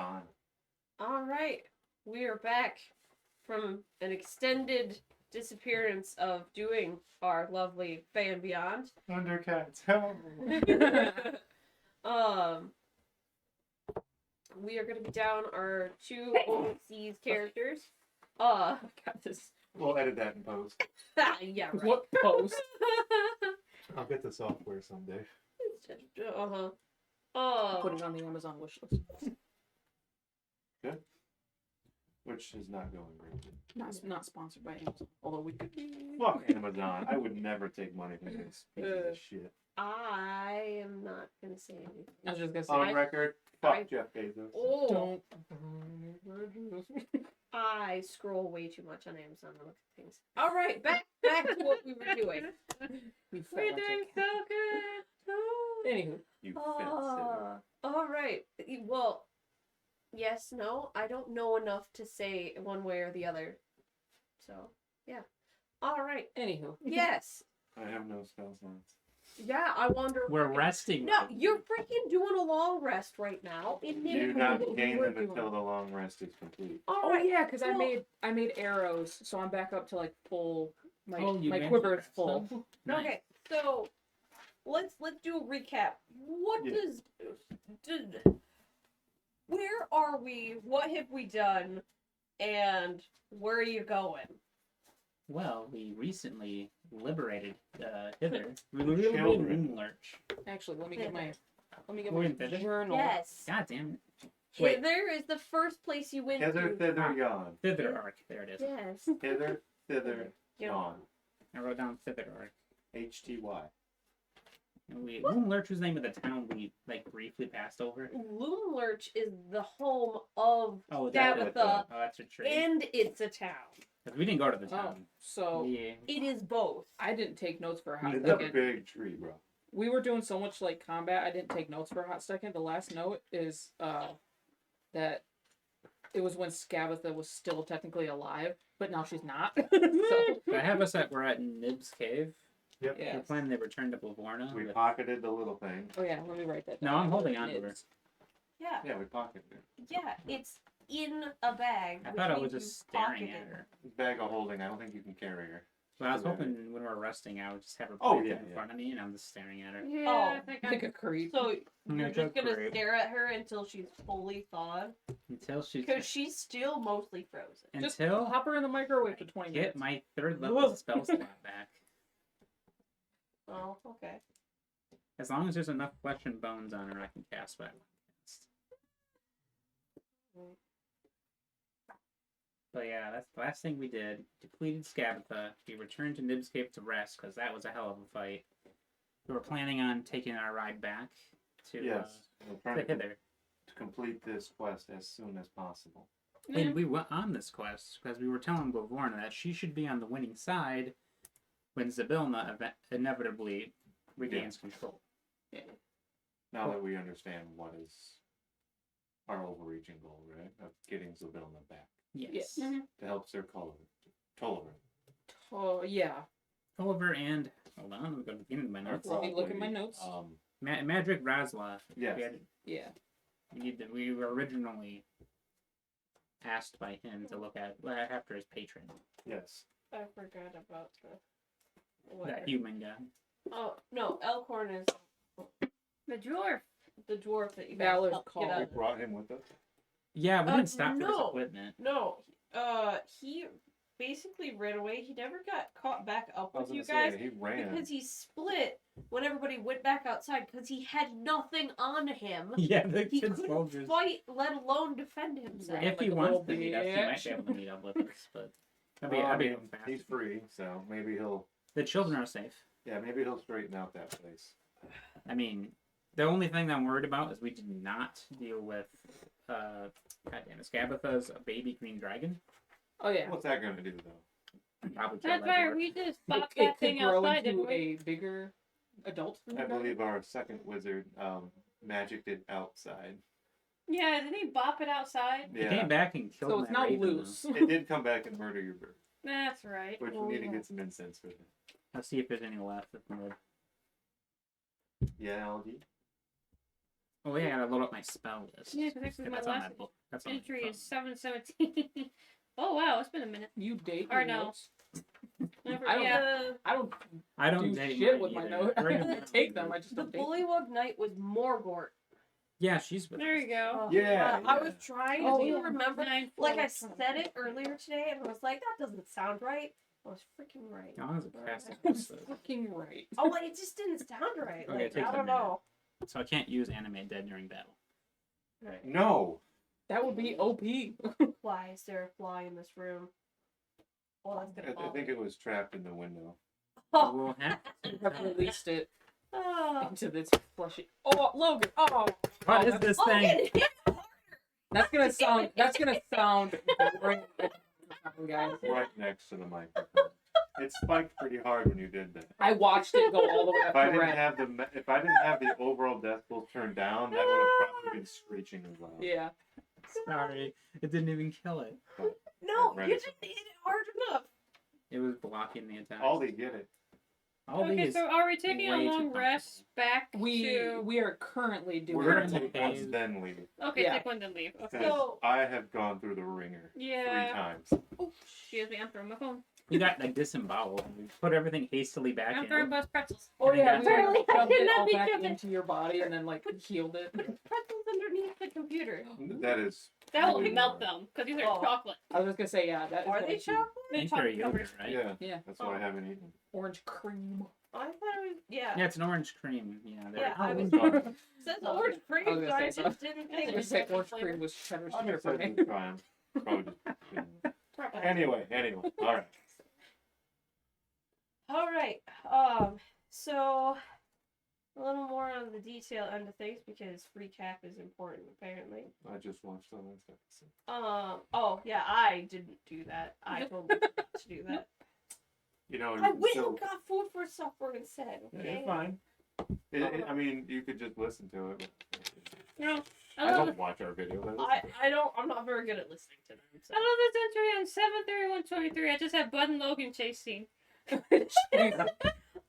on. All right, we are back from an extended disappearance of doing our lovely Fey and Beyond. Undercats, help! We are gonna be down our two overseas characters. I got this. We'll edit that in post. Yeah, right. What post? I'll get the software someday. Put it on the Amazon wish list. Good. Which is not going great. Not sponsored by Amazon, although we could be. Fuck Amazon. I would never take money from this piece of shit. I am not gonna say anything. I was just gonna say. On record, fuck Jeff Bezos. Oh, Don't. I scroll way too much on Amazon and look at things. All right, back to what we were doing. We felt We're like doing it. so good. Anywho. You fence All right. Well, yes, no. I don't know enough to say one way or the other. So, yeah. All right. Anywho. Yes. I have no spell slots. Yeah, I wonder. We're resting. No, you're freaking doing a long rest right now. Do not gain them until the long rest is complete. All Oh right. yeah, because well- I made arrows, so I'm back up to like full. My Oh, you my made quiver is some full. stuff? Nice. Okay, so let's do a recap. What Yeah. where are we? What have we done? And where are you going? Well, we recently liberated Hither. We Children. liberated Lurch. Actually, let me get Hither. my in Hither? journal. Yes. God damn it. Wait. Hither is the first place you went Hither, to. thither, yon. Thither arc. There it is. Yes. Hither, thither, yon. I wrote down Thither arc. HTY. Lurch was the name of the town we briefly passed over. Loom Lurch is the home of Oh, Skabatha, that's a tree. and it's a town. 'Cause we didn't go to the Oh, town. so Yeah. It is both. I didn't take notes for a hot It's a second. big tree, bro. We were doing so much like combat, I didn't take notes for a hot second. The last note is that it was when Skabatha was still technically alive, but now she's not. So I have us we're at Nib's Cave. Yep. Yeah. We're planning to return to Blavorna. We with- pocketed the little thing. oh yeah, let me write that No, down. I'm holding on to her. It's- Yeah. Yeah, we pocketed it. Yeah, it's in a bag. I which thought I means was just you staring pocketed at her. Bag of holding. I don't think you can carry her. But I was Right. hoping when we were resting, I would just have her Oh, put yeah, in yeah. front of me, and I'm just staring at her. Yeah, Oh, I think I'm like a creep. So Yeah, you're just go gonna for it. stare at her until she's fully thawed? Until she's Because she's still mostly frozen. Just until hop her in the microwave for 20 get minutes. my third level spell slot back. Oh, okay. As long as there's enough flesh and bones on her, I can cast what I want to cast. But yeah, that's the last thing we did. Depleted Skabatha. We returned to Nib's Cave to rest because that was a hell of a fight. We were planning on taking our ride back to Yes. We're to trying to Hither. complete this quest as soon as possible. And we went on this quest because we were telling Blavorna that she should be on the winning side when Zybilna inevitably regains control. Now that we understand what is our overreaching goal, right? Of getting Zybilna back Yes. Yeah. to help Sir Tolliver. Oh yeah. Oliver and hold on, let me go to the beginning of my notes. Let me look at my notes. Madrick Razla. Yes. Yeah. We were originally asked by him to look at after his patron, Yes. I forgot about the... that human guy. Oh, no, Elkhorn is The dwarf. the dwarf that you Valor's helped call. get We out. brought him with us. Yeah, we didn't stop for his no. equipment. No, he basically ran away. He never got caught back up I was with you gonna guys say, he ran. because he split when everybody went back outside because he had nothing on him. Yeah, the He kid couldn't soldiers. fight, let alone defend himself. Right. If he Like a wants little to meet us, he might bitch. be able to meet up with us. But Well, I'll be I mean, fast. he's free, so maybe he'll. The children are safe. Yeah, maybe he'll straighten out that place. I mean, the only thing that I'm worried about is we did not deal with goddamn Skabatha's baby green dragon. Oh yeah. What's that gonna do though? Probably kill That's that right, dwarf. we just It, popped it that could thing grow outside, into didn't we? a bigger adult. I believe our second wizard magicked it outside. Yeah, didn't he bop it outside? He Yeah, came back and killed So my it's now raven, though. loose. it did come back and murder your bird, That's right. which Oh, we need to yeah. get some incense for that. Let's see if there's any left of the wood. Yeah, algae. Oh yeah, I gotta load up my spell list. Yeah, 'cause actually my That's on last that book. That's on my entry phone. is 717. Oh wow, it's been a minute. You date Or your no. notes? Never, I don't- yeah. I don't I don't do date shit mine with my either. notes. I Regular take them. either. I just The don't date them. Bullywug Knight was Morgort. Yeah, she's with There us. you go. Oh, Yeah, I yeah. was trying Oh, to yeah. remember. 9, Like I 4, said it earlier today, and I was like, that doesn't sound right. I was freaking right. Oh, that was a casting That's episode. fucking right. Oh, like, it just didn't sound right. Okay, Like, it takes I a don't minute. know. So I can't use animate dead during battle. Right. No. That would be OP. Why is there a fly in this room? Oh, that's gonna I bother think me. it was trapped in the window. Oh. We'll have You have released it Oh. into this fleshy. Oh, Logan. Oh, What oh, is that's- this Oh, thing? That's gonna sound. That's gonna sound great, guys. Right next to the microphone. It spiked pretty hard when you did that. I watched it go all the way up If I to didn't red. have if I didn't have the overall decibels turned down, that would have probably been screeching as well. Yeah. Sorry, it didn't even kill it. No, Right. you didn't hit it hard enough. It was blocking the attack. Ollie, get it. Okay, is so are we taking a way too long rest back We to... we are currently doing. We're gonna Currently take once, phased. then leave. Okay, Yeah. take one then leave. Okay. Because So- I have gone through the ringer 3 Yeah. times. Oh, Excuse me, I'm throwing my phone. We got like disemboweled. We put everything hastily back I'm in. throwing both pretzels. Oh yeah, we Apparently, I shoved it cannot all be back driven. into your body and then like healed it. put pretzels underneath the computer. That is. That will really melt annoying. them, because these are Oh. chocolate. I was just gonna say yeah. That is Are gonna they be chocolate? I They're think they're chocolate yogurt, covered. right? Yeah. Yeah. That's why I haven't eaten. Orange cream. I thought it was, yeah. Yeah, it's an orange cream. Yeah, they're Yeah, I was- Oh, It says orange cream, I was so gonna I say, just didn't think I was it gonna was say chocolate orange flavor. cream was cheddar I'm sugar for excited me. to try 'em. Probably just, Probably. anyway, all right. All right. So a little more on the detail end of things because recap is important apparently. I just watched the last episode. Oh yeah, I didn't do that. I totally forgot to do that. You know, I went so, and got food for supper instead. yeah, Okay. it's fine. I mean, you could just listen to it. No, I I love don't watch our videos. I'm not very good at listening to them. So. I love this entry on 7/31/23. I just have Bud and Logan chase scene.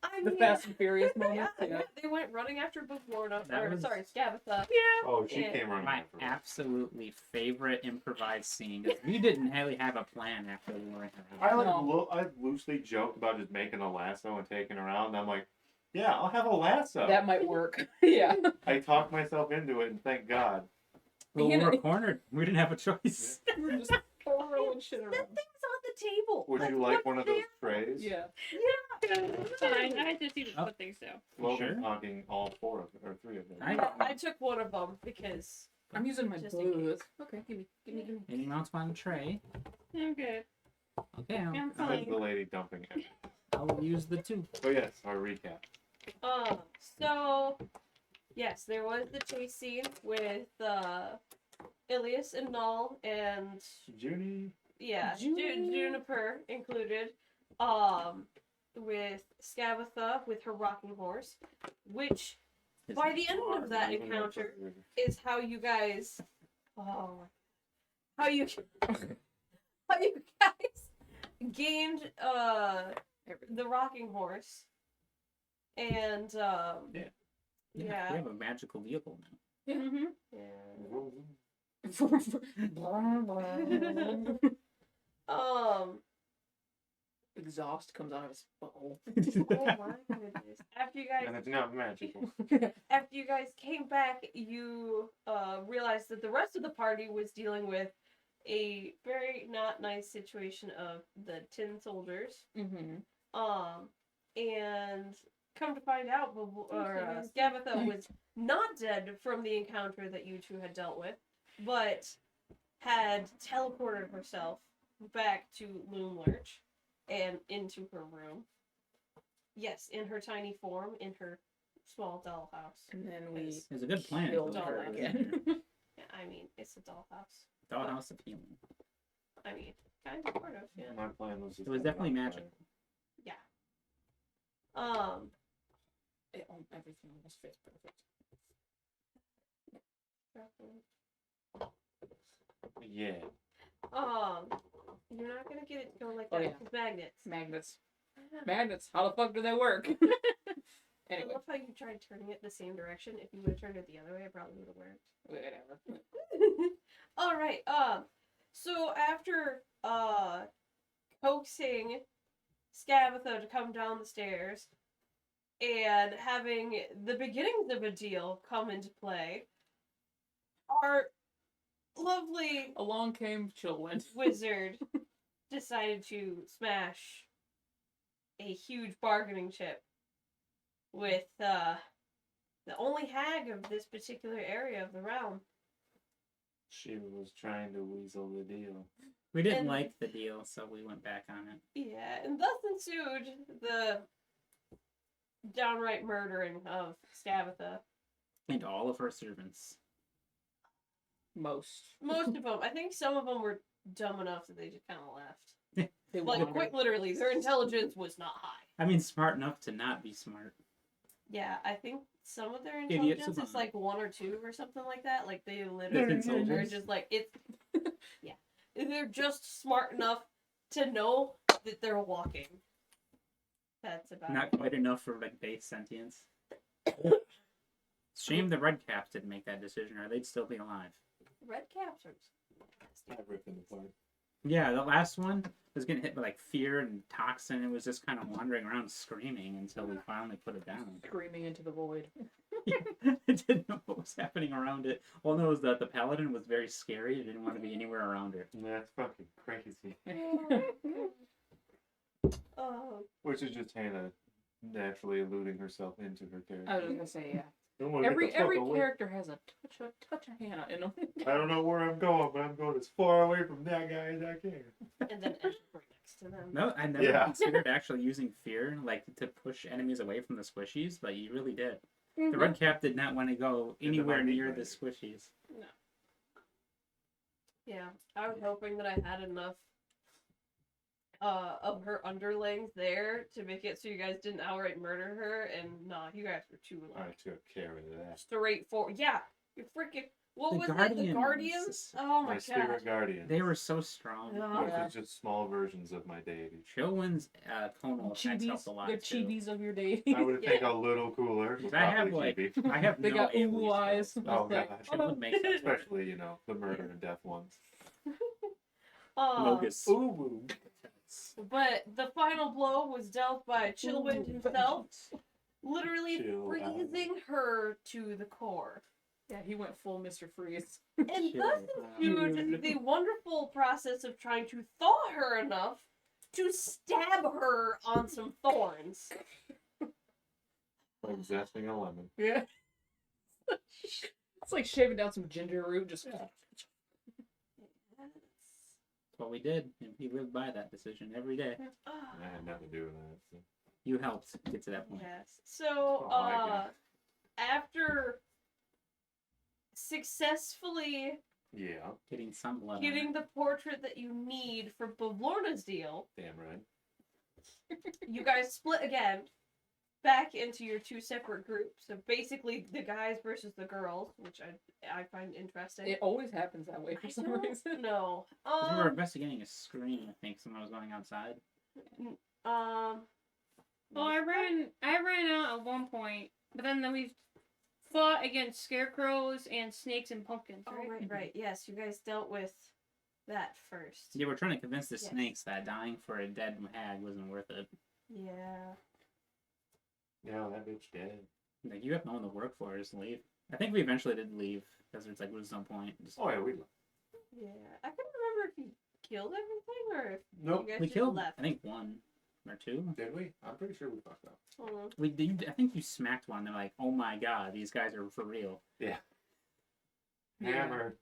I The mean, Fast and Furious yeah, moments. Yeah. they went running after Lorna. That Or was- sorry, Skabatha. Oh, she Yeah. came running My after us. absolutely favorite improvised scene. 'Cause we didn't really have a plan after we were in I her. No. I loosely joked about just making a lasso and taking her around. And I'm like, yeah, I'll have a lasso. That might work. Yeah. I talked myself into it, and thank God. Well, we You know- were cornered. We didn't have a choice. We're just throwing shit That around. thing's on the table. Would you like one of those trays? Yeah. Fine, I just need to Oh. put things down. Logan's Sure. talking all 4 of them, or 3 of them. I took one of them because I'm using my Just in booze. Okay, give me. Anyone else want a tray? I'm good. Okay, I'm That's fine. the lady dumping it. I'll use the 2. Oh yes, our recap. So yes, there was the chase scene with Ilias and Null and Junie. yeah, Juni- Juniper included. With Skabatha with her rocking horse, which by the end of that encounter is how you guys how you guys gained the rocking horse and We yeah. have a magical vehicle now. Mm-hmm. Exhaust comes out of his butthole. Oh my goodness. And it's not magical. After you guys came back, you realized that the rest of the party was dealing with a very not nice situation of the tin soldiers. Mm-hmm. And come to find out, Skabatha was not dead from the encounter that you two had dealt with, but had teleported herself back to Loomlurch and into her room. Yes, in her tiny form, in her small dollhouse. And then we Yes. It was a good plan. killed Doll her house. again. Yeah, I mean, it's a dollhouse. Dollhouse of healing. I mean, kind of, sort of, yeah. My plan was. It was definitely magical. Everything almost fits perfect. Yeah. You're not gonna get it to go like Oh, that yeah. with magnets. Magnets. Magnets. How the fuck do they work? I Anyway, love how you tried turning it the same direction. If you would have turned it the other way, it probably would have worked. whatever. All right. So after coaxing Skabatha to come down the stairs and having the beginnings of a deal come into play, our lovely Along came Chillwind. wizard decided to smash a huge bargaining chip with the only hag of this particular area of the realm. She was trying to weasel the deal. We didn't And- like the deal, so we went back on it. Yeah, and thus ensued the downright murdering of Skabatha. And all of her servants. Most. Most of them. I think some of them were dumb enough that they just kind of left. They Like, wandered. quite literally, their intelligence was not high. I mean, smart enough to not be smart. Yeah, I think some of their Idiots intelligence is among like 1 or 2 or something like that. Like, they literally Different are soldiers. just like, it's. Yeah. They're just smart enough to know that they're walking. That's about Not it. quite enough for like base sentience. Shame the red caps didn't make that decision, or they'd still be alive. Red caps are. I ripped it apart. Yeah, the last one was getting hit by like fear and toxin. It was just kind of wandering around screaming until we finally put it down. Screaming into the void. It didn't know what was happening around it. All I know is that the paladin was very scary. It didn't want to be anywhere around it. That's fucking crazy. Oh. Which is just Hannah naturally alluding herself into her I was character. just gonna say, yeah. Don't wanna get the Every fuck away. character has a touch of Hannah in them. I don't know where I'm going, but I'm going as far away from that guy as I can. And then Edward next to them. No, I never Yeah. considered actually using fear, like to push enemies away from the squishies, but you really did. The Mhm. red cap did not want to go Didn't anywhere want to near go. the squishies. Yeah, I was hoping that I had enough of her underlings there to make it so you guys didn't outright murder her, and nah, you guys were too I like took care of that. straightforward. Yeah, you freaking what The was it? The Guardians. Guardians? Oh my My spirit god. guardian. They were so strong. Yeah. Which Yeah. is just small versions of my deity. Chillwind's tonal effects helped a lot They're too. chibis of your deity. I would think a little cooler. I have probably like, chibi. I have They no got AoE oogle eyes. spells. Oh It's like, god. Chillwind makes up for it. Especially, you know, the murder and death ones. Logus. Ooh. But the final blow was dealt by Chillwind himself, literally Chill out. freezing her to the core. Yeah, he went full Mr. Freeze. And Chill thus out. ensued the wonderful process of trying to thaw her enough to stab her on some thorns. Like zesting a lemon. Yeah. It's like shaving down some ginger root. Just That's what we did, and we lived by that decision every day. I had nothing to do with that. So. You helped get to that point. Yes. So, Oh, I got after successfully Yeah. Getting some blood. on getting it. the portrait that you need for Bavlorna's deal, Damn right. you guys split again back into your 2 separate groups. So basically, the guys versus the girls, which I find interesting. it always happens that way for I some don't reason. know. 'Cause we were investigating a screen, I think, someone was going outside. Well, I ran out at one point, but then we fought against scarecrows and snakes and pumpkins, Oh, right? right. Yes, you guys dealt with that first. Yeah, we're trying to convince the Yes. snakes that dying for a dead hag wasn't worth it. Yeah. Yeah, that bitch dead. Like, you have no one to work for, just leave. I think we eventually did leave, because it's like, there's no point. Just, Oh yeah, we Yeah. I couldn't remember if you killed everything or if Nope. you guys we just killed, left. I think, 1 or 2. Did we? I'm pretty sure we fucked up. Mhm. We did. I think you smacked one. They're like, "Oh my god, these guys are for real," Yeah. Hammer.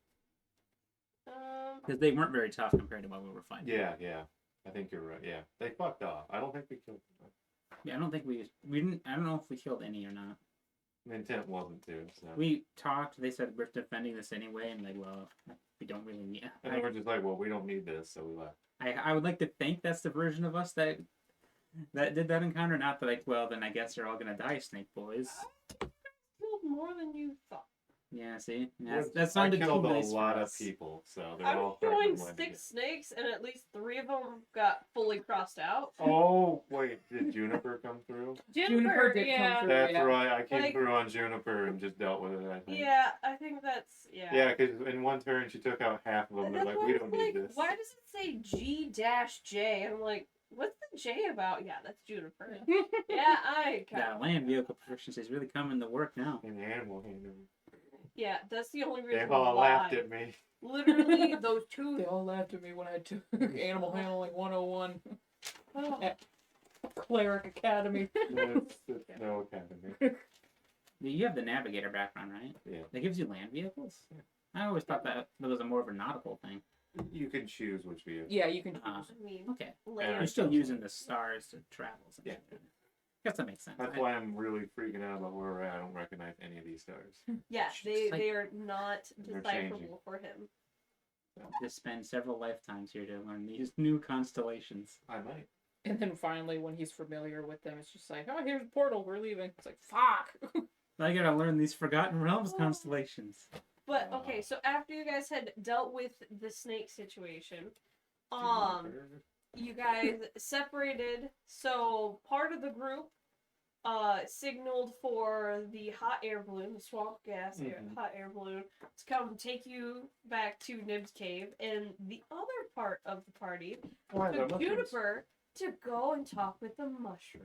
because they weren't very tough compared to what we were fighting. Yeah. I think you're right. Yeah. They fucked off. I don't think we killed them. Yeah, I don't think we didn't. I don't know if we killed any or not. The intent wasn't to, so. We talked. They said we're defending this anyway, and like, well, we don't really need. And then we're just like, well, we don't need this, so we left. I would like to think that's the version of us that did that encounter. Not that like, well, then I guess you're all gonna die, snake boys. Killed more than you thought. Yeah, see? Yeah, Well, that I sounded too killed a nice for lot of us. people, so they're I'm all starting showing to blend 6 snakes, and at least 3 of them got fully crossed out. Oh, wait, did Juniper come through? Juniper did come yeah. through. That's Yeah. right, I came Like- through on Juniper and just dealt with it, I think. Yeah, I think that's Yeah, because in one turn she took out half of them. And They're that's like, why we I don't was need like, this. why does it say G-J? I'm like, what's the J about? Yeah, that's Juniper. Yeah, I got That land vehicle proficiency is really coming to work now. In the animal handling. Yeah, that's the only They reason all why. laughed at me. Literally, those two. They all laughed at me when I took Animal Handling 101 Oh, at Cleric Academy. It's no academy. You have the navigator background, right? Yeah. That gives you land vehicles? I always thought that was a more of a nautical thing. You can choose which vehicle. Yeah, you can. Uh, I mean, okay. layer. You're still using the stars to travel. Yeah. Guess that makes sense. That's why I'm really freaking out about where we're at. I don't recognize any of these stars. Yeah, Just like- they are not They're decipherable for him. Just spend several lifetimes here to learn these new constellations. I might. And then finally, when he's familiar with them, it's just like, oh, here's a portal, we're leaving. It's like, fuck! I gotta learn these Forgotten Realms constellations. But okay, so after you guys had dealt with the snake situation, you guys separated. So part of the group signaled for the hot air balloon, the swamp gas hot air balloon, to come take you back to Nib's cave, and the other part of the party took Juniper to go and talk with the mushroom.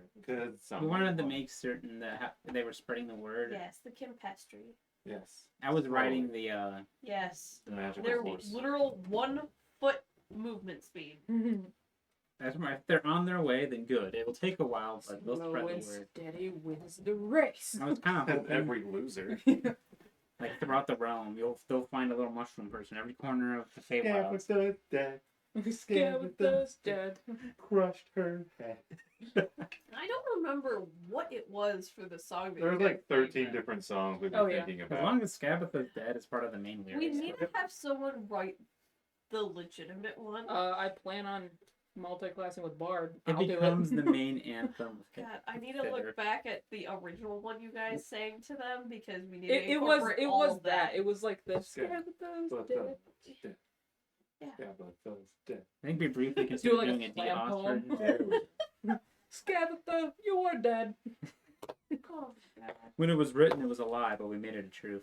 We wanted to make certain that they were spreading the word. Yes, the Kempestry. Yes. I was writing the Yes. The magical Their force. literal 1 foot movement speed. That's right. If they're on their way, then good. It will take a while, but they'll Slow spread and the word. steady wins the race. I was kind of hoping, Every loser. like throughout the realm, they'll find a little mushroom person every corner of the Feywilds. Skabatha's dead. Skabatha's dead. Crushed her head. I don't remember what it was for the song. That There's you like guys 13 played. different songs we've Oh, been yeah. thinking As about. long as Skabatha's dead is part of the main lyrics. We need to have someone write the legitimate one. I plan on multi-classing with Bard. It I'll becomes do the main anthem. God, I need to Hither. look back at the original one you guys sang to them because we need it. to It was incorporate all of that. It was like the Skabatha's Skabatha's dead. Yeah. Skabatha's dead. I think we briefly Do considered like a doing a slam DOS poem. version. Skabatha, you are dead. Oh, God. When it was written, it was a lie, but we made it a truth.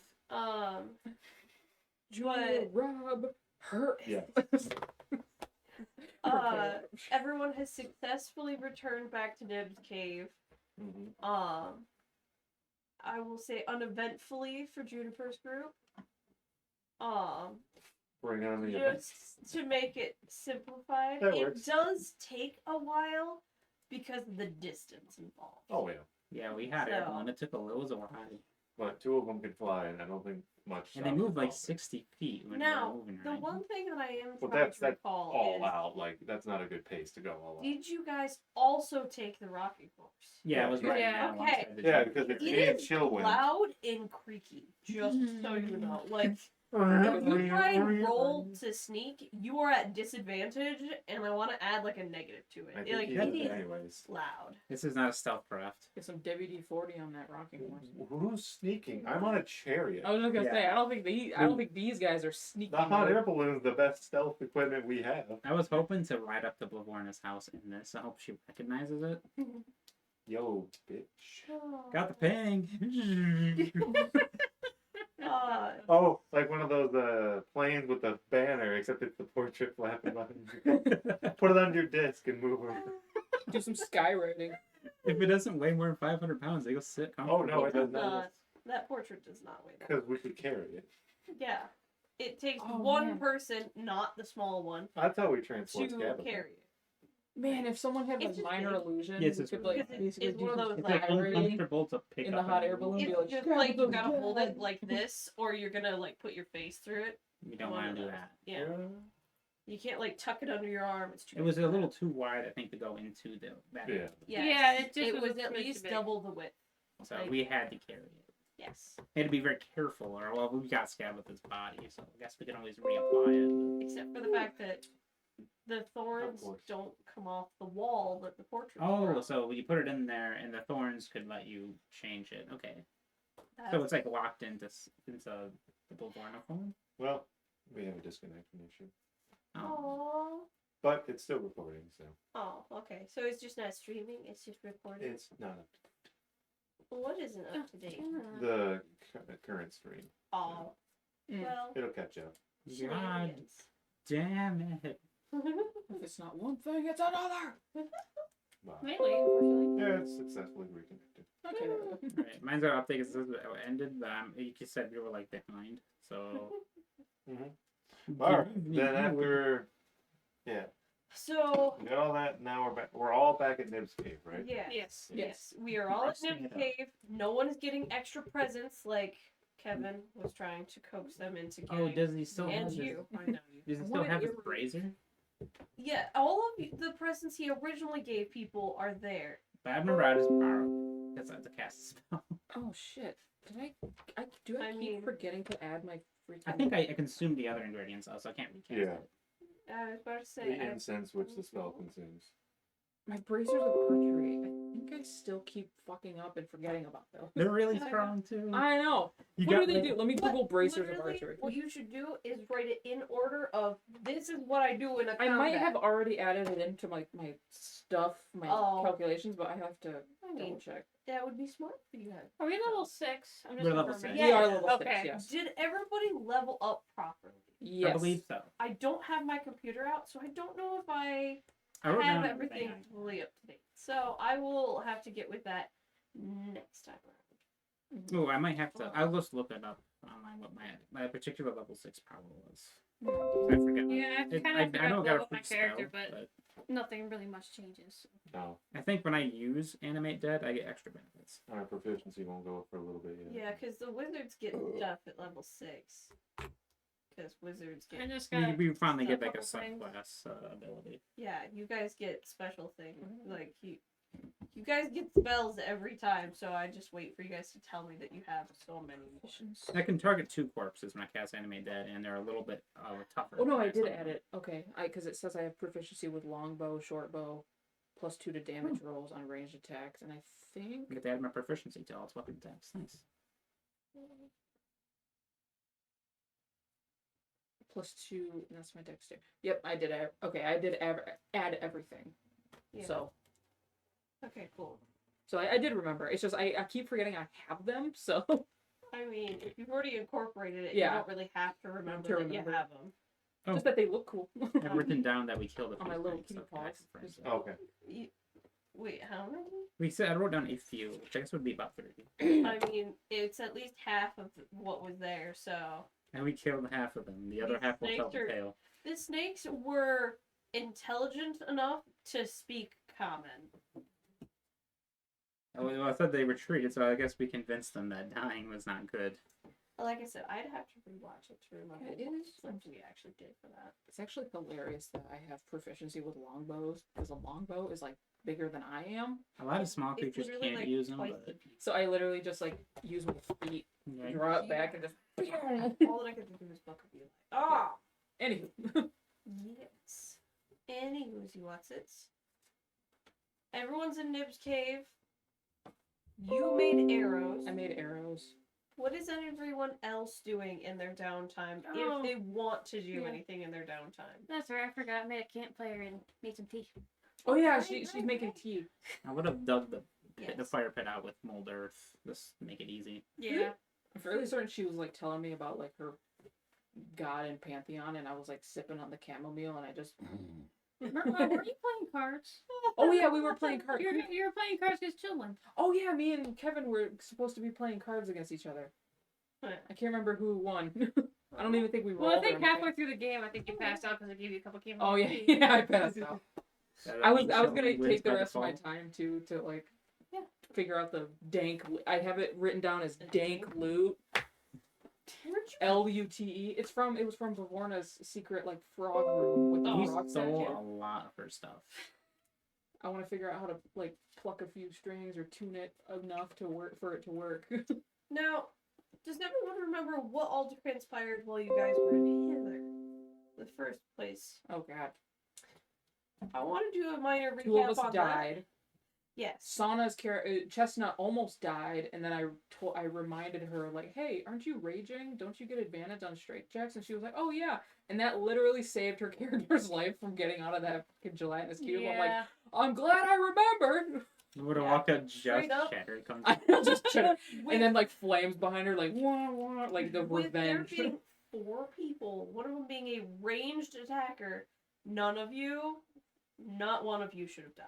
Julia Rob her. Yeah. Everyone has successfully returned back to Nib's cave. Mm-hmm. I will say uneventfully for Juniper's group. Bring on the event. Just to make it simplified, That it works. does take a while because of the distance involved. Oh, yeah. Yeah, we had So- it, and it took a while. But 2 of them could fly, and I don't think much. And they south moved like involved. 60 feet when Now, we were moving, the right? one thing that I am Well, trying that's to recall all is, out. Like, that's not a good pace to go all out. did you guys also take the rocking horse? Yeah, it was right Yeah. now. Okay. Yeah, because it's It being is chill wind. loud and creaky, just so you know. Like, if you try and roll to sneak, you are at disadvantage, and I want to add like a negative to it. I think Like, he has it it is anyways. loud. This is not a stealth craft. Get some WD-40 on that rocking horse. Who's sneaking? I'm on a chariot. I was just gonna Yeah. say, I don't think these guys are sneaking. The hot air balloon's the best stealth equipment we have. I was hoping to ride up to Blavorna's house in this. I hope she recognizes it. Yo, bitch. Got the ping. Oh, like one of those planes with the banner, except it's the portrait flapping behind you. Put it on your disc and move it. Do some skywriting. If it doesn't weigh more than 500 pounds, they go sit Oh, no, it does Uh, not. that portrait does not weigh that. Because we could carry it. Yeah. It takes Oh, one man. person, not the small one, That's how we to transport Skabatha. carry it. Man, if someone had It's like just minor big. illusion, Yes, we it's could really like big. basically It's do one of some those, It's like, like skywriting. uncomfortable to pick in up the hot and air move. balloon. Be It's like, just like you gotta "Skabatha's hold dead." it like this, or you're gonna like put your face through it. We don't One want of to do those. that. Yeah. You can't like tuck it under your arm. It's too It was big a for little that. too wide, I think, to go into the back. Yeah. Yes. Yeah, it just it was was at way too least big. double the width. So Like- we had to carry it. Yes. We had to be very careful, or well, we got Skabatha's body, so I guess we can always reapply it. Except for the fact that the thorns course. don't come off the wall that the portrait. Oh, so you put it in there, and the thorns could let you change it. Okay. So it's like locked into the Bulvarno phone. Well, we have a disconnection issue. Oh. But it's still recording, so. Oh, okay. So it's just not streaming, it's just recording. It's not up What isn't up to date? to the current stream. Oh. Mm. Well, It'll catch up. God shenanigans. damn it. If it's not one thing, it's another. Wow. Mainly, unfortunately. Yeah, it's successfully reconnected. Okay. Right. Mine's our update because it ended, but you said we were like behind. So. Alright, then after. Yeah, So, we got all that. Now we're back. We're all back at Nib's Cave, right? yes. Yes. Yes. We are all at Resting Nib it up. Cave. No one is getting extra presents like Kevin was trying to coax them into getting. Oh, does he still And have his, you. I know you. does he I still wanted have his earrings. brazier? Yeah, all of the presents he originally gave people are there. But I've never had his borrow. That's a cast a spell. Oh shit! Did I I keep mean- forgetting to add my freaking? I think I consumed the other ingredients also. I can't recast Yeah. it. I was about to say. The incense which the spell consumes. my bracers of archery. I think I still keep fucking up and forgetting about those. They're really I- strong too. I know. You What got do they the- do? Let me But Google bracers of literally, archery. what you should do is write it in order of this is what I do in a I might combat. have already added it into my stuff, my Oh. calculations, but I have to I double mean, check. that would be smart for you guys. Are we level 6? I'm just We're level confirming. 6. We are Yeah, level okay. 6, yes. Did everybody level up properly? Yes. I believe so. I don't have my computer out, so I don't know if I I wrote have down everything I- fully up to date. So I will have to get with that next time around. Oh, I might have to. I'll just look it up online what my particular level 6 power was. I forget. Yeah, I It- kind I of forgot know to I got level a my free character, spell, but nothing really much changes. No, I think when I use Animate Dead, I get extra benefits. our proficiency won't go up for a little bit yet. Yeah, because the wizards get stuff at level 6. Because wizards I get. just got. We finally get a like a couple things. subclass ability. Yeah, you guys get special things. Like, you guys get spells every time, so I just wait for you guys to tell me that you have so many. I can target 2 corpses when I cast Animate Dead, and they're a little bit tougher. Oh no, I to did cast. add it. Okay, because it says I have proficiency with longbow, shortbow, +2 to damage rolls on ranged attacks, and I think I get to add my proficiency to all its weapon attacks. Nice. +2. And that's my dexterity. Yep, I did. Okay, I did add everything. Yeah. So Okay, cool. I did remember. It's just I keep forgetting I have them. So I mean, if you've already incorporated it, Yeah. you don't really have to remember To that remember. you have them. Oh. just that they look cool. I've written down that we killed a On few my little things, kitty so can I paws. confirm that? Oh, okay. Wait, how many? We said I wrote down a few, which I guess would be about 30. I mean, it's at least half of what was there, so. And we killed half of them. The other These half will tell snakes the are- tale. The snakes were intelligent enough to speak common. Well, I thought they retreated, so I guess we convinced them that dying was not good. Like I said, I'd have to rewatch it to remember Yeah, it what is. flips we actually did for that. It's actually hilarious that I have proficiency with longbows because a longbow is like bigger than I am. A lot of small It's creatures literally, can't like, use them, twice but the piece. So I literally just like use my feet, yeah. draw it back, and just. All that I could think of was Buck of you. Ah! Anywho, Yes. Anywho's you what's it? Everyone's in Nib's cave. You made arrows. I made arrows. What is everyone else doing in their downtime Oh. if they want to do Yeah. anything in their downtime? That's right. I forgot. I made a campfire and made some tea. Oh yeah, Right, she's right, making right. tea. I would have dug the Yes. fire pit out with mold earth, just to make it easy. Yeah. I'm fairly certain she was like telling me about like her god and pantheon, and I was like sipping on the chamomile, and I just. Were you playing cards? Oh yeah, we were playing cards. You were playing cards against children. Oh yeah, me and Kevin were supposed to be playing cards against each other. Huh. I can't remember who won. I don't even think we rolled. Well, I or think anything. halfway through the game, I think you passed out because I gave you a couple games. Oh yeah, yeah, I passed out. I was gonna take the rest of my time to like Yeah. figure out the dank. I have it written down as dank loot. Where'd you LUTE. It was from Bavorna's secret like frog room with the He frog stole statue. a lot of her stuff. I want to figure out how to like pluck a few strings or tune it enough to work for it to work. Now, does everyone remember what all transpired while you guys were in Hither? The first place. Oh god. I want to do a minor recap 2 of us on that. died. Yes. Sana's Chestnut almost died, and then I reminded her like, "Hey, aren't you raging? Don't you get advantage on straight checks?" And she was like, "Oh yeah," and that literally saved her character's life from getting out of that fucking gelatinous cube. I'm like, I'm glad I remembered. You would have walked out just Straight up. shattered. Comes I just checked, With, and then like flames behind her, like wah, wah, like the with there revenge. being 4 people, one of them being a ranged attacker, not one of you should have died.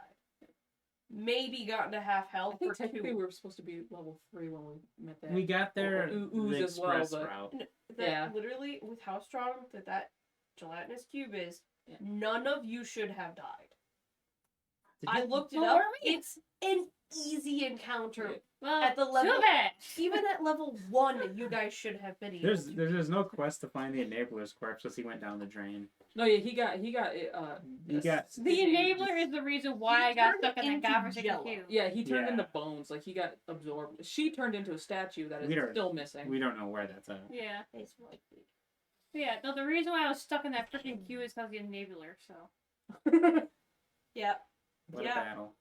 Maybe gotten to half I health think for technically 2. we were supposed to be level 3 when we met that. We got there Ooze the as well, express but- route. That literally, with how strong that gelatinous cube is, Yeah. none of you should have died. Did I you- looked it Well, up. were we? It's an easy encounter. Yeah. Well, At the level- too bad. Even at level 1, you guys should have been able to. There's no quest to find the enabler's corpse as he went down the drain. No, yeah, he got He got- The enabler is the reason why I got turned stuck in that into godforsaken jello. cube. Yeah, he turned Yeah. into bones. Like, he got absorbed. She turned into a statue that We is don't- still missing. We don't know where that's at. Yeah. It's likely. Yeah, no, the reason why I was stuck in that freaking queue is because of the enabler, so. Yep. What Yeah. a battle.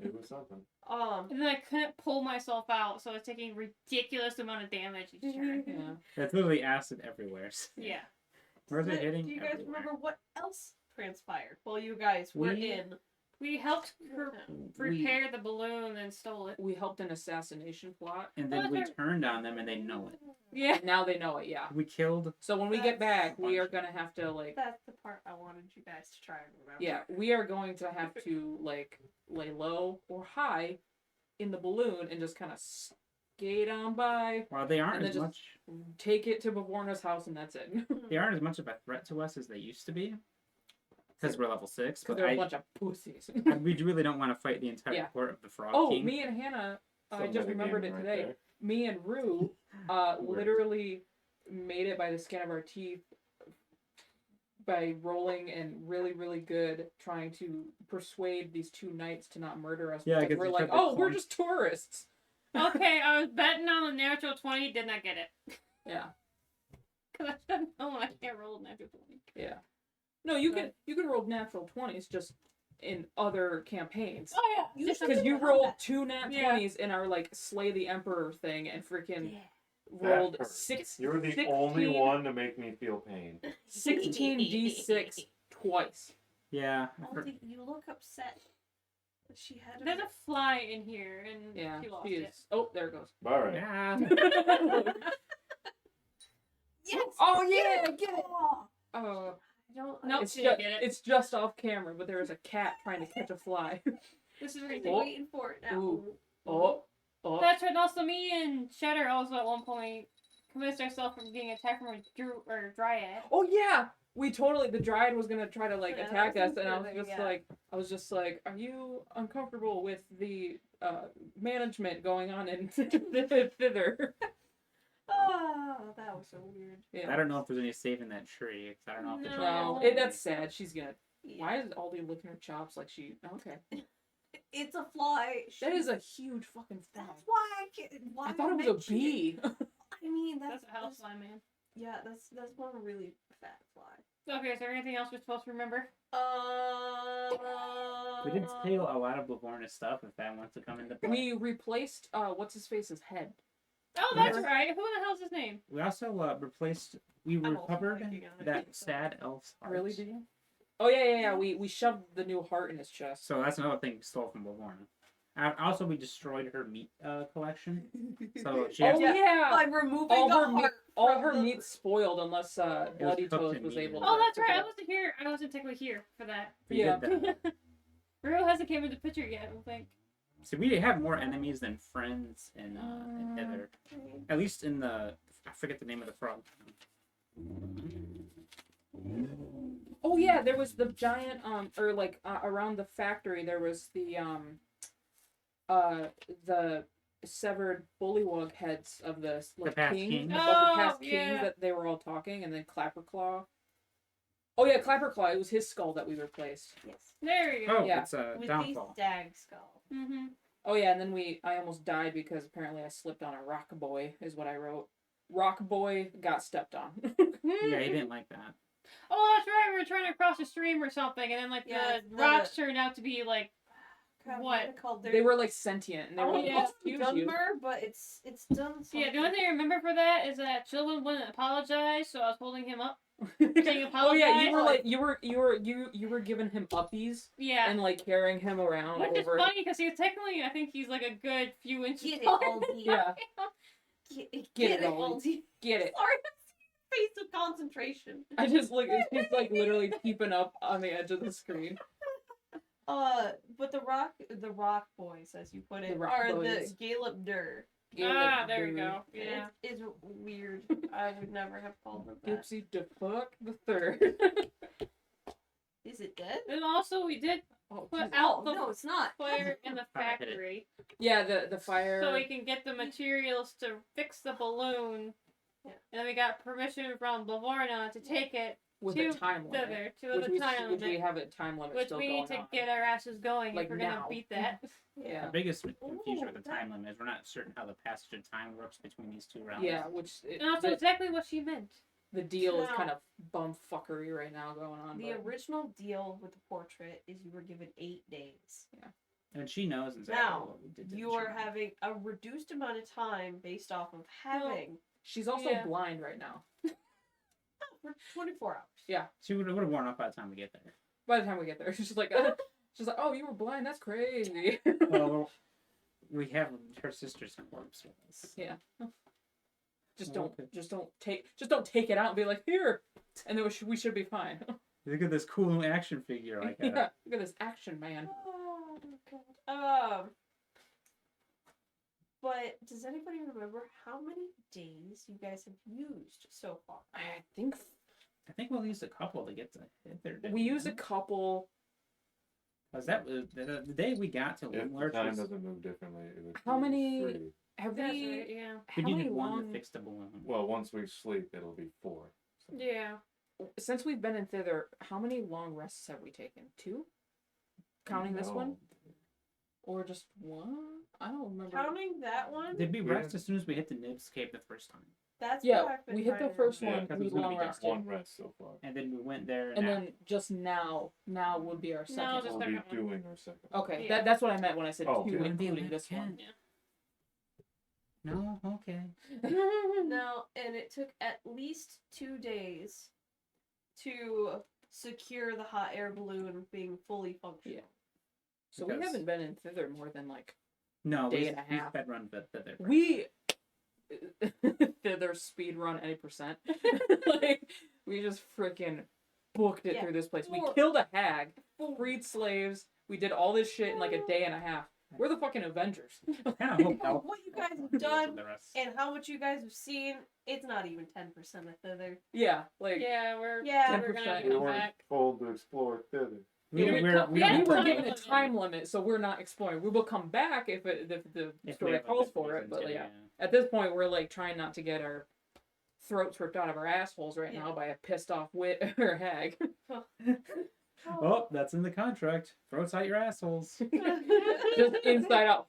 It was something. And then I couldn't pull myself out, so I was taking ridiculous amount of damage each turn. Yeah. That's literally acid everywhere. Yeah. Where's it hitting? Do you guys Everywhere. remember what else transpired while you guys were We- in? We helped We, repair the balloon and stole it. we helped an assassination plot. And then we turned on them and they know it. Yeah. And now they know it, yeah. We killed. So when we get back, we are gonna have to, like, That's the part I wanted you guys to try and remember. yeah, we are going to have to, like, lay low or high in the balloon and just kind of skate on by, Well, they aren't And then as just- much. take it to Bavorna's house, and that's it. They aren't as much of a threat to us as they used to be. Because we're level 6. Because But they're a bunch of pussies. we really don't want to fight the entire Yeah. court of the Frog Oh, King. me and Hannah, I Some just metagaming remembered it right today. there. Me and Rue literally made it by the skin of our teeth by rolling and really, really good trying to persuade these 2 knights to not murder us. Yeah, because 'cause we're you like, said the oh, we're coin- just tourists. Okay, I was betting on the natural 20, did not get it. Yeah, Because I should know I can't roll a natural 20. yeah. No, you can roll natural 20s just in other campaigns. Oh, yeah. You Just should- Because you rolled 2 nat Yeah. 20s in our, like, Slay the Emperor thing and freaking Yeah. rolled That hurt. 6. You're the 16 only one to make me feel pain. 16d6 twice. Yeah. Aldi, you look upset. That she had There's a fly in here, and Yeah, she lost she it. is. Oh, there it goes. All right. Yeah. Yes. Oh yeah, get it. Oh, Oh, I don't. Nope. it's she didn't just, get it. it's just off camera, but there is a cat trying to catch a fly. This is I'm ridiculous. waiting for it now. Ooh. Oh, oh. That's right. Also, me and Shatter also at one point convinced ourselves from getting attacked from a dryad. Oh yeah, the dryad was gonna try to like Yeah, attack that us, was and interesting, I was just like, are you uncomfortable with the management going on in Hither? Oh, that was so weird. Yeah. I don't know if there's any saving that tree. 'Cause I don't know if the No. No, dryad's that's sad. She's gonna. Yeah. Why is Aldi licking her chops like she? Okay, It's a fly. that is a huge fucking fly. That's why I can't. Why I thought it was a mention bee. I mean, That's a house fly, man. Yeah, that's one really fat fly. Okay, is there anything else we're supposed to remember? We did steal a lot of Bavorna's stuff if that wants to come into play. We replaced what's his face's head. Oh, that's Yeah. right. Who the hell's his name? We also replaced. We I'm also recovered blanking on it, that so- sad elf's heart. Really? Did you? Oh yeah. We shoved the new heart in his chest. So that's another thing we stole from Bavorna. Also, we destroyed her meat collection. So she has Oh Yeah. yeah. By removing All the her meat, heart. all from her the- meat's spoiled unless Bloody cooked Toes in was meat. able to. Oh, that's pick it right. I up. wasn't here. I wasn't technically here for that. we Yeah. did that. Rue hasn't came into the picture yet, I don't think. So we have more enemies than friends in Hither. At least in the I forget the name of the frog. Oh yeah, there was the giant or like around the factory there was the severed bullywug heads of the like past king kings? of Oh, the past yeah. kings that they were all talking, and then Clapperclaw. Oh yeah, Clapperclaw. It was his skull that we replaced. Yes. There you go. Oh, Yeah. it's a With downfall. the stag skull. Mm-hmm. Oh yeah, and then I almost died because apparently I slipped on a rock boy is what I wrote. Rock boy got stepped on. Yeah, he didn't like that. Oh, that's right. We were trying to cross a stream or something, and then like Yeah, the rocks turned out to be like God, What? are they called? They were like sentient, and they were like, yeah. excuse you. Dunmer, but it's done. Yeah, the only thing I remember for that is that Chillin wouldn't apologize, so I was holding him up. Oh yeah, you were apologize? like you were giving him uppies Yeah. and like carrying him around Which is over. funny because he's technically, I think he's like a good few inches Get it, taller. Aldi. Yeah, Get it, it, Aldi. Aldi. get it. Sorry, face of concentration. I just look. He's like literally keeping up on the edge of the screen. But the rock boys, as you put it, The rock are boys. the Galeb Dur. There we go. Yeah. Yeah. It's weird. I would never have called them that. Gypsy the fuck the third. Is it dead? And also, we did Oh, put Jesus. out the no, it's not. fire in the Fire hit it. factory Yeah, the fire. so we can get the materials to fix the balloon. Yeah. And then we got permission from Blavarna to take it with to a time limit. thither to Which the we, time which we limit, have a time limit which still we going need to on. get our asses going Like if we're gonna now. beat that. Yeah. The biggest confusion with the Ooh, time limit is we're not certain how the passage of time works between these two realms. Yeah, which And also exactly what she meant. the deal is No. kind of bumfuckery right now going on. The but- original deal with the portrait is you were given 8 days. And she knows exactly Now, what we did. to You the are children. having a reduced amount of time based off of having She's also Yeah. blind right now. for 24 hours. She would have worn off by the time we get there. By the time we get there, she's like, oh, you were blind. That's crazy. Well, we have her sister's corpse with us. Yeah. Just Oh, don't okay. just don't take it out and be like, here, and then we should be fine. Look at this cool action figure I got. Yeah, look at this action man. Oh god. But does anybody remember how many days you guys have used so far? I think I think we'll use a couple to get to Hither. we used a couple. Because that was the day we got to If the Limlurch time was, doesn't move differently, it would How be many- 3. Have That's we? right, yeah. How we many needed one long? to fix the balloon. Well, once we sleep, it'll be 4. So. Yeah. Since we've been in Thither, how many long rests have we taken? 2? Counting this one, No. or just one? I don't remember. Counting that one, Did we We rest didn't- as soon as we hit the Nibscape the first time? that's Yeah, what I've been we hit the trying to first remember. Yeah, one, because we it's gonna long be rested. 1 rest so far. And then we went there And then just now would be our second just We'll one. be second one. doing our second. Okay, Yeah. that's what I meant when I said Oh, 2, okay. including this one. No, okay. No, and it took at least 2 days to secure the hot air balloon being fully functional. Yeah. So we Because- haven't been in Thither more than like No, Day we and a half. fed run the we Thither speed run any percent. Like we just freaking booked it Yeah. through this place. We Or- killed a hag, freed slaves. We did all this shit in like a day and a half. We're the fucking Avengers. kind of hope For Elf what you guys have deals done with the rest. and how much you guys have seen, it's not even 10% of Thither. Yeah, like Yeah, we're Yeah. we're gonna 10%. We come weren't back. told to explore thither. We we don't- we we had were time given a limit. time limit, so we're not exploring. We will come back if the if we story have a calls good for it. reason But to, yeah, at this point, we're like trying not to get our throats ripped out of our assholes right now by a pissed off wit or hag. Oh, that's in the contract. Throats out your assholes. Just inside out.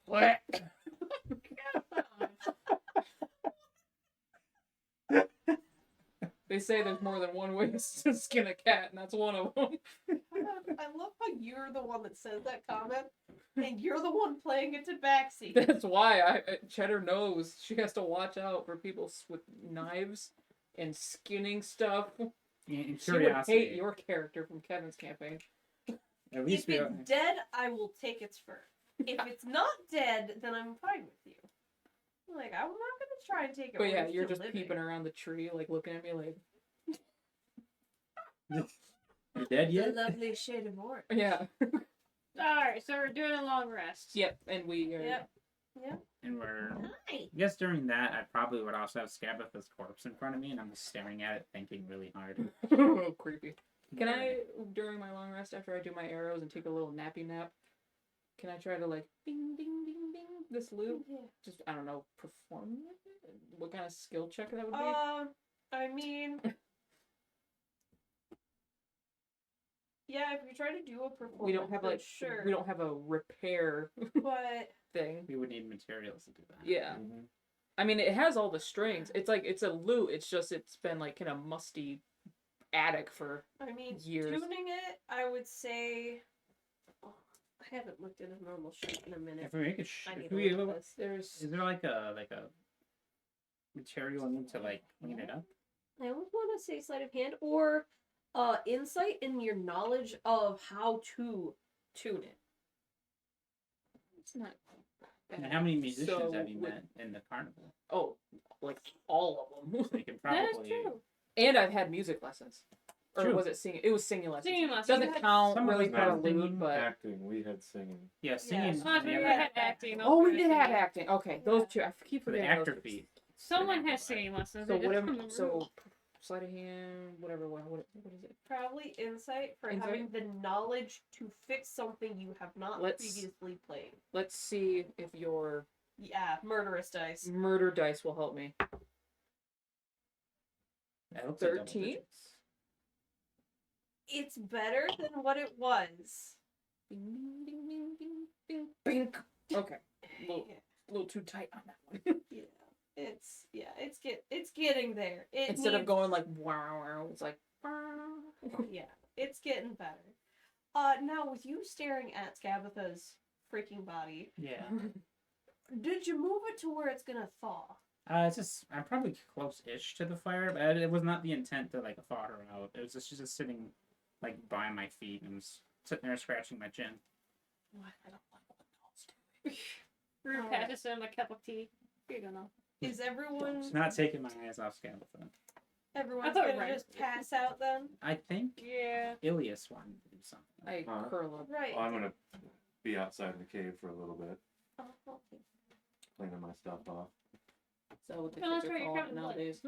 They say there's more than one way to skin a cat, and that's one of them. I love how you're the one that says that comment, and you're the one playing it to backseat. That's why Cheddar knows she has to watch out for people with knives and skinning stuff. In She would curiosity, hate your character from Kevin's campaign. at least If we it's dead, I will take its fur. If it's not dead, then I'm fine with you. Like, I'm not gonna try and take it. But yeah, while you're still just living. peeping around the tree, like looking at me like, You're dead The yet? lovely shade of orange. yeah. Alright, so we're doing a long rest. Yep, and we are. Yep. And we're. Hi. I guess during that, I probably would also have Skabatha's corpse in front of me, and I'm just staring at it, thinking really hard. Creepy. Can I, during my long rest, after I do my arrows and take a little nappy nap, can I try to like bing ding ding ding this loop? Yeah. Just I don't know, perform it? What kind of skill check that would be? I mean, yeah, if you try to do a performance, We don't have then like sure, we don't have a repair but thing. We would need materials to do that. Yeah. Mhm. I mean, it has all the strings. It's like it's a lute. It's just it's been like in a musty attic for I mean, years. tuning it, I would say I haven't looked at a normal sheet in a minute. If we make it, I need if to we, look at this. There's is there like a material in it to like clean it up? I almost want to say sleight of hand or insight in your knowledge of how to tune it. it's not. And bad. how many musicians So have you with- met in the carnival? Oh, like all of them. So you can That probably. is true. And I've had music lessons. Or True. was it singing? It was singing lessons. Singing lessons. Doesn't You had count some of really us for a had lute, singing, but Acting, we had singing. Yeah, singing. Oh, we we never had had- acting. oh, we also did have singing. acting. Okay, those two. I keep for the forgetting actor those. feat. Someone has singing lessons. So I just whatever. remember. So sleight of hand, whatever. What is it? Probably insight for Insight? having the knowledge to fix something you have not Let's- previously played. Let's see if your Yeah, murderous dice. murder dice will help me. I hope they're double 13? digits. It's better than what it was. Bing, bing, bing, bing, bing, bing. Okay, a little too tight on that one. Yeah, it's getting there. It Instead of needs- going like wow, it's like. yeah, it's getting better. Now with you staring at Skabatha's freaking body, Yeah. did you move it to where it's gonna thaw? It's just I'm probably close-ish to the fire, but it was not the intent to like thaw her out. It was just she's just sitting like by my feet and was sitting there scratching my chin. What? I don't like what dolls do. Rude Alright. passes him a cup of tea. Here you go now. Is everyone She's not taking my eyes off Skabatha. everyone's thought gonna right. just pass out then? I think Yeah. Ilias wanted to do something. I Huh? curl up. Right. Well, I'm gonna be outside the cave for a little bit, Oh, okay. cleaning my stuff off. So what the No, that's kids are right, you're calling it covered in blood. nowadays.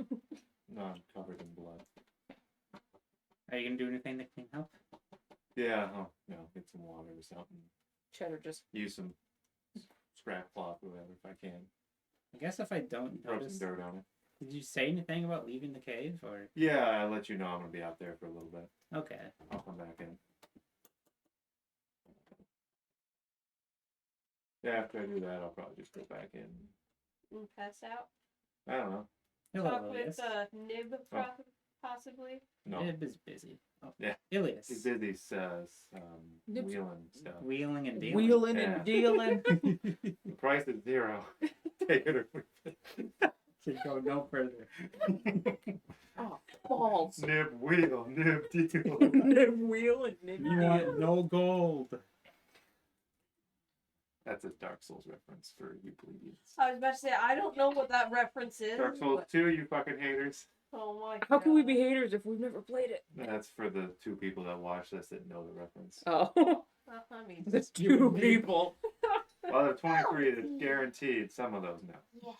No, I'm covered in blood. Are you gonna do anything to clean up? Yeah, get some water or something. Cheddar just. Use some scrap cloth or whatever if I can. I guess if I don't Throw notice, some dirt on it. did you say anything about leaving the cave or? Yeah, I'll let you know I'm gonna be out there for a little bit. Okay. I'll come back in. Yeah, after I do that, I'll probably just go back in. And pass out. I don't know. Hello, Talk Ilias. with Nib possibly. No, Nib is busy. Oh, Yeah. Ilias. he's busy Nib's- wheeling stuff. Wheeling and dealing. Wheeling Yeah. and dealing. The price is 0. Take it or leave Should go no further. it. Oh, balls. Nib wheel, nib deal. Nib wheeling, nib You want no gold. That's a Dark Souls reference for you plebeians. I was about to say I don't know what that reference is. Dark Souls but- 2, you fucking haters. Oh my god. How can we be haters if we've never played it? That's for the 2 people that watch this that know the reference. Oh, I mean, that's two people. Well, there are 23 that's guaranteed. Some of those know.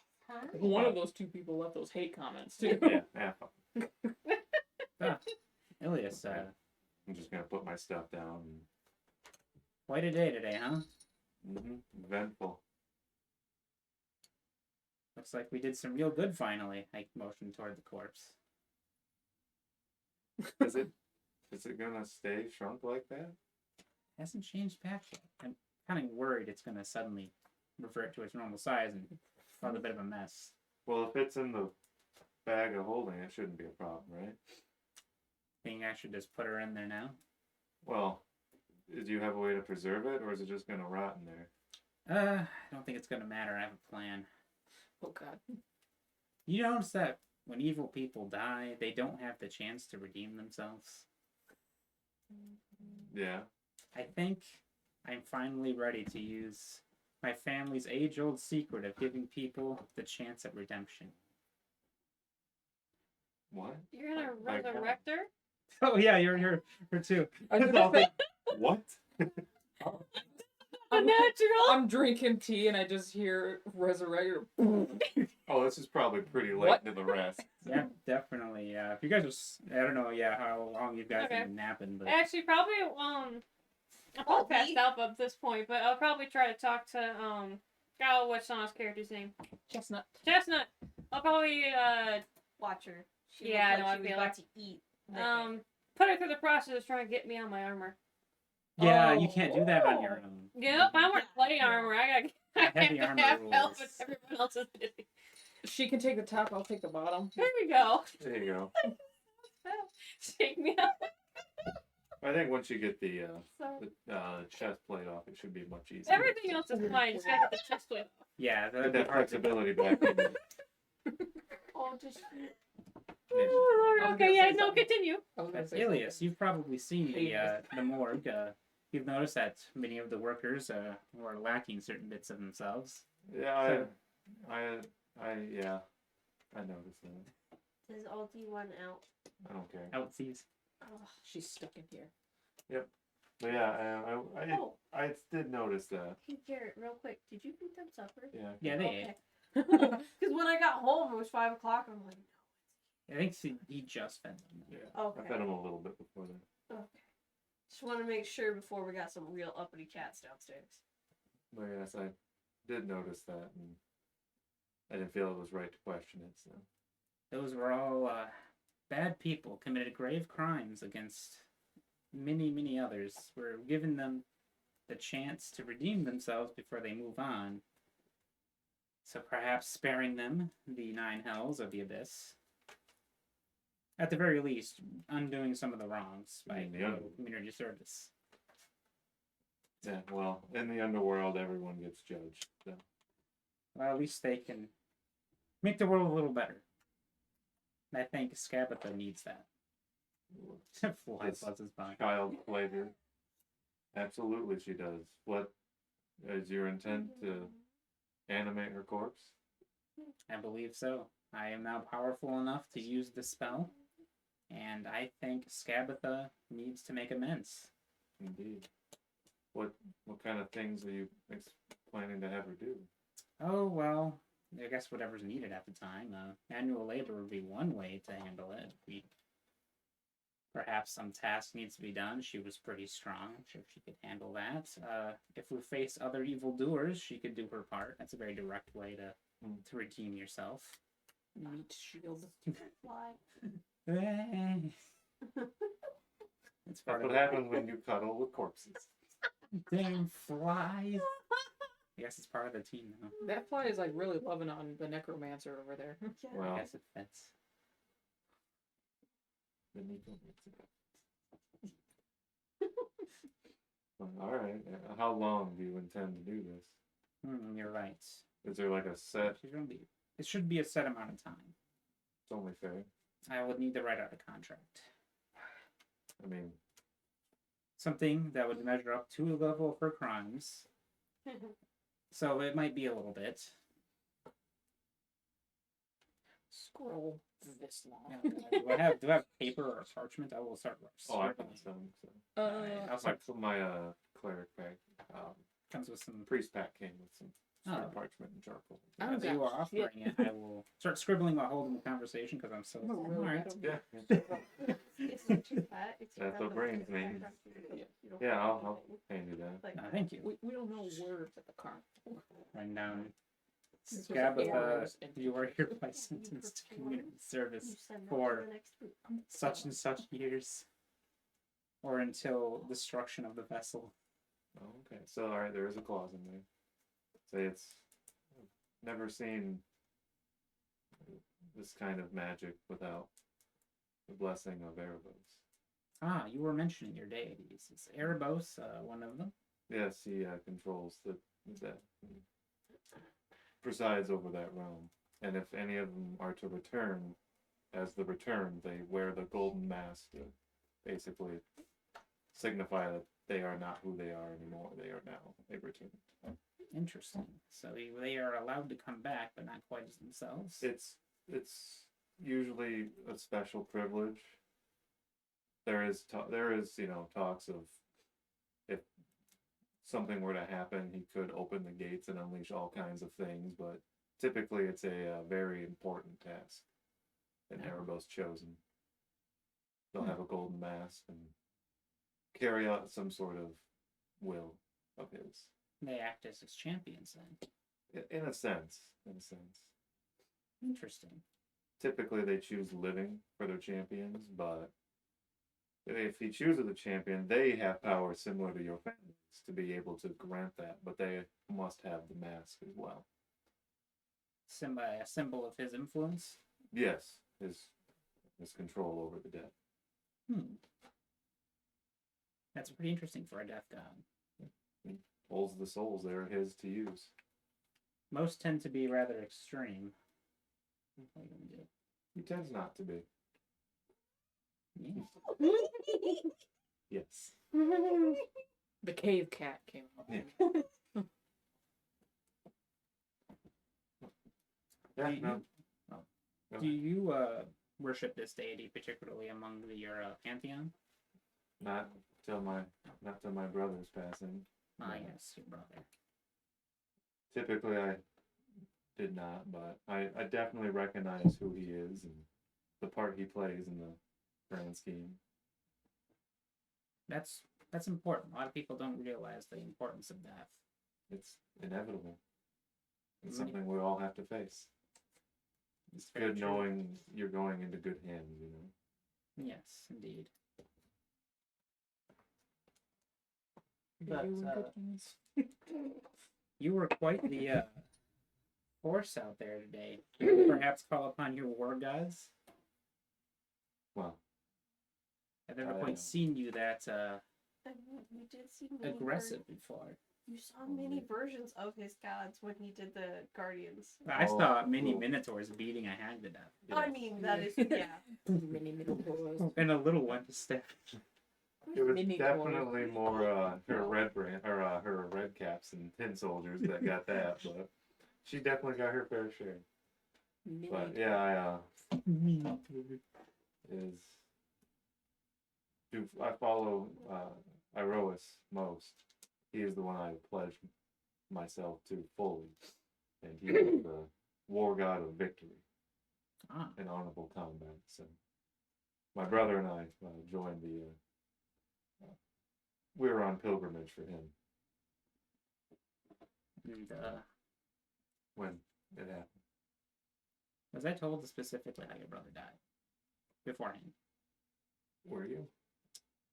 One of those two people left those hate comments too. Yeah, fuck. Ilias, I'm just gonna put my stuff down. quite a day today, huh? Eventful. Looks like we did some real good finally. I motioned toward the corpse. Is it gonna stay shrunk like that? Hasn't changed back yet. I'm kind of worried it's gonna suddenly revert to its normal size and cause a bit of a mess. Well, if it's in the bag of holding, it shouldn't be a problem, right? Think I should just put her in there now? Well, do you have a way to preserve it, or is it just gonna rot in there? I don't think it's gonna matter. I have a plan. Oh god. You notice that when evil people die, they don't have the chance to redeem themselves? Yeah. I think I'm finally ready to use my family's age-old secret of giving people the chance at redemption. What? You're gonna Like how? resurrect her? Oh yeah, you're her too. I just think What? Unnatural. I'm drinking tea and I just hear resurrector. Oh, this is probably pretty late What? to the rest. Yeah, definitely. Yeah, if you guys are, I don't know. Yeah, how long you guys Okay. have been napping, but Actually, probably I'm I'll passed be- out at this point, but I'll probably try to talk to oh, what's Sana's character's name? Chestnut. Chestnut. I'll probably Watch her. She Yeah, looked I know, like I she was feel about like- to eat. put her through the process of trying to get me on my armor. yeah, Oh. you can't do that on your own. Yep, I'm wearing plate armor. I Heavy have armor to have rules. help if everyone else is busy. She can take the top, I'll take the bottom. There we go. There you go. Shake me up. By think once you get the So chest plate off, it should be much easier. everything else is fine. Just gotta get the chest plate off. Yeah, Get that'd be that hard to do. flexibility back in. Oh, just Oh, Lord. I was Okay, gonna yeah, say no, something. continue. I was gonna But say Alias, something. you've probably seen Alias. the morgue. You've noticed that many of the workers were lacking certain bits of themselves. Yeah, I noticed that. Does all D1 out? I don't care. Outsies. Oh. She's stuck in here. But yeah, Oh, I did notice that. hey Garrett, real quick, did you feed them supper? Yeah. Yeah, they ate. Okay. Because when I got home, it was 5 o'clock. I'm like, I think he just fed them. Yeah. okay. I fed him a little bit before then. Okay. Just want to make sure before we got some real uppity cats downstairs. But yes, I did notice that, and I didn't feel it was right to question it. So Those were all bad people, committed grave crimes against many, many others. We're giving them the chance to redeem themselves before they move on. So perhaps sparing them the 9 hells of the abyss. At the very least, undoing some of the wrongs by The under- community service. yeah, well, in the underworld, everyone gets judged. So Well, at least they can make the world a little better. And I think Skabatha needs that. Fly Yes. buzzes by. child flavor. Absolutely, she does. What is your intent to animate her corpse? I believe so. I am now powerful enough to use the spell, and I think Skabatha needs to make amends. Indeed. What kind of things are you planning to have her do? Oh, well, I guess whatever's needed at the time. Manual labor would be one way to handle it. Perhaps some task needs to be done. She was pretty strong. I'm sure she could handle that. If we face other evildoers, she could do her part. That's a very direct way to redeem yourself. Meat shield. Fly. It's That's part of what the happens when you cuddle with corpses. damn flies. I guess it's part of the team now. That fly is like really loving on the necromancer over there. Yeah. Well, I guess it fits. the Nico makes it. All right. How long do you intend to do this? You're right. Is there like a set? It should be a set amount of time. It's only fair. I would need to write out a contract. I mean, Something that would measure up to the level of her crimes. So it might be a little bit. Scroll this long. Do I have paper or parchment? I will start. oh, I scribbling. can some. So. Uh, I'll start. My cleric pack, Comes with some. priest pack came with some Oh. parchment and charcoal. I don't As you got are offering it, I will start scribbling while holding the conversation because I'm so. I'm a really Alright. bad- Yeah. It's not too fat. It's That's got what the- brains it's mean. got the- you don't Yeah, have I'll anything. hand you that. Like, No, thank you. we don't know words at the car. Writing down. It's just Skabatha, arrows and you are pictures. hereby sentenced to community service You send that for to the next group. such and such years, or until destruction of the vessel. Oh, okay. So, all right, there is a clause in there. Say it's never seen this kind of magic without the blessing of Erebos. Ah, you were mentioning your deities. Is Erebos one of them? Yes, he controls that presides over that realm. And if any of them are to return, as the return, they wear the golden mask to basically signify that they are not who they are anymore. They are now a return. Interesting. So they are allowed to come back, but not quite as themselves. It's usually a special privilege. There is talks of if something were to happen, he could open the gates and unleash all kinds of things, but typically it's a very important task. And Erebos chosen. They'll have a golden mask and carry out some sort of will of his. They act as his champions then. In a sense. Interesting. Typically they choose living for their champions, but if he chooses a champion, they have power similar to your families to be able to grant that, but they must have the mask as well. A symbol of his influence. Yes, his control over the dead. That's pretty interesting for a death god. Pulls the souls. They're his to use. Most tend to be rather extreme. What are you gonna do? He tends not to be. Yeah. Yes. The cave cat came up. Yeah. Yeah, Do you- no. oh. Go Do ahead. you worship this deity particularly among your pantheon? Not till my brother's passing. Ah, No. yes, your brother. Typically, I did not, but I definitely recognize who he is and the part he plays in the grand scheme. That's important. A lot of people don't realize the importance of death. It's inevitable. It's Mm. something we all have to face. It's Very good true. knowing you're going into good hands, you know. Yes, indeed. Are you in But, good hands? You were quite the force out there today. Perhaps call upon your war gods. Well, I've never I quite know. seen you that We did see many aggressive before. You saw many versions of his gods when he did the Guardians. I Oh, saw many cool. minotaurs beating a hag to death. I mean, that is, yeah. Mini minotaurs. And a little one to step. it was Mini definitely more her red brand or her red caps and tin soldiers that got that, but she definitely got her fair share. But yeah, I follow Iroas most. He is the one I pledged myself to fully, and he is the war god of victory Ah, and honorable combat. So my brother and I joined the. We were on pilgrimage for him and when it happened. was I told specifically how your brother died beforehand? Were you?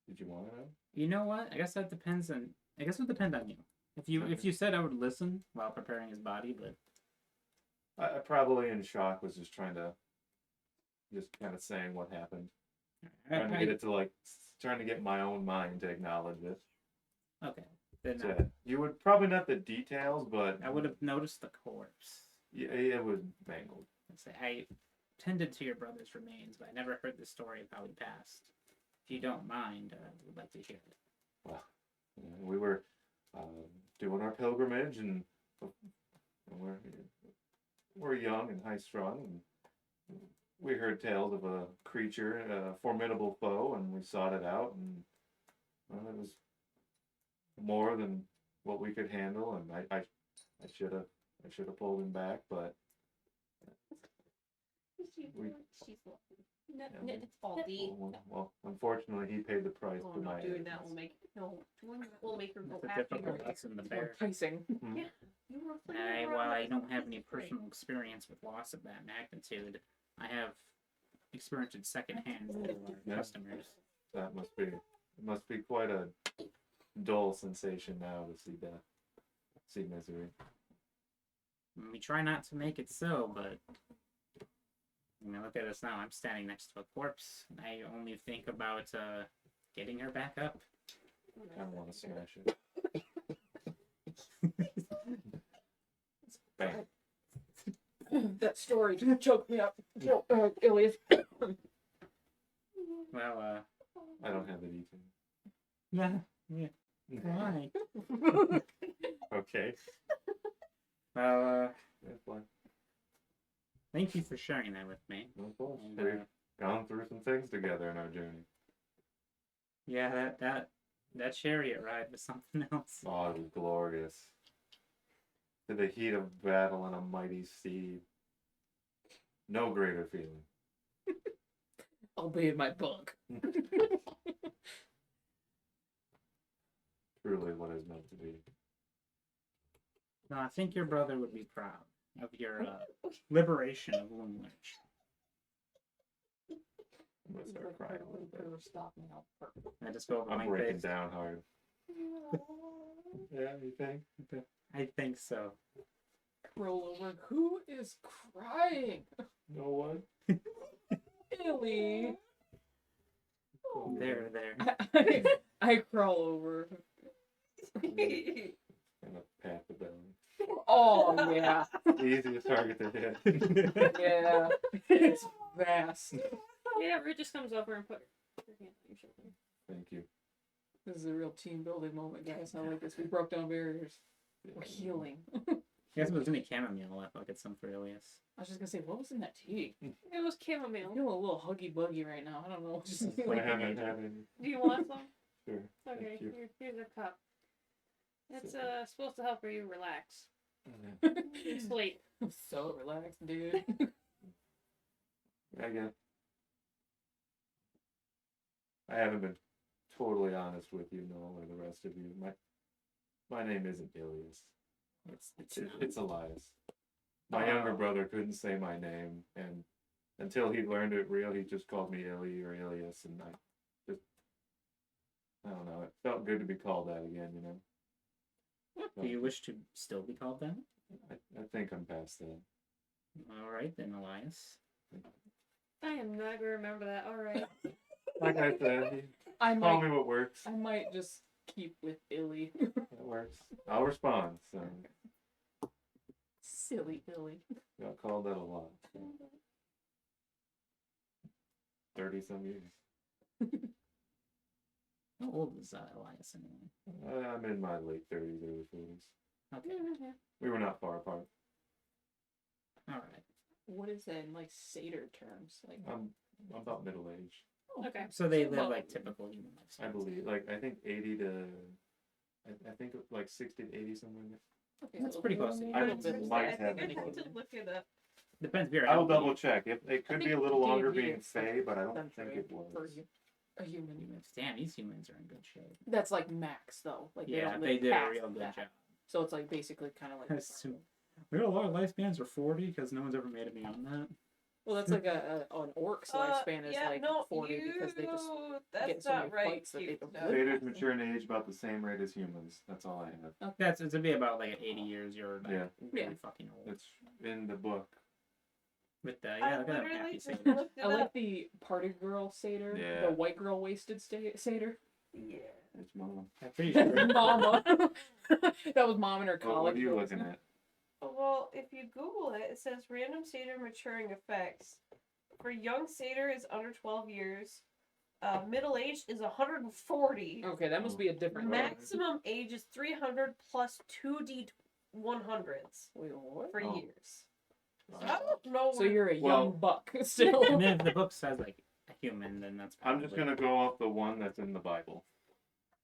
Did you want to know? You know what? I guess that depends on. I guess it would depend on you. If you said I would listen while preparing his body, but I probably in shock was just trying to, kind of saying what happened, trying to get it to trying to get my own mind to acknowledge it. okay, then So, you would probably not the details, but I would have noticed the corpse. Yeah, it was mangled. Let's say I tended to your brother's remains, but I never heard the story of how he passed. If you don't mind, I would like to hear it. Well, we were doing our pilgrimage, and we're young and high strung, and we heard tales of a creature, a formidable foe, and we sought it out, and it was more than what we could handle, and I should have pulled him back, but She's lucky. No, Yeah, no, it's faulty. well, unfortunately, he paid the price Oh, for no, my doing that arrogance. will make her go That's a after difficult you. lesson to It's bear. more enticing. Yeah, you were flinging While around I that don't have any great. personal experience with loss of that magnitude, I have experienced it secondhand with our Yeah. customers. That must be quite a dull sensation now to see death, see misery. We try not to make it so, but I mean, look at us now. I'm standing next to a corpse, and I only think about getting her back up. I don't want to smash it. Bang. That story choked me up. Ilias. Well, I don't have the details. yeah. Why? Okay. Well, That's fine. thank you for sharing that with me. Of course. And, We've gone through some things together in our journey. yeah, that chariot ride was something else. Oh, it was glorious. To the heat of battle on a mighty steed. No greater feeling. I'll be in my bunk. Truly what is meant to be. No, I think your brother would be proud of your liberation of Loomwich. I'm gonna start crying a little bit. Stop me out. I just go over I'm my breaking face. down hard. Yeah, you think? I think so. Roll over. Who is crying? No one? Illy. There. I crawl over. And a pat the belly. Oh yeah, The easiest target to hit. yeah. It's vast. Yeah, Ruth just comes over and put her hand on your shoulder. Thank you. This is a real team building moment, guys. I like this. We broke down barriers. We're healing. Guess it was any chamomile left. I'll get some for Ilias. I was just gonna say, what was in that tea? It was I chamomile. feel a little huggy buggy right now. I don't know. Just I haven't had any. Do you want some? Sure. Okay, Thank you. here's a cup. It's So- supposed to help you relax. Yeah. And sleep. I'm so relaxed, dude. I guess. I haven't been totally honest with you, Noel, or the rest of you. My name isn't Ilias. It's Elias. My younger brother couldn't say my name, and until he learned it real, he just called me Ili or Ilias, and I don't know. It felt good to be called that again, you know. Do you wish to still be called that? I think I'm past that. All right then, Elias. I am not gonna remember that. All right. Like I said, I call might, me what works. I might just keep with Illy. That works. I'll respond. So Silly Illy. got called that a lot. 30 some years. How old is Elias anyway? I'm in my late 30s, early 40s. Okay. We were not far apart. All right. What is that in like satyr terms? Like I'm about middle age. Okay. So they So live about- like typical human lifespans. I believe. Like I think 80 to. I think like 60 to 80 somewhere. in there. okay, That's so pretty close to a I little would bit say- less might than have a been I have human. to look it up. Depends if you're I'll healthy. double check. It could I be a think little longer D&D being is like Fey, but I don't century think it was. for a human. Damn, these humans are in good shape. That's like max though. Like they Yeah, don't they live did a past real good that. job. So it's like basically kind of like. That's too- We got a lot of lifespans are 40 because no one's ever made it beyond that. Well, that's like an orc's lifespan is yeah, like no, 40 because they just that's get so not many right. fights that they Cute. don't No. live. Satyrs mature in age about the same rate as humans. That's all I have. That's it'd be about like at 80 years you're like Yeah. really Yeah. fucking old. It's in the book. With the I yeah, look at that literally happy just satyr. looked it I like up. the party girl satyr, Yeah. the white girl wasted satyr. Yeah. It's mom. I'm pretty sure. Mama. That was mom in her college. What are you books. looking at? Well, if you Google it, it says random satyr maturing effects. For young satyr is under 12 years. Middle age is 140. Okay, that must be a different. Maximum age is 300 plus 2d100s Wait, what? for Oh. years. So I don't know. So you're a Well- young buck still. And then if the book says like a human, then that's I'm just probably- gonna go off the one that's in the Bible,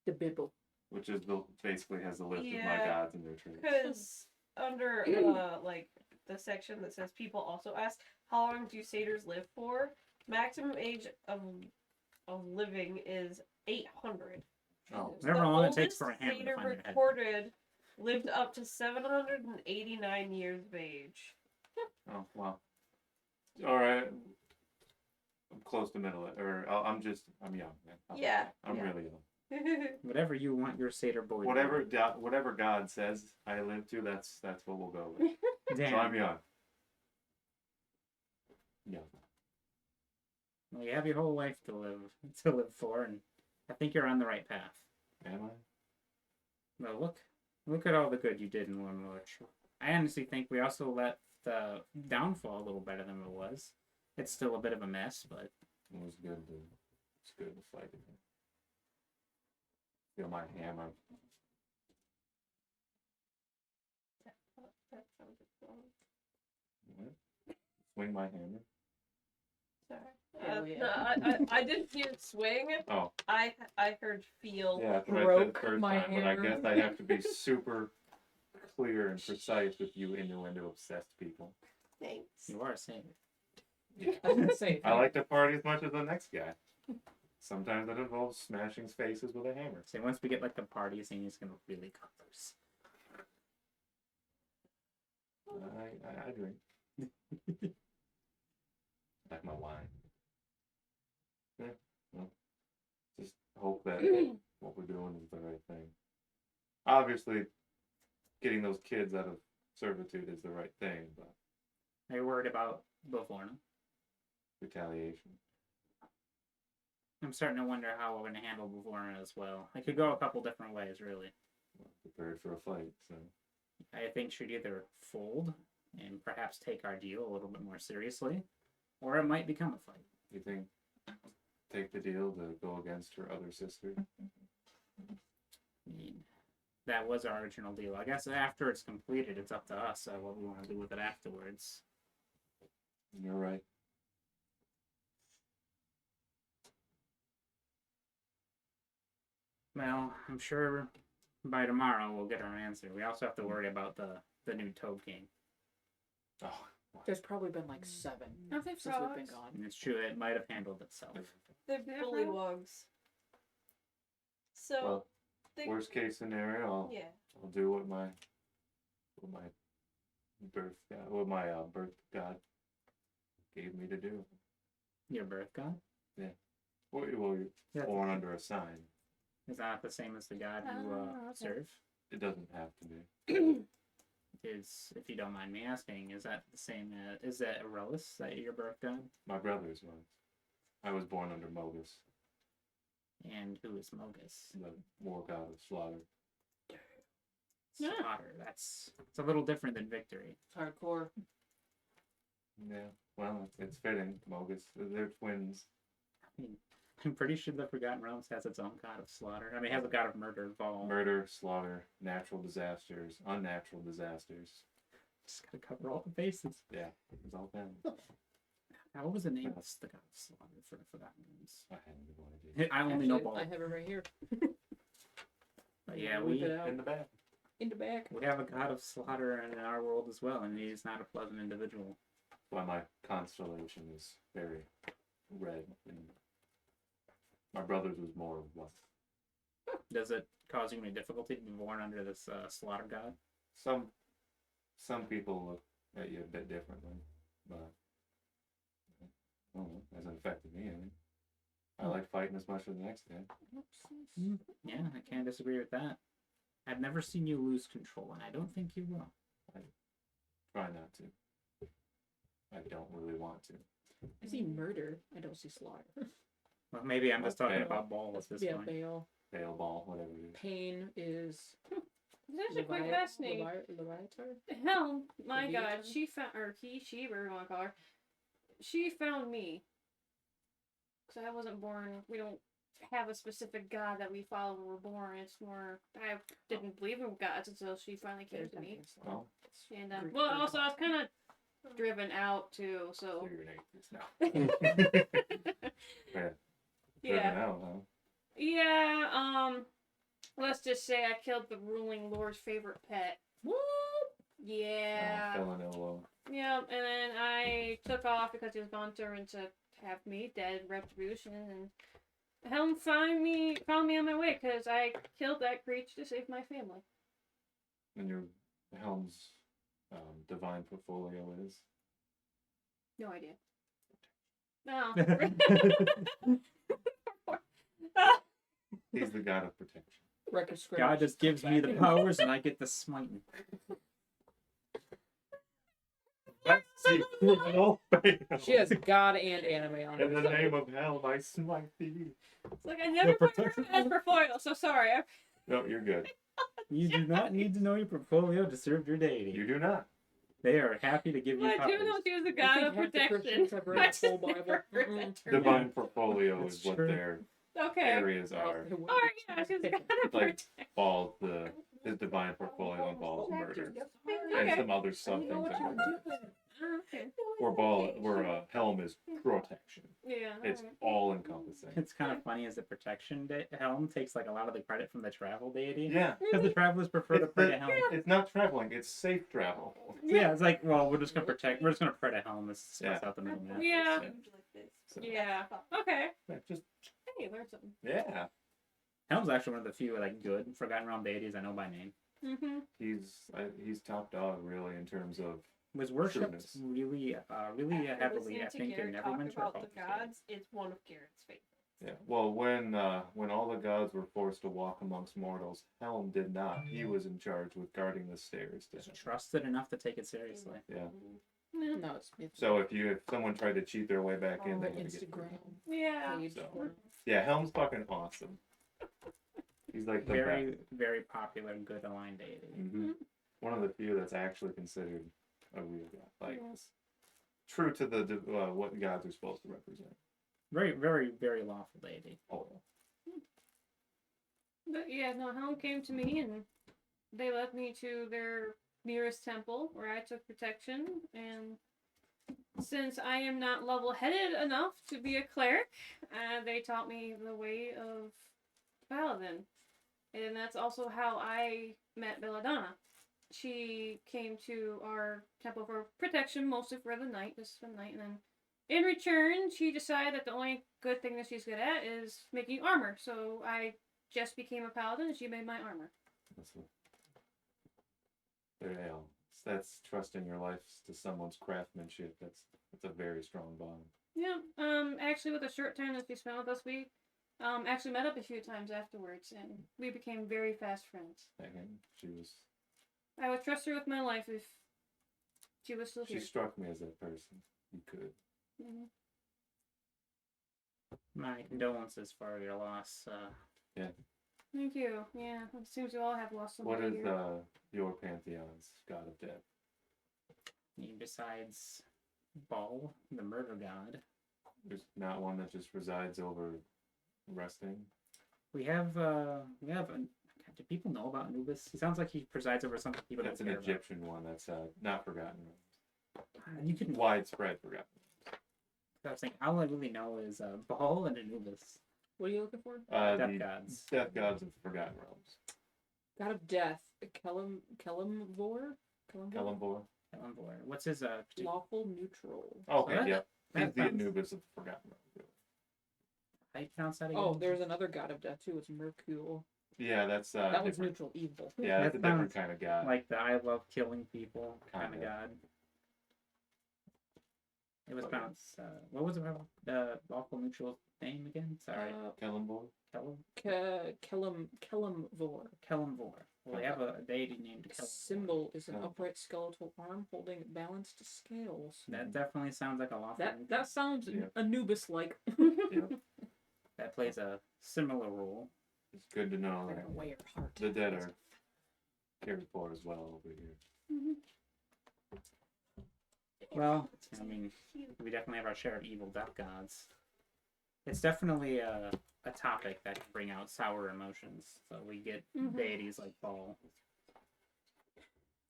The Bible. which is basically has the list of my Yeah, gods and their traits. Because under like the section that says people also ask how long do satyrs live for? Maximum age of living is 800. Oh, Whatever The long it takes oldest for a hammer to satyr find your head. recorded lived up to 789 years of age. oh wow. All right. I'm close to middle, or I'm young. Man. Yeah, I'm yeah. really young. Whatever you want your satyr boy. to Whatever God says I live to, that's what we'll go with. do. So Damn. I'm young. Young. Well, you have your whole life to live for, and I think you're on the right path. Am I? Well, look at all the good you did in Lone Lodge. I honestly think we also let the downfall a little better than it was. It's still a bit of a mess, but It was good. It's good to fight again. Feel my hammer. That sounded wrong. What? Swing my hammer. Sorry. Hell yeah. No, I didn't hear swing. Oh. I heard feel. Yeah, that's what I said Broke first my time, but I hammer. guess I have to be super clear and precise with you innuendo obsessed people. Thanks. you are a satyr. I was gonna say. I like to party as much as the next guy. Sometimes it involves smashing faces with a hammer. So once we get like the party scene, it's gonna really cut loose. I drink. Like my wine. Yeah, well, just hope that what we're doing is the right thing. Obviously, getting those kids out of servitude is the right thing, but Are you worried about both Lorna? retaliation. I'm starting to wonder how we're going to handle Bavorna as well. It could go a couple different ways, really. Prepared for a fight, so I think she'd either fold and perhaps take our deal a little bit more seriously, or it might become a fight. you think take the deal to go against her other sister? I mean, that was our original deal. I guess after it's completed, it's up to us what we want to do with it afterwards. You're right. Well, I'm sure by tomorrow we'll get our answer. We also have to worry about the new Toad King. Oh, There's probably been like 7 Aren't they since we've been frogs? gone. And it's true, it might have handled itself. They're Yeah, bullywugs. So, well, they, worst case scenario, yeah. I'll do what my birth god gave me to do. Your birth god? Well, you're Yeah. born under a sign. Is that the same as the god you Okay. serve? It doesn't have to be. Is, if you don't mind me asking, is that the same as, is that Arelis, that your birth god? My brother's was. I was born under Mogus, And who is Mogus? the war god of slaughter. Yeah. Slaughter. It's a little different than victory. It's hardcore. Yeah. Well, it's fitting. Mogus. They're twins. I mean, I'm pretty sure the Forgotten Realms has its own god of slaughter. I mean, it has a god of murder, Vol. Murder, slaughter, natural disasters, unnatural disasters. Just gotta cover all the bases. Yeah, it's all them. What was the name of the god of slaughter for the Forgotten Realms? I had no idea. I only know Actually, Vol. I have it right here. But yeah, Whip it out. In the back. In the back. we have a god of slaughter in our world as well, and he's not a pleasant individual. Why my constellation is very red. And my brother's was more what? Does it cause you any difficulty to be born under this slaughter god? Some people look at you a bit differently, but I don't know, it hasn't affected me any. I like fighting as much as the next guy. Yeah, I can't disagree with that. I've never seen you lose control, and I don't think you will. Try not to. I don't really want to. I see murder. I don't see slaughter. Well, maybe I'm just talking Bale. about Ball at this Yeah, point. Bale. Fail ball, whatever it is. Pain is. It's actually quite fascinating. Leviatar? Hell, my Leviathan? god, she found, or she, whatever you want to call her, she found me. Because I wasn't born, we don't have a specific god that we follow when we're born. It's more, I didn't believe in gods until she finally came to me. Oh, And, Greek well, god. also, I was kind of driven out, too, so. so you're an atheist now. Yeah. Yeah. Driven out, huh? Yeah, let's just say I killed the ruling lord's favorite pet. What? Yeah. Fell in LO. Yeah, and then I took off because he was going to turn to have me dead retribution, and Helm found me on my way because I killed that creature to save my family. And your Helm's divine portfolio is? No idea. No. He's the god of protection. Record scratch. God just gives me the powers, and I get the smiting. She has God and anime on In the her. name of Helm, I smite thee. It's like I never put her as portfolio, so sorry. No, you're good. You do not need to know your portfolio to serve your deity. You do not. They are happy to give you But I do powers. know she was a I god think of half the protection. Christians have read I the just full Bible. never Mm-mm. read her. Divine portfolio That's is what true. their Okay. areas are. Alright, yeah, she's a god of Like, protection. Falls his divine portfolio involves murder and Okay. some other stuff. You know what Things you're like that. Okay. Where Helm is protection. Yeah. It's alright. all encompassing. It's kind of funny as the protection Helm takes like a lot of the credit from the travel deity. Yeah, Because the travelers prefer to It's pray the- to Helm. it's not traveling. It's safe travel. Yeah, it's like, well, we're just gonna protect. We're just gonna pray to Helm. Let's discuss Yeah. out the middleman. Yeah. So, Yeah. Okay. yeah, just Hey, learn something. yeah. Helm's actually one of the few like good Forgotten Realm deities I know by name. Mm-hmm. He's top dog really in terms of Was worshipped Trueness. really heavily, I think, in Neverwinter. about the gods, it's one of Garrett's favorites. yeah. Well, when all the gods were forced to walk amongst mortals, Helm did not. He was in charge with guarding the stairs. To Just him. trusted enough to take it seriously. Yeah. No, it's So if someone tried to cheat their way back in, on they the had to get through. Instagram Yeah. page. So- for Yeah, Helm's fucking awesome. He's like the Very, very popular, good aligned deity. hmm One of the few that's actually considered a real god. Like, Yes. true to the what gods are supposed to represent. Very, very, very lawful deity. Oh, But yeah, no, Helm came to me and they led me to their nearest temple where I took protection. And since I am not level-headed enough to be a cleric, they taught me the way of paladin. And that's also how I met Belladonna. She came to our temple for protection, mostly for the night, just for the night, and then in return, she decided that the only good thing that she's good at is making armor. So I just became a paladin, and she made my armor. that's what. There you go. That's trusting your life to someone's craftsmanship. That's a very strong bond. Yeah. Actually, with the short time that she spent with us, we actually met up a few times afterwards, and we became very fast friends. And she was. I would trust her with my life if she was still She here. struck me as that person. You could. Mhm. My condolences for your loss. Thank you. Yeah, it seems we all have lost What somebody is here. your pantheon's god of death? Besides Baal, the murder god, There's not one that just resides over resting. we have do people know about Anubis? He sounds like he presides over something people That's don't an care Egyptian one. That's not forgotten. about. You can. Widespread forgotten. I was saying, all I really know is Baal and Anubis, What are you looking for? death The gods. death gods of forgotten realms. God of Death. Kelemvor? Kellenvor. Ellenvor. What's his Lawful neutral. Okay, That- yep. He's that the sounds- Anubis of forgotten realms. How you pronounce that again? Oh, there's another God of Death too. It's Mercule. Yeah, that's That one's different. neutral evil. Yeah, that's That a different sounds kind of god. like the I love killing people kind of Kinda. god. It was Oh, yeah. pronounced. What was the lawful neutral name again? Sorry, Kellenvor. Kelemvor. Kellenvor. Well, they have a deity named Its Kellenvor. symbol is an Oh. upright skeletal arm holding balanced scales. That definitely sounds like a lawful. That sounds Yeah. Anubis-like. Yep. That plays a similar role. It's good to know They're that gonna weigh your heart. the dead are cared for as well over here. Mhm. Well, I mean, we definitely have our share of evil death gods. It's definitely a topic that can bring out sour emotions. So we get Mhm. deities like Baal,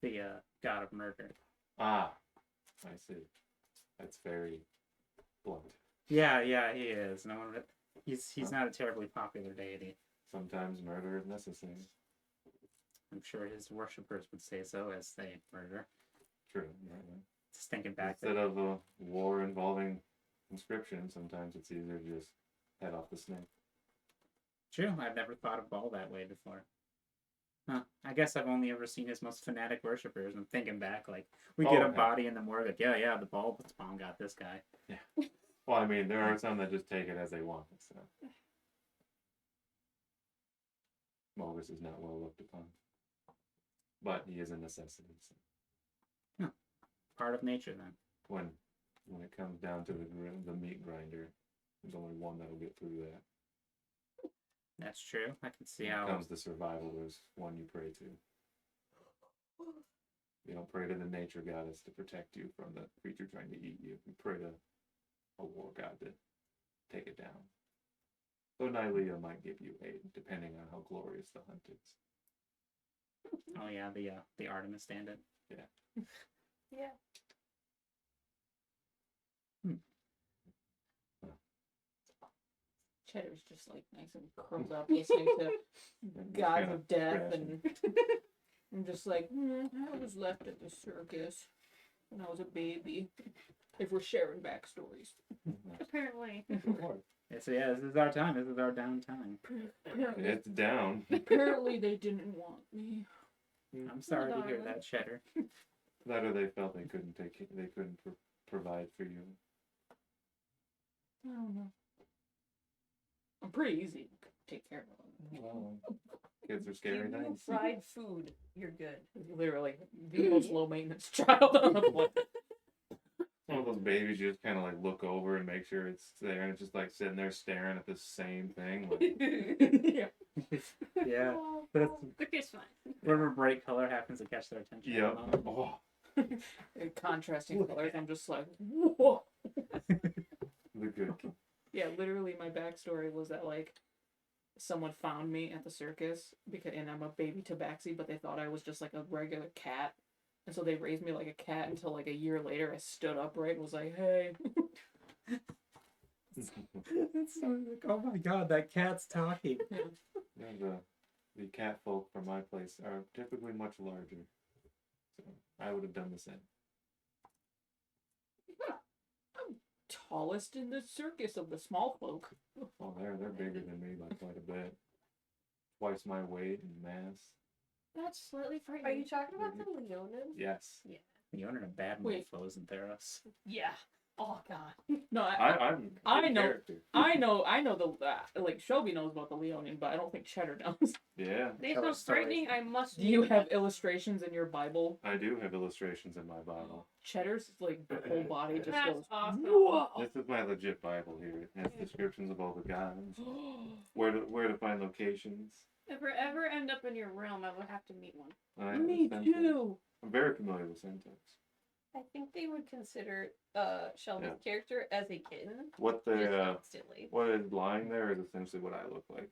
the god of murder. Ah, I see. That's very blunt. Yeah, he is. No one. He's not a terribly popular deity. Sometimes murder is necessary. I'm sure his worshippers would say so as they murder. True. Yeah. Just thinking back. Instead of a war involving conscription, sometimes it's easier to just head off the snake. True, I've never thought of Baal that way before. Huh. I guess I've only ever seen his most fanatic worshippers. I'm thinking back, like, we get a Okay. body in the morgue, like, yeah, the Baal spawn got this guy. Well, I mean, there are some that just take it as they want. So. Mogus is not well looked upon. But he is a necessity. So Part of nature, then. when it comes down to the meat grinder, there's only one that'll get through that. That's true. I can see When how. it comes to survival, there's one you pray to. You don't pray to the nature goddess to protect you from the creature trying to eat you. You pray to a war god to take it down. Though Nylea might give you aid, depending on how glorious the hunt is. Oh yeah, the Artemis stand-in. Yeah. Cheddar's just like nice and curled up listening to gods kinda of death, crashing. and I'm just like, I was left at the circus when I was a baby. If we're sharing backstories. Apparently. This is our time. This is our downtime. It's down. Apparently they didn't want me. I'm sorry to hear darling. that, Cheddar. That or they felt they couldn't provide for you. I don't know. I'm pretty easy to take care of. Well, kids are scary Give you nice. fried food, you're good. Literally the most low maintenance child on the planet. One of those babies you just kind of like look over and make sure it's there, and it's just like sitting there staring at the same thing. Like, Yeah. Yeah. Oh, That's the kid's fine. whatever bright color happens to catch their attention. yeah. Oh, In contrasting colors, I'm just like, whoa. the good kid. Yeah, literally, my backstory was that like someone found me at the circus and I'm a baby tabaxi, but they thought I was just like a regular cat, and so they raised me like a cat until like a year later I stood upright and was like, hey. It's so like, oh my god, that cat's talking. Yeah, the cat folk from my place are typically much larger, so I would have done the same. Tallest in the circus of the small folk. Oh, they're bigger than me by quite a bit. Twice my weight and mass. That's slightly Are frightening. you talking about the Leonin? Yes. The owner in a bad Wait. mood isn't there us. Yeah. Oh god. No, I'm I in know- character. I know the like Shelby knows about the Leonin, but I don't think Cheddar knows. Yeah, They Tell sound us stories. frightening. I must. Do you read have them. illustrations in your Bible? I do have illustrations in my Bible. Cheddar's like the whole body just That's goes. awesome. Whoa. This is my legit Bible here. It has descriptions of all the gods, where to find locations. If I ever end up in your realm, I would have to meet one. I Me syntax. too. I'm very familiar with syntax. I think they would consider Shelby's Yeah. character as a kitten. What Just the constantly. what is lying there is essentially what I look like.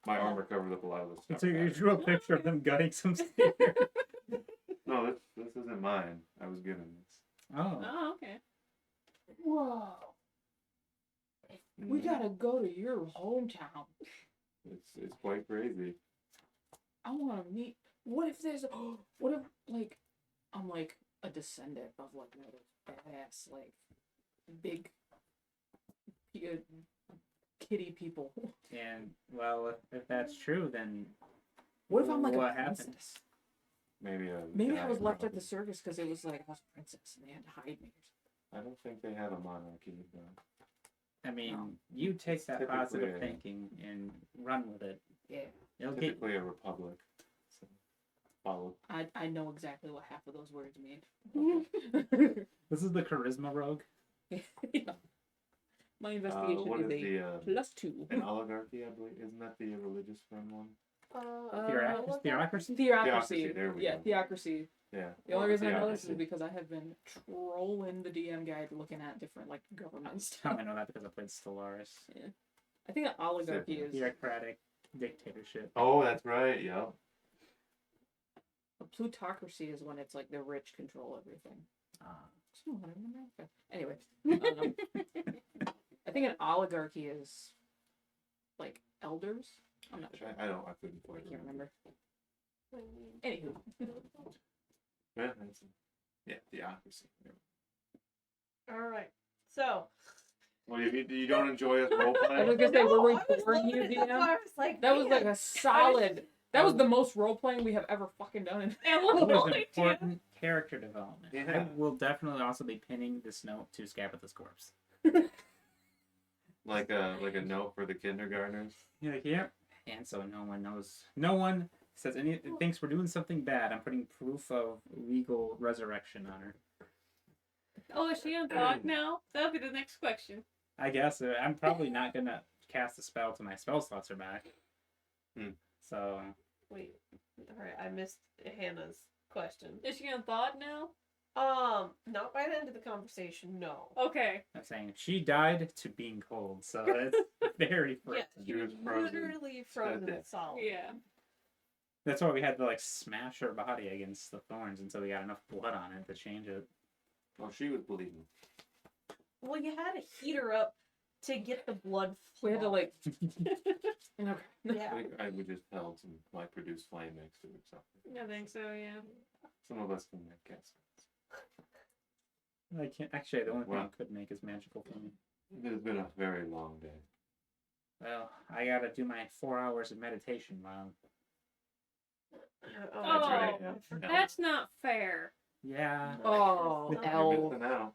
My armor covers up a lot of the stuff. So you drew a picture of them gutting some steer. No, this isn't mine. I was given this. Oh. Oh, okay. Whoa. We gotta go to your hometown. It's quite crazy. I want to meet. What if there's? What if like I'm like a descendant of like one of those badass like big kitty people? And well, if that's true, then What if I'm like what a happened? princess? Maybe Maybe I was left at probably. the circus because it was like I was a princess and they had to hide me. I don't think they have a monarchy. Though. I mean, No. you take It's that typically positive a- thinking and run with it. Yeah. It'll get Typically a republic. So, follow. I know exactly what half of those words mean. This is the charisma rogue. Yeah. My investigation What is is a +2. an oligarchy? I believe isn't that the religious friend one? Theocracy? Theocracy. There we Yeah, go. theocracy. Yeah. The only reason I know this is Theocracy. because I have been trolling the DM guide looking at different like government I stuff. know that because I played Stellaris. I think an oligarchy is Theocratic dictatorship. Oh, that's right. Yep. a plutocracy is when it's like the rich control everything. Somewhat in America. Anyway, I think an oligarchy is like elders. I'm not sure. I couldn't I quite can't remember. Anywho, Yeah, theocracy. All right. So. Well, you don't enjoy us role I was playing? gonna say, were we I was boring you, looking at- that's DM? why I was like, That was man. like a solid. That was the most role playing we have ever fucking done. And That we'll was only do- important character development. I Yeah. will definitely also be pinning this note to Skabatha's corpse. Like a note for the kindergartners. You're like, yep. And so no one knows. No one says any thinks we're doing something bad. I'm putting proof of legal resurrection on her. Oh, is she on dog now? That'll be the next question. I guess I'm probably not gonna cast a spell till my spell slots are back. Hmm. So Wait. All right. I missed Hannah's question. Is she on thought now? Not by the end of the conversation. No. Okay. I'm saying she died to being cold. So it's very Yeah, frozen. she She was was frozen. literally frozen dead. solid. Yeah. That's why we had to like smash her body against the thorns until we got enough blood on it to change it. Oh, she was bleeding. Well, you had to heat her up to get the blood. We had to flow. like. Okay. Yeah. I would just held some like produce flame next to it or something. I think so, yeah. Some of us can make cast. I can't actually. The only thing I Wow. could make is magical flame. It has been a very long day. Well, I gotta do my 4 hours of meditation, Mom. Oh, That's right. I forgot. That's not fair. Yeah. Oh, You're L. You're missing out.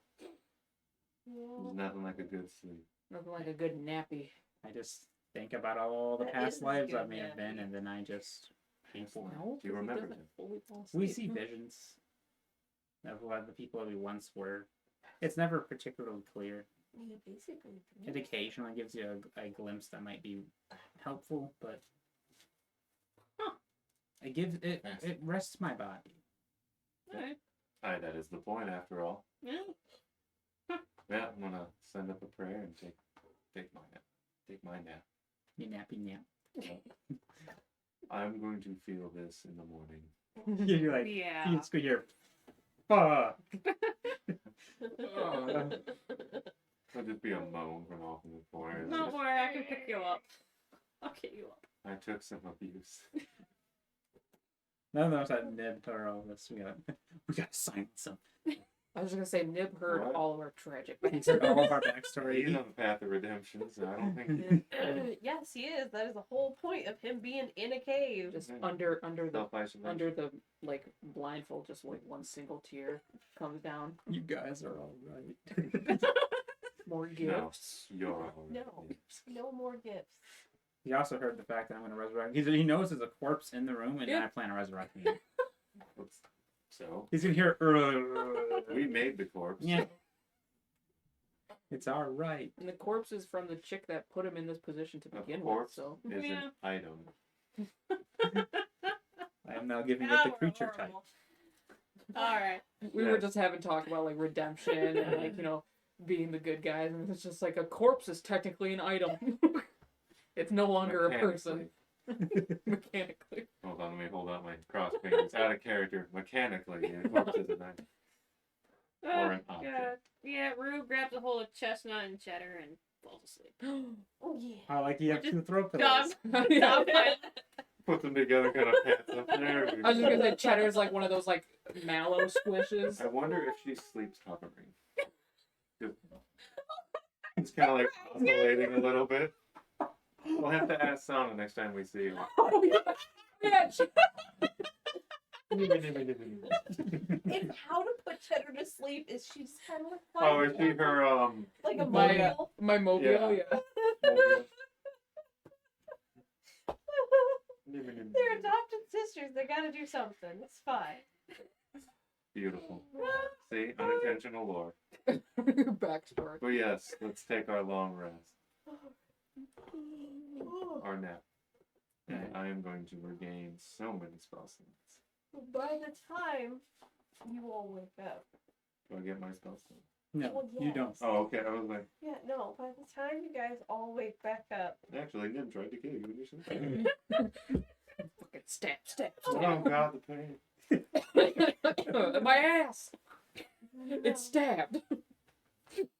Yeah. There's nothing like a good sleep. Nothing like a good nappy. I just think about all the That past is lives I good, may have yeah. been, and then I just. Painful. No, Do you 'cause he remember doesn't them? fully fall We asleep. see visions of what the people we once were. It's never particularly clear. Yeah, basically. It occasionally gives you a glimpse that might be helpful, but it rests my body. Alright. Aye, that is the point after all. Yeah. Yeah, I'm gonna send up a prayer and take my nap. You nappy nap. I'm going to feel this in the morning. You're like, Yeah. you screw your fuck. It'll just be a moan from off in the corner. Don't worry, I can pick you up. I'll get you up. I took some abuse. None of us had Nib tore all this. We gotta silence him. I was just gonna say, Nib heard What? all of our tragic He's heard all of our He's backstory. on the path of redemption, so I don't think Yes, he is. That is the whole point of him being in a cave. just Yeah. under the self-isolation. like blindfold, just like one single tear comes down. You guys are all right. More No, gifts. you're all No. right. No more gifts. He also heard the fact that I'm gonna resurrect. He knows there's a corpse in the room, and Yeah. I plan on resurrecting him. So He's gonna hear. we made the corpse. Yeah. It's all right. And the corpse is from the chick that put him in this position to A begin with. corpse So is Yeah. an item. I am now giving it Ah, the we're creature type. horrible. Alright. we Yeah. were just having talk about like redemption and like being the good guys, and it's just like a corpse is technically an item. It's no longer a person. Mechanically. Hold on, let me hold out my cross fingers. Out of character. Mechanically, a corpse is an item. Or an object. Yeah, Rue grabs a hold of Chestnut and Cheddar and falls asleep. Oh yeah. I like you have We're two throat Dog. pillows. Dog pilot. Put them together, kind of pants up there. I was just gonna say Cheddar's like one of those like mallow squishes. I wonder if she sleeps hovering. It's kind of like oscillating a little bit. We'll have to ask Sana next time we see her. Oh yeah, yeah. If how to put Cheddar to sleep is she's kind of like Oh, is she her like a My mobile. my mobile, yeah. They're adopted sisters. They gotta do something. It's fine. Beautiful. See, unintentional lore. Backstory. But yes, let's take our long rest, our nap, and I am going to regain so many spell slots. By the time you all wake up, Do I get my spell slot? No, Well, you don't. Oh, okay. I was like, yeah, no. By the time you guys all wake back up, actually, Nim tried to kill you. What did you say? Fucking stab. Oh God, the pain. My ass. It's stabbed.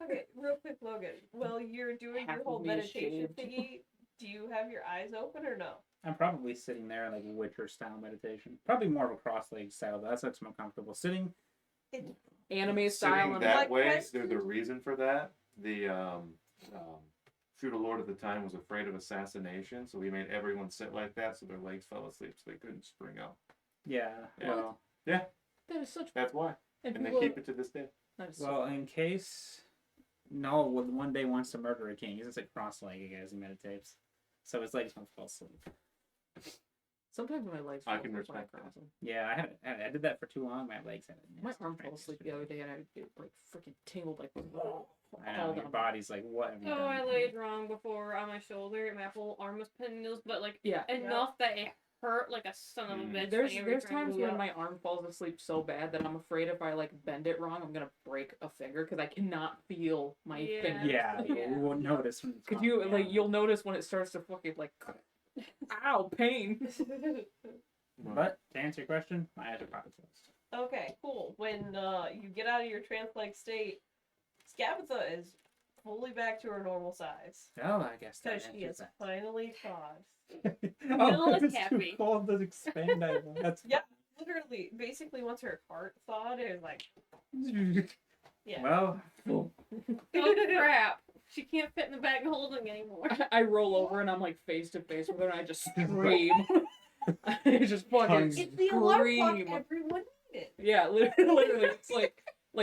Okay, real quick, Logan. While you're doing Half your of whole me is meditation shaved. thingy, do you have your eyes open or no? I'm probably sitting there like Witcher style meditation. Probably more of a cross-legged style, but that's what's more comfortable. Sitting. Anime style. Sitting And that My way, question- there's a reason for that. The Feudal Lord at the time was afraid of assassination, so he made everyone sit like that so their legs fell asleep so they couldn't spring up. Yeah. Yeah. Well. that is such. That's why. And they people- keep it to this day. that is so- Well, in case Noel one day wants to murder a king, he's just like cross-legged as he meditates, so his legs won't fall asleep. Sometimes my legs. I fall can asleep when respect that. cross them. Yeah, I did that for too long. My legs had. My arm fell asleep the other day, and it like freaking tingled like. I know all your down. body's like, what have you Oh, done? I laid wrong before on my shoulder, and my whole arm was pinning but like Yeah. enough that it hurt like a son of a bitch. There's when you were trying times to when move. my arm falls asleep so bad that I'm afraid if I like bend it wrong, I'm gonna break a finger because I cannot feel my Yeah. finger. Yeah, Yeah. you won't notice when it's Could gone. you Yeah. like you'll notice when it starts to fucking like, ow, pain. But to answer your question, my eyes are probably closed. Okay, cool. When you get out of your trance-like state, Skabatha is fully back to her normal size. Oh, I guess that Because she answers has that. finally thawed. Noel is it's happy. too cold to expand. That's Yeah. Literally, basically, once her heart thawed, it was like, yeah. Well, Oh crap! She can't fit in the bag of holding anymore. I roll over and I'm like face to face with her and I just scream. I just fucking It's the alarm clock scream. everyone needed. Yeah, literally, it's like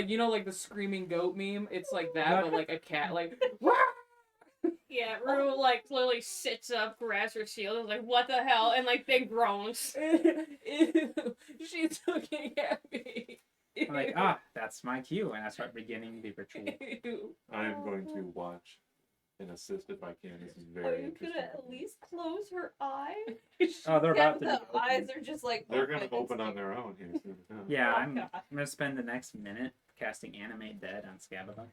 you know, like the screaming goat meme. It's like that, but like a cat, like. Yeah, Rue like literally sits up, grabs her shield, and is like, "What the hell?" and like then groans. Ew, she's looking at me. I'm like, ah, that's my cue, and I start beginning the ritual. I am going to watch and assist if I can. This is Are very you interesting. gonna at least close her eyes? Oh, they're Yeah, about to the be eyes open. are just like They're gonna open on their own here soon enough. Yeah, Oh, I'm God. gonna spend the next minute casting Animate Dead on Skabatha.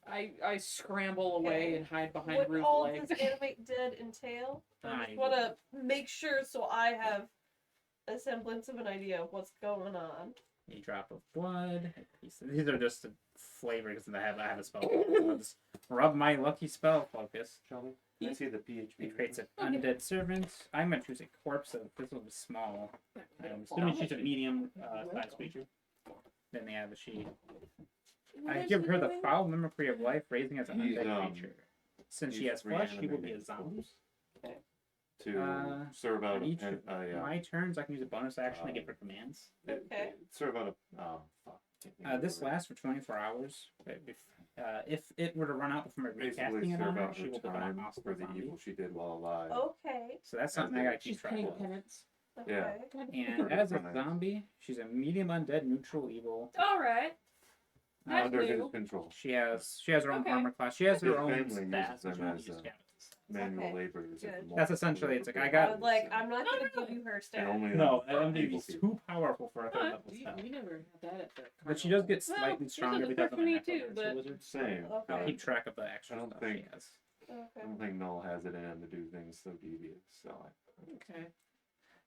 I scramble away Okay. and hide behind What Ruth's all leg. does Animate Dead entail? I I just want to make sure so I have a semblance of an idea of what's going on. A drop of blood. These are just flavors that I have a spell. So I'll just rub my lucky spell focus. Shall we? Can I see the PHP? It creates an undead servant. I'm gonna choose a corpse, so this will be small. I'm assuming she's a medium sized creature. Then they have a she. What I is give she her the doing? foul memory of life, raising as an He's, undead creature. Since she he's has flesh, she will be a reanimating zombie. Okay. To serve out On each a of my turns, I can use a bonus action to give her commands. Okay. serve out a fuck. can't think of This the word. lasts for 24 hours. But if it were to run out before my Basically recasting it on serve her, out she her will become a time hostile for the zombie. evil she did while alive. Okay. So that's something I gotta keep She's track paying of. penance. Yeah. Okay. And as a zombie, she's a medium undead neutral evil. All right. That's Under his new. control. She has her own Okay. armor class. She has her His own family uses stats. them which one as, uses Skabatha's. Manual Okay, laborers. good. of That's essentially- it's like, I I got- was like, I'm not gonna give you her And stats. only No, them MD is too powerful for a third level We spell. never had that at the But she does get Well, slightly this stronger is a because first of for the me natural too, Nurse but- wizard. Same. Okay. I'll keep track of the extra I don't stuff think- she has. I Okay. don't think Null has it in him to do things so devious. So Okay.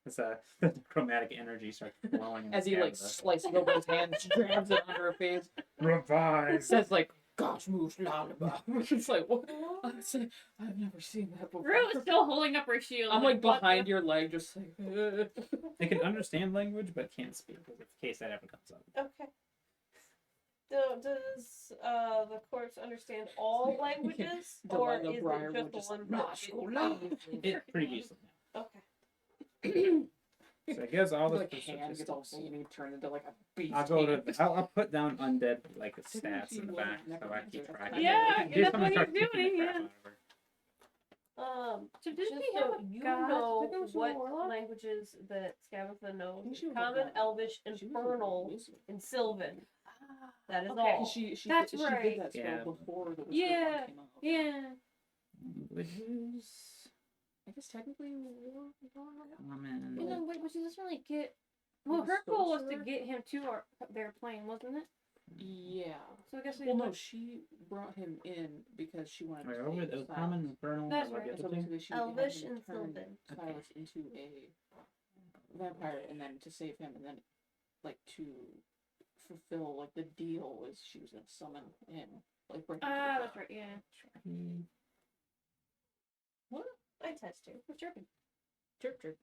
It's the chromatic energy starts flowing. in As he like Skabatha. slices over his hand, jams it under her face. It Revive. says like, "Gosh, moves lullaby." It's like, what? I've never seen that before. Rue is still holding up her shield. I'm like what behind the- your leg, just like. They can understand language, but can't speak. In case that ever comes up. Okay. Does the corpse understand all languages, The or one of is Briar it would just just the one like, that It pretty decently. Okay. So I guess all the like hand gets all specifics. veiny, turned into like a beast. I'll go hand. to. I'll put down undead like the Didn't stats she in the like back, so I necromancer? keep track. Yeah, of it. yeah, In case that's someone what starts he's kicking the doing, crap yeah. out of her. So did just we so have a you god? know I think it was a what warlock? languages that Skabatha knows: think she was a Common, god. Elvish, She was a Infernal, wizard. and Sylvan. That is Okay. all. She That's she right. did that spell Yeah. before the wizard Yeah, one came out. Yeah. Languages. I guess technically war. Common. And then wait, but she doesn't really get. Well, her goal was to Sorcerer? get him to their plane, wasn't it? Yeah. So I guess we Well, no, didn't- she brought him in because she wanted Wait, to what save was it? It was Silas. common, infernal. That's and what right. the So other thing? basically, she had Elvish him and turn Sylvan. Silas into a vampire, and then to save him, and then like to fulfill like the deal was she was gonna summon him, like bring him to the Ah, that's ground. right. Yeah. I touched her. Who's chirping? Chirp chirp.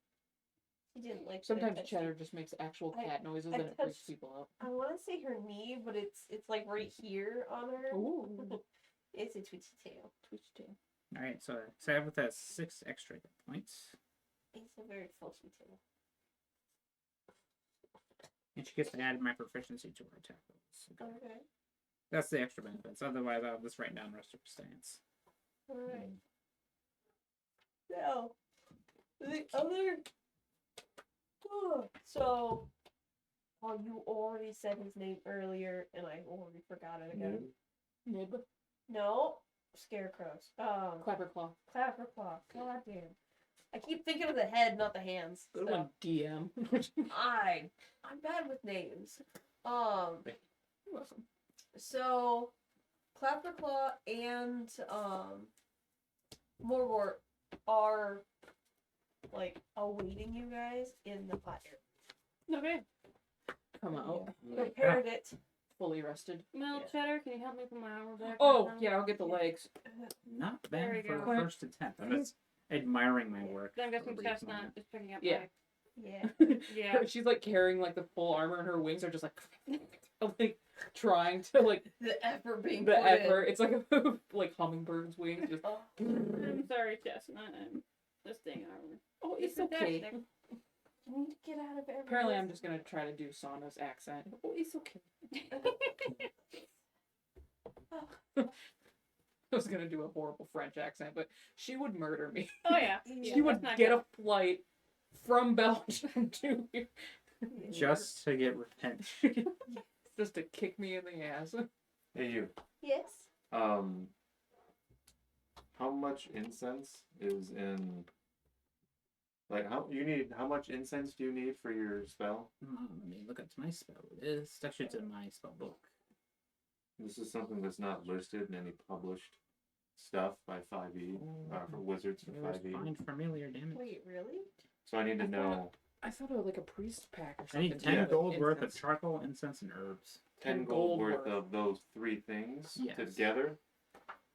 She didn't like. that I Sometimes touched Cheddar her. just makes actual I- cat noises I and it freaks touched- people out. I want to say her knee, but it's like right here on her. Ooh, It's a twitchy tail. twitch tail. All right, so Sabbath has 6 extra hit points, It's a very fluffy tail. and she gets to add my proficiency to her attack rolls. Okay. That's the extra benefits. Otherwise, I'll just write down the rest of her stance. All right. Now, the other. So, you already said his name earlier, and I already forgot it again. Nib. No, scarecrows. Clapperclaw. Clapperclaw. God damn. I keep thinking of the head, not the hands. Good So, one, DM. I'm bad with names. You're welcome. So, Clapperclaw and Morwart are like awaiting you guys in the fire. Okay. Come out. Prepared it. Fully rested. Well, Yeah. Cheddar, can you help me put my armor back? Oh, on? yeah, I'll get the legs. Not There bad we for go. a first attempt. I'm just admiring my work. Then I'm guessing for a brief Chestnut moment. is picking up. Yeah. Yeah. Yeah. She's like carrying like the full armor and her wings are just like trying to like The effort being the put effort. It's like a like hummingbird's wings. Just, Oh, I'm sorry, Chestnut. I'm this thing armor. oh, it's okay. fantastic. you need to get out of everything. Apparently, I'm just gonna try to do Sauna's accent. Oh, it's okay. I was gonna do a horrible French accent, but she would murder me. Oh yeah. She would that's not get good. a flight from Belgium to here. Just to get revenge. Just to kick me in the ass. Hey, you. Yes. How much incense is in? Like, how much incense do you need for your spell? Let me look up my spell. It's actually in my spell book. This is something that's not listed in any published stuff by 5e, for wizards for There's 5e. find familiar damage. Wait, really? So I need to know I thought it was like a priest pack or I something. need 10 Yeah. gold worth of Incense. charcoal, incense, and herbs. 10 gold worth of those 3 things Yes. together.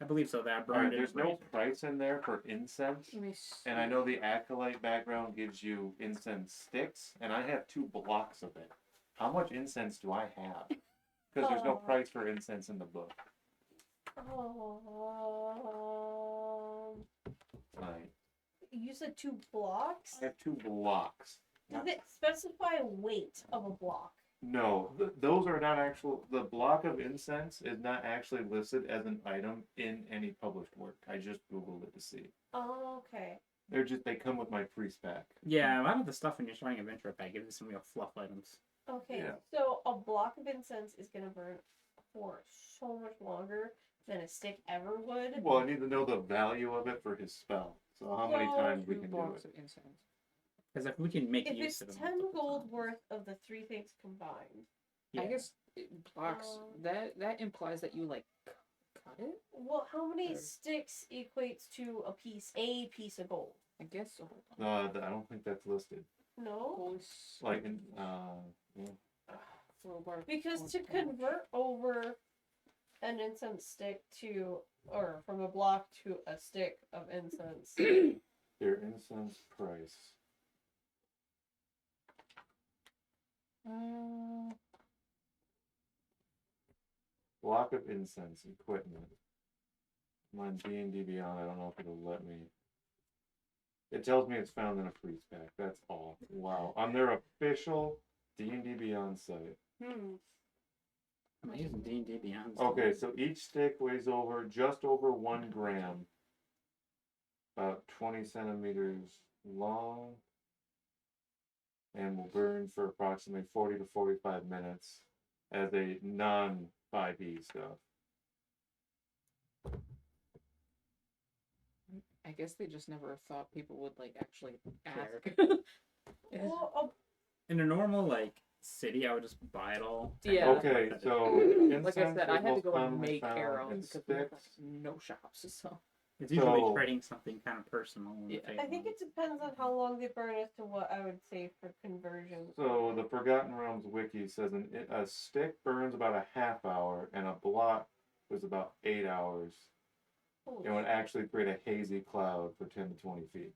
I believe so. That Alright, burned in there's no brazier. price in there for incense. Let me see. And I know the acolyte background gives you incense sticks, and I have 2 blocks of it. How much incense do I have? Because there's no price for incense in the book. Right. You said 2 blocks? I have 2 blocks. Does it specify weight of a block? No, those are not actual. The block of incense is not actually listed as an item in any published work. I just googled it to see. Oh, okay. They come with my priest pack. Yeah, a lot of the stuff in your starting adventure pack gives you some real fluff items. Okay, Yeah. so a block of incense is gonna burn for so much longer than a stick ever would. Well, I need to know the value of it for his spell. So how many Well, times we 2 can do blocks it. of incense. Because if we can make If use it's of them. 10 multiple gold times. worth of the 3 things combined. Yeah. I guess blocks. That implies that you like cut it. Well, how many Or- sticks equates to a piece of gold? I guess so. Hold on. I don't think that's listed. No? Holy Like in yeah. crowbar. Because to convert over an incense stick to, or from a block to a stick of incense, Their incense price. Block of incense equipment. My D&D Beyond, I don't know if it'll let me. It tells me it's found in a priest pack. That's all. Wow. On their official D&D Beyond site. I'm using D&D Beyond. Okay, so each stick weighs just over 1 gram. About 20 centimeters long. And will burn for approximately 40 to 45 minutes as a non-5e stuff. I guess they just never thought people would like actually ask. well, In a normal like city, I would just buy it all. Yeah. Okay, so Like I said, I had to incense is go most and commonly make found arrows in because we have like, sticks. no shops. So It's usually So- trading something kind of personal. in the Yeah. table. I think it depends on how long they burn as to what I would say for conversion. So the Forgotten Realms wiki says a stick burns about a half hour and a block was about 8 hours. Holy It would shit. actually create a hazy cloud for 10 to 20 feet.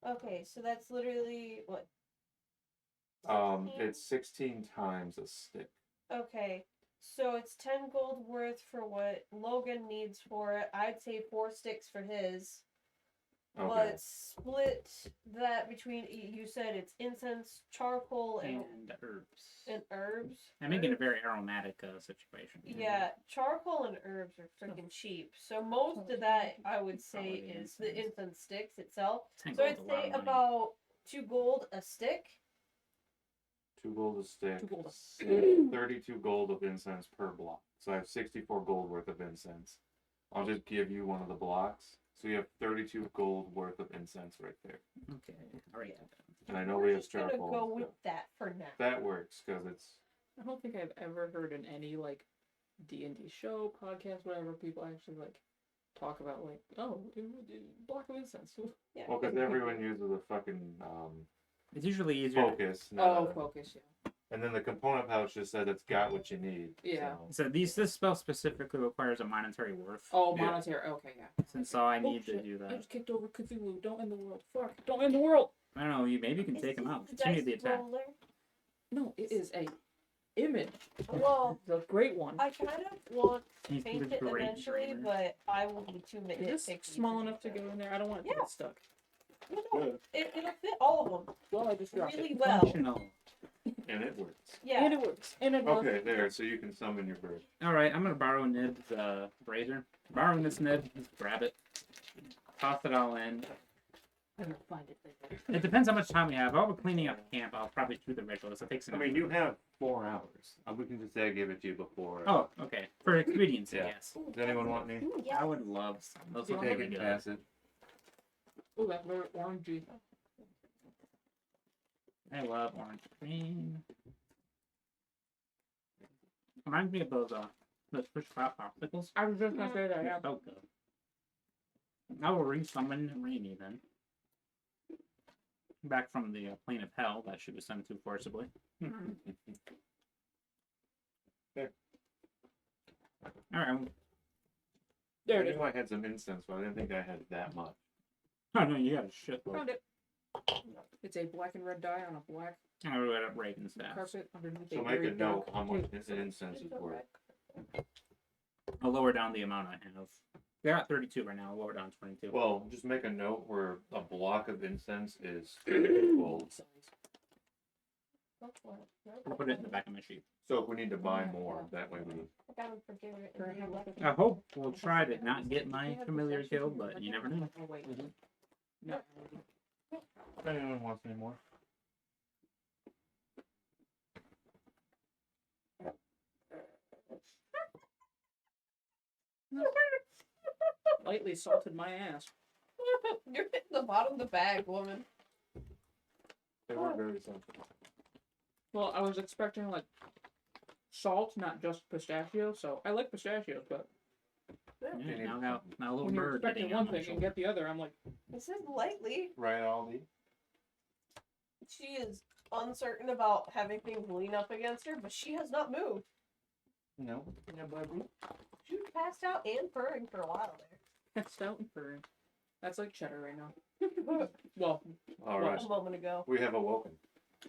Okay, so that's literally what? 16? It's 16 times a stick. Okay, so it's 10 gold worth for what Logan needs for it. I'd say 4 sticks for his. Okay. But split that between, you said it's incense, charcoal, and herbs. herbs. I'm making a Herbs? very aromatic situation. Yeah, charcoal and herbs are freaking cheap. So most of that, I would say, Probably is the incense. incense sticks itself. 10 So gold's I'd a lot say of money. about 2 gold a stick. 2 gold a stick. 2 gold a 32 gold of incense per block. So I have 64 gold worth of incense. I'll just give you one of the blocks. So you have 32 gold worth of incense right there. Okay, all right. And I know We're we have just gonna charcoal. go and with stuff. that for now. That works because it's I don't think I've ever heard in any like D&D show, podcast, whatever, people actually like talk about like, oh, block of incense. Yeah. well because everyone uses a fucking It's usually easier. focus. Oh, not a- focus, yeah. And then the component pouch just said it's got what you need. Yeah. So. So this spell specifically requires a monetary worth. Oh, Yeah. monetary. Okay, yeah. Since so I need to shit. do I that. just kicked over Cthulhu. Don't end the world. Fuck. Don't end the world. I don't know. Maybe you can Is take him this out. the Continue the dice attack. roller? No, it is a image. Well, The great one. I kind of want to He's paint the it great eventually, dreamer. but I will be too Is nitpicky. this small enough to do go that. in there? I don't want it to Yeah. get stuck. No, it'll fit all of them Well, I just dropped really it. well. Functional. And it works. Yeah. And it works. And it works. Okay, there. So you can summon your bird. All right, I'm gonna borrow Nib's brazier. Borrowing this Nib, just grab it, toss it all in. I will find it later. It depends how much time we have. While we're cleaning up the camp, I'll probably do the rituals. It takes an I mean, you have 4 hours. We can just say give it to you before. Oh, okay. For expediency, Yeah. yes. Does anyone want any? I would love some. Those Yeah, look I'll Take pretty it, good. pass it. Oh, that's very orangey. I love orange cream. Reminds me of those fish pot popsicles. I was just gonna say that, yeah. They're so good. I will re-summon Rainy then. Back from the plane of hell that she was sent to forcibly. There. Alright. There I it is. knew I had some incense, but I didn't think I had that much. Oh no, you got a shit load. Found it. It's a black and red dye on a black I wrote it up Raven's staff. carpet underneath So a make very a note dark how much tape. incense is worth. I'll lower down the amount I have. They're at 32 right now. I'll lower down to 22. Well, just make a note where a block of incense is 30 gold. I'll put it in the back of my sheet. So if we need to buy more, that way we. I hope we'll try to not get my familiar killed, but you never know. Oh, wait. Mhm. No. If anyone wants any more. Lightly salted my ass. You're hitting the bottom of the bag, woman. They were very simple. Well, I was expecting like salt, not just pistachio. So I like pistachios, but Yeah, now a little when you're bird expecting getting one on my thing and shoulder. get the other, I'm like, This is lightly. Right, Aldi? She is uncertain about having things lean up against her, but she has not moved. No. yeah, buddy. She was passed out and purring for a while there. That's out and furry. That's like cheddar right now. Well, All right. A moment ago. We have awoken.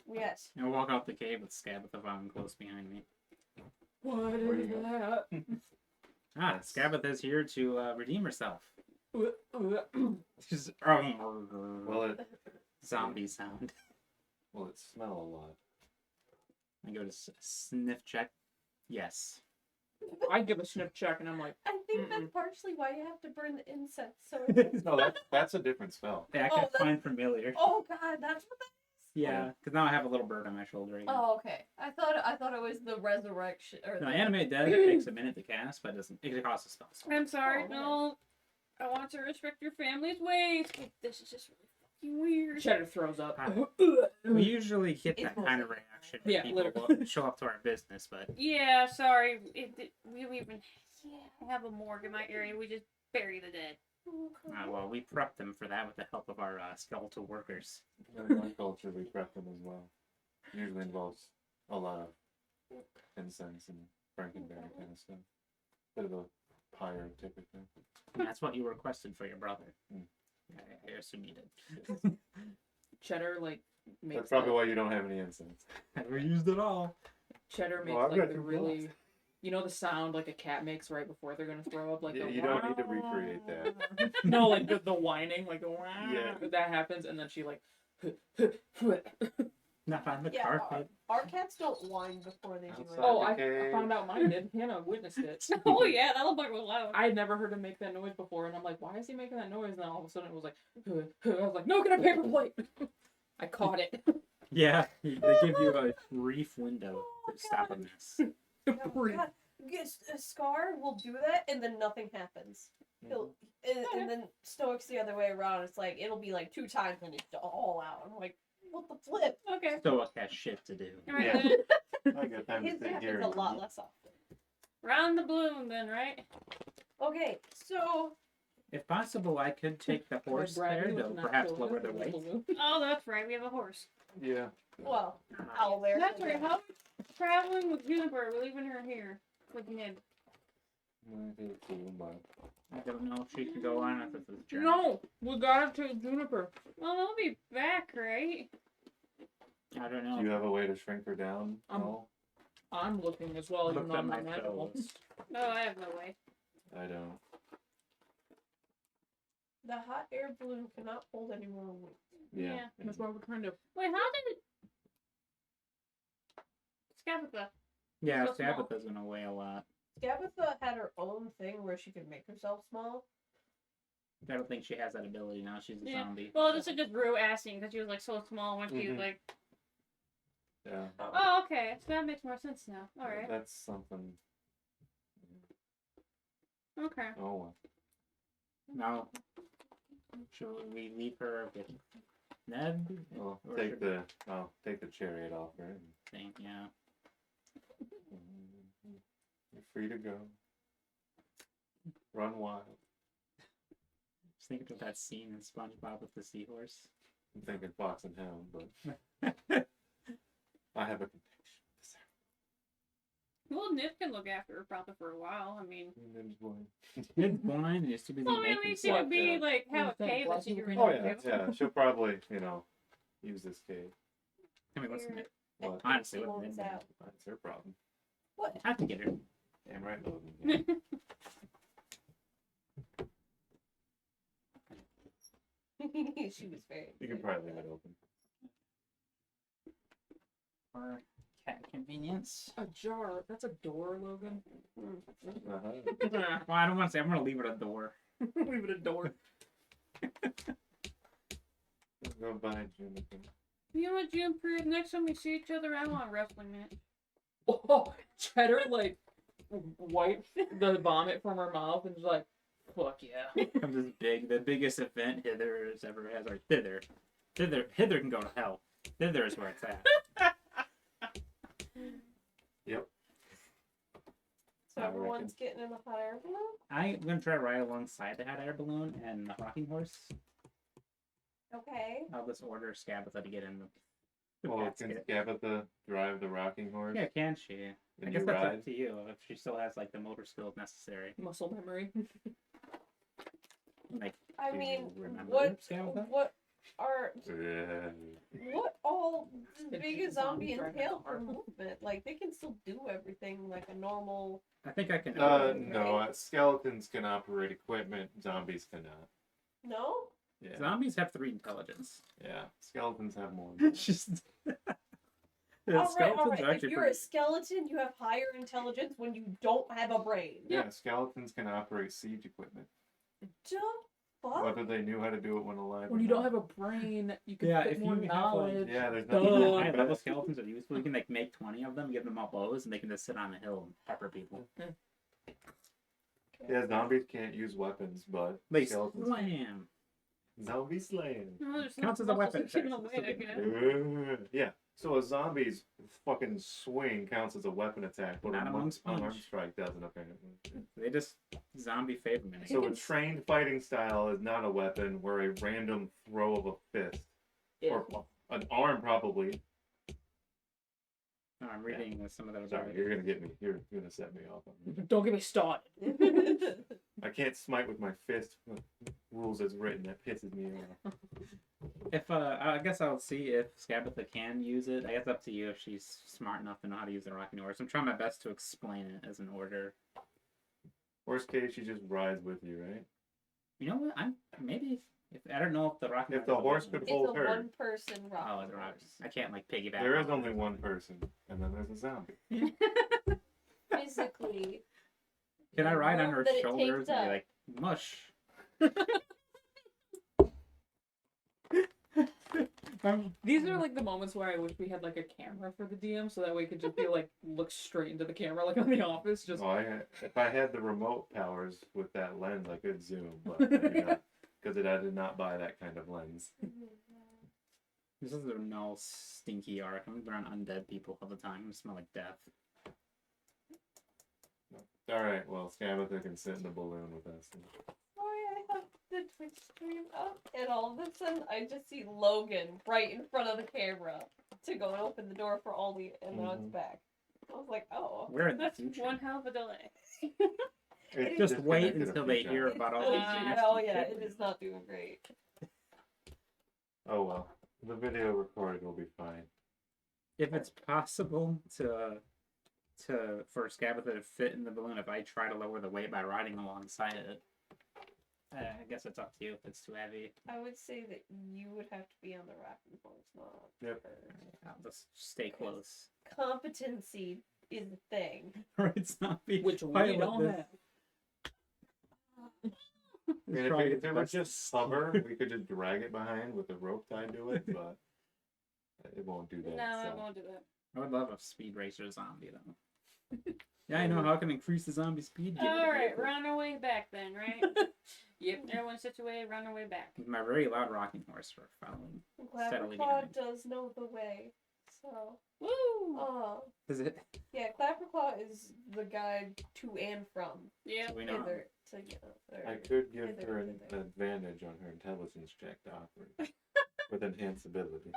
Yes. I'll walk out the cave with Skabatha following close behind me. what Where is you that? Ah, Skabatha is here to redeem herself. Well, She's Well, it zombie sound. smell a lot. I go to sniff check. Yes. I give a sniff check and I'm like, I think that's Mm-mm. partially why you have to burn the incense. So. No, that's a different spell. Yeah, I Oh, can that's- find familiar. Oh God, that's what that. Yeah, because now I have a little bird on my shoulder again. Oh, okay. I thought it was the resurrection or No, the. animate dead takes a minute to cast, but it costs a spell slot. I'm sorry. Oh, No. I want to respect your family's ways. This is just really fucking weird. cheddar throws up. Ah. We usually get It's that kind of mostly reaction when Yeah, people literally. show up to our business, but Yeah, sorry. We don't even have a morgue in my area. We just bury the dead. well, we prep them for that with the help of our skeletal workers. In my culture, we prep them as well. Usually involves a lot of incense and frankenberry kind of stuff. Bit of a pyre typically. And that's what you requested for your brother. Mm. I assume you did. Cheddar like makes That's probably like, why you don't have any incense. Never used it all. cheddar makes Well, I've like got the two really, blocks. you know the sound like a cat makes right before they're gonna throw up, like Yeah, the you don't need to recreate that. No, like the whining, like the Yeah. that happens, and then she like. Not on the Yeah, carpet. our cats don't whine before they do it. Outside. Oh, I Okay. found out mine did. Hannah witnessed it. Oh yeah, that'll bug was loud. I had never heard him make that noise before, and I'm like, why is he making that noise? And then all of a sudden it was like, I was like, no, get a paper plate. I caught it. Yeah, they give you a brief window to stop a mess. Oh, God. Yes, Scar will do that, and then nothing happens. He'll and then Stoic's the other way around. It's like it'll be like 2 times, and it's all out. I'm like, what the flip? Okay. Stoic has shit to do. Alright Yeah. then. I got time to His sit here. happens a lot less often. Round the balloon then, right? Okay, so If possible, I could take the horse Brad, there you to was not perhaps still lower in their the weight. balloon. Oh, that's right. We have a horse. Yeah. well, owl there. That's right. How are we traveling with Juniper? We're leaving her here with Nib. I don't know if she could go on if this is journey. No, we gotta take Juniper. Well, they'll be back, right? I don't Do know. you have a way to shrink her down? No, I'm looking as well, even Looked though at I'm my not magical. toes. No, I have no way. I don't. The hot air balloon cannot hold any more weight. Yeah. That's why we're trying to. Wait, how did it? Skabatha. Yeah, So small. Skabatha's gonna weigh a lot. Skabatha had her own thing where she could make herself small. I don't think she has that ability now. She's a Yeah. zombie. Well, this is just Rue asking because she was like so small when she was Mhm. like, Yeah. oh, okay, so that makes more sense now. All right. That's something. Okay. Oh well. Now, should we leave her with Ned? Well, Or take should- the take the chariot off her. Thing, yeah. You're free to go. Run wild. Just thinking of that scene in SpongeBob with the seahorse. I'm thinking Fox and Hound, but I have a connection. Well, Nip can look after her probably for a while. I mean, Ned's blind. Ned's blind and he's too busy well, I mean, at making least she stuff. would be yeah. like have a What do you think? cave that Black she people could can- Oh run yeah, into. yeah. She'll probably, use this cave. I mean, what's the What? Honestly, She what wants Ned out. That's her problem. What? I can get her. Damn right, Logan. Yeah. She was very. You can probably leave it open. For cat convenience. A jar. That's a door, Logan. Uh-huh. Well, I don't want to say. I'm gonna leave it at the door. Leave it a door. Go buy Juniper. You know what, Juniper? Next time we see each other, I want a wrestling match. Oh, Cheddar like wiped the vomit from her mouth and was like, "Fuck yeah." Comes this the biggest event Hither has ever has, or Hither. Hither can go to hell. Hither is where it's at. Yep. So I everyone's getting in the hot air balloon? I'm gonna try to ride alongside the hot air balloon and the rocking horse. Okay. I'll just order Skabatha to get in the Well, basket. can Skabatha drive the rocking horse? Yeah, can she? I And guess you that's ride? up to you if she still has like the motor skills necessary. Muscle memory. Like, I do mean, you remember what Skabatha? what all does It's being a zombie zombie driving entail a for car. movement? Like they can still do everything like a normal. I think I can. No, skeletons can operate equipment, zombies cannot. No. Yeah. Zombies have 3 intelligence. Yeah. Skeletons have more. It's just. Yeah, All right. are If actually you're a pretty- skeleton, you have higher intelligence when you don't have a brain. Yeah, skeletons can operate siege equipment. The fuck? Whether they knew how to do it when alive. When or you don't not. have a brain, you can Yeah, fit if more you have, like- knowledge. Yeah, there's Duh. nothing. High level skeletons are useful. You can like make 20 of them, give them all bows, and they can just sit on a hill and pepper people. Yeah, zombies can't use weapons, but They skeletons. slam. Zombie slaying. No, there's Counts no as a muscles weapon, to keep them it's away, I actually guess. Yeah. So a zombie's fucking swing counts as a weapon attack, but Not a amongst unarmed punch. strike doesn't apparently. They just zombie favor mimic. So a trained fighting style is not a weapon, where a random throw of a fist Yeah. or an arm probably. No, I'm reading some of those. Sorry, you're gonna get me. You're gonna set me off. Don't get me started. I can't smite with my fist. Rules as written. That pisses me off. If I guess I'll see if Skabatha can use it. I guess up to you if she's smart enough to know how to use the rocking horse. I'm trying my best to explain it as an order. Worst case, she just rides with you, right? You know what? I'm maybe if I don't know if the rocking If the horse could It's a hold her. one-person rock. Oh, the rocks. I can't like piggyback. There is on only one person, and then there's a zombie. Physically. Can I the ride on room her that it shoulders takes and be up. like mush? These are like the moments where I wish we had like a camera for the DM, so that way we could just be like look straight into the camera, like on The Office. Just Oh, if I had the remote powers with that lens, I could zoom, but I do not, because I did not buy that kind of lens. This is a no stinky arc. I'm around undead people all the time. I smell like death. All right, well, Skabatha can sit in the balloon with us. Oh yeah, I have the Twitch stream up, and all of a sudden I just see Logan right in front of the camera to go and open the door for Aldi, and now it's Mhm. back. I was like, oh. We're in the That's future. one hell of a delay. It's Just wait disconnected a until few they hear times. about all Oh these. Uh, nasty yeah, shit. it is not doing great. Oh well, the video recorded will be fine. If it's possible for Skabatha to fit in the balloon, if I try to lower the weight by riding alongside it, I guess it's up to you if it's too heavy. I would say that you would have to be on the rocking horse, not Yep. her. I'll just stay close. Competency is a thing. Right, zombie. which we pilot don't this. have. I mean, if it was just summer, we could just drag it behind with a rope tied to it, but it won't do that. No, so. it won't do that. I would love a speed racer zombie though. Yeah, I know how I can increase the zombie speed. Give it a Alright, vehicle. run away back then, right? Yep. Everyone situated, run away back. With my very loud rocking horse for following. Steadily Clapperclaw behind. does know the way. So, Woo! Is it? yeah, Clapperclaw is the guide to and from Yeah. So we know. Hither to get up. I could give Hither, her an Hither. advantage on her intelligence check to offer with enhanced ability.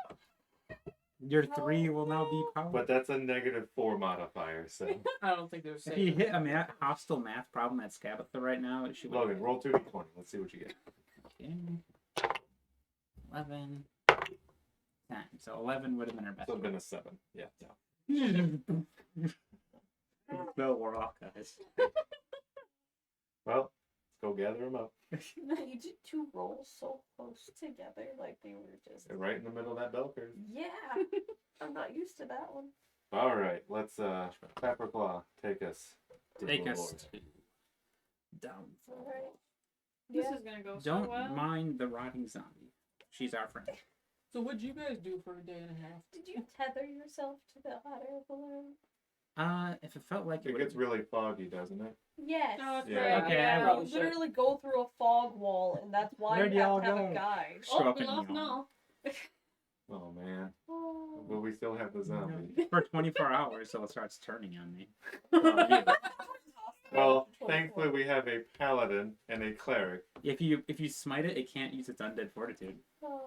Your 3 will now be power. But that's a -4 modifier, so. I don't think there's If you hit a hostile math problem at Skabatha right now, she would. Logan, roll 2d20. Let's see what you get. Okay. 11. 10. So 11 would have been her best. So been a 7. Yeah. No. No, we're off, guys. Well, let's go gather them up. You did 2 rolls so close together, like they were just. They're right in the middle of that bell curve. Yeah, I'm not used to that one. All right, let's Clapperclaw, take us. to Take the us Lord. to down. Alright. This Yeah. is gonna go so Don't well. mind the rotting zombie. She's our friend. So what'd you guys do for a day and a half? Did you tether yourself to the hot air balloon? If it felt like it It would. gets really foggy, doesn't it? Yes. Oh, that's Yeah. right. Okay, yeah. I You will. literally go through a fog wall, and that's why Where'd you have y'all to have go? a guide. Show Oh, up we in lost neon. no. Oh man. Oh. But we still have the zombie. For 24 hours, so it starts turning on me. Well, thankfully we have a paladin and a cleric. If you smite it, it can't use its undead fortitude. Oh.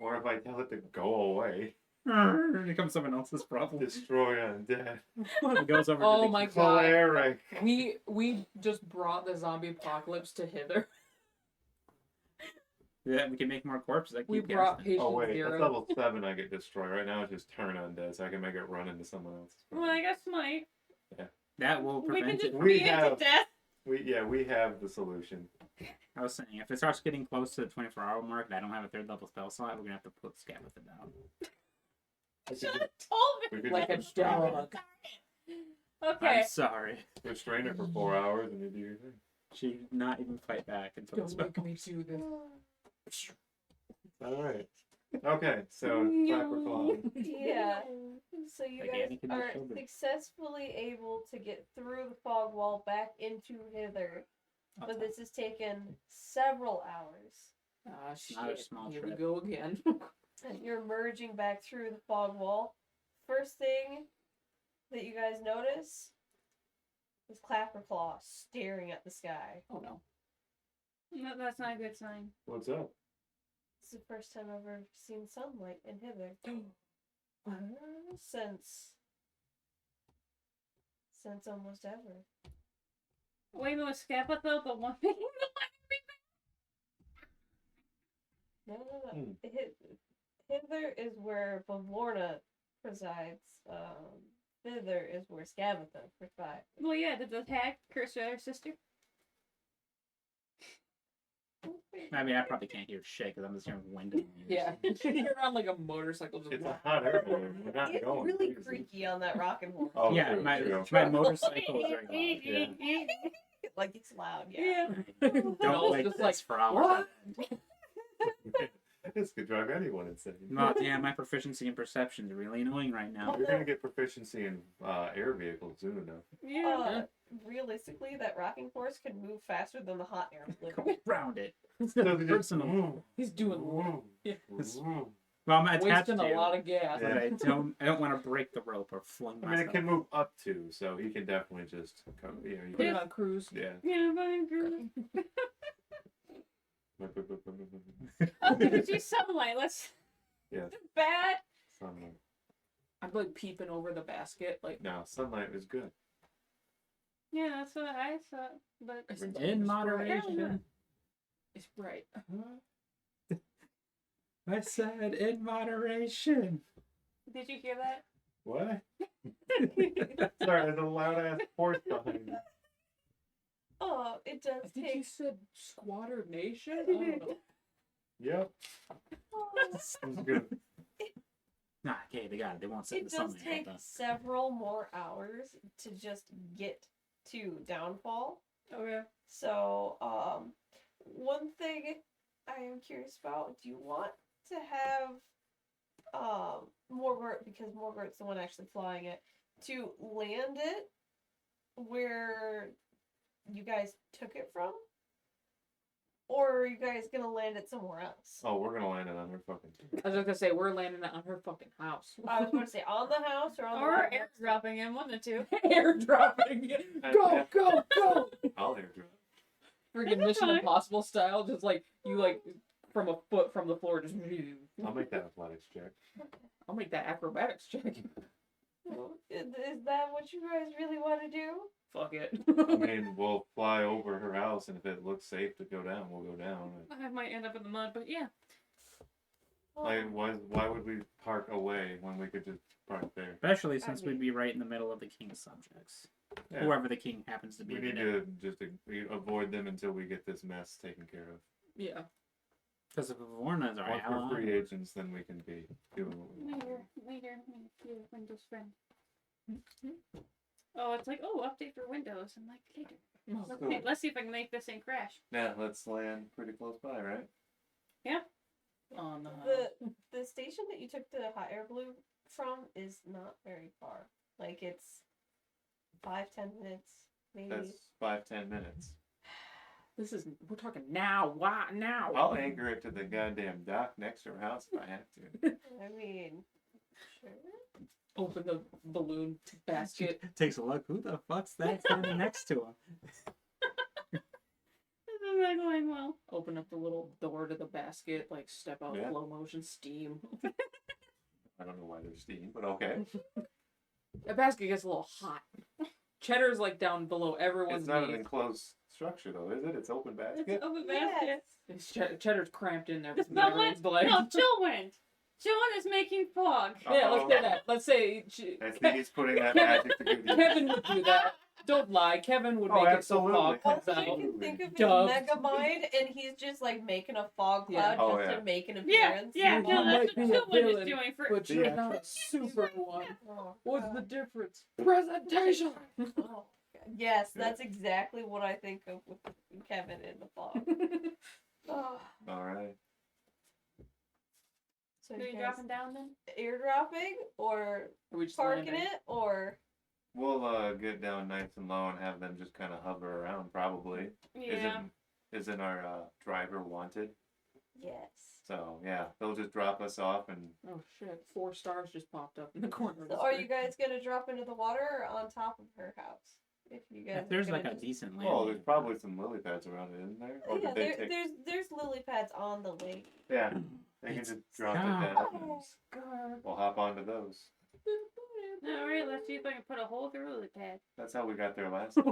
Or if I tell it to go away, It becomes someone else's problem. destroy undead. It goes over Oh to the my god. Cleric. We just brought the zombie apocalypse to Hither. Yeah, we can make more corpses. I keep We brought guessing. patient Oh wait, zero. that's level 7 I get destroyed. Right now it's just turn undead, so I can make it run into someone else. Well, I got smite. That will We can prevent just it. We beat it to have- death. We have the solution. I was saying, if it starts getting close to the 24-hour mark and I don't have a 3rd level spell slot, we're gonna have to put Skabatha down. We could Should have just- told we me. could Like a just restrain it. dog. Okay. I'm sorry. Restrain her for 4 hours and you do your thing. She did not even fight back until the Don't spell. make me do this. Alright. Okay, so No. Clapperclaw. Yeah. So you Like guys Anakin and are Obi. successfully able to get through the fog wall back into Hither, but this has taken several hours. Ah, Not a shit. small Here we trip. go again. And you're merging back through the fog wall. First thing that you guys notice is Clapperclaw staring at the sky. Oh no. No, that's not a good sign. What's up? It's the first time I've ever seen sunlight in Hither. Since almost ever. Wait, no, was Skabatha the one making the No. Hmm. Hither is where Bavorna presides. Hither is where Skabatha presides. Well, yeah, did the hag curse her sister? I mean, I probably can't hear shit because I'm just hearing wind in my ears. Yeah. You're on like a motorcycle just It's a hot air balloon. We're not It's going. really crazy. creaky on that rocking horse. Oh, Yeah, true, my true. motorcycle is very loud. Yeah. Like it's loud, yeah. Don't Smells like just this like, for hours. what? This could drive anyone insane. Oh, damn, my proficiency in perception is really annoying right now. You're gonna get proficiency in air vehicles soon enough. Yeah. Realistically, that rocking horse can move faster than the hot air balloon. Go around it. So they just- Personal. He's doing Yeah. Well, I'm attached wasting to a lot of gas. but I don't want to break the rope or fling I mean, it myself. can move up to, so he can definitely just come. You know, you Put it can, on cruise. yeah. Yeah, oh, did you see sunlight? Let's. Yeah. Bad. Sunlight. I'm like peeping over the basket, like No, sunlight is good. Yeah, that's what I thought. But it's In bright. moderation. It's bright. I said in moderation. did you hear that? What? Sorry, there's a loud ass horse behind me. Oh, it I does think you take. said Squatter Nation. I don't know. Yep. This is good. Nah, okay, they got it. They won't set It the does sunlight. take Hold on. several more hours to just get to downfall. Okay. So, one thing I am curious about, do you want to have Morgort, because Morgort's the one actually flying it, to land it where you guys took it from? Or are you guys gonna land it somewhere else? Oh, we're gonna land it on her fucking team. I was just gonna say we're landing it on her fucking house. I was going to say on the house or on the Or water. airdropping him, one of the two. Airdropping. Go, go, go! I'll airdrop. Freaking That's Mission fine. Impossible style, just like you like from a foot from the floor, just. I'll make that athletics check. I'll make that acrobatics check. Is that what you guys really want to do? Fuck it. I mean, we'll fly over her house, and if it looks safe to go down, we'll go down. I might end up in the mud, but yeah. Like, why would we park away when we could just park there? Especially since mean- we'd be right in the middle of the king's subjects. Yeah. Whoever the king happens to be. We need today. to just avoid them until we get this mess taken care of. Yeah. Because if Vorna's our Once we're ally, free agents, then we can be doing what we want. Later, your Windows friend. Oh, it's like, oh, update for Windows. I'm like, later. Oh, Cool. Let's see if I can make this thing crash. Yeah, let's land pretty close by, right? oh no. The station that you took the hot air balloon from is not very far. Like it's 5-10 minutes, maybe. That's 5-10 minutes. This is we're talking now. Why now? I'll anchor it to the goddamn dock next to her house if I have to. I mean, sure. Open the balloon basket. takes a look. Who the fuck's that standing next to him? This is not going well. Open up the little door to the basket. Like step out Yeah. slow motion steam. I don't know why there's steam, but okay. The basket gets a little hot. Cheddar's like down below everyone's It's not an knees. enclosed structure, though, is it? It's open basket. It's open basket. Cheddar's cramped in there with No, everyone's legs. No, Chillwind. Chillwind is making fog. Yeah, let's Uh-oh. say that. Let's say I think he's putting that magic to good use. Kevin would do that. Don't lie. Kevin would Oh, make it so absolutely. fog comes Also, you out. can think of his Dove. mega mind, and he's just like making a fog Yeah. cloud Oh, just yeah. to make an Yeah, appearance. yeah, You no, that's might be a what Chillwind is villain, doing for. But you're Yeah. not a super one. Oh, What's God. the difference? Presentation. Oh, God. Yes, that's exactly what I think of with Kevin in the fog. Oh, All right. so Are you you guys dropping down then? airdropping or Are we just parking landing? it or We'll get down nice and low and have them just kind of hover around, probably. Yeah. Isn't our driver wanted? yes. So, yeah, they'll just drop us off and... Oh shit! 4 stars just popped up in the corner. of So the are screen. you guys gonna drop into the water or on top of her house? If you guys If there's are like gonna a just- decent Oh, landing. there's probably some lily pads around it, isn't there? Or yeah, did they take... there's lily pads on the lake. Yeah, they can It's just drop God. it down and God. we'll hop onto those. Alright, let's see if I can put a hole through the lily pad. That's how we got there last time.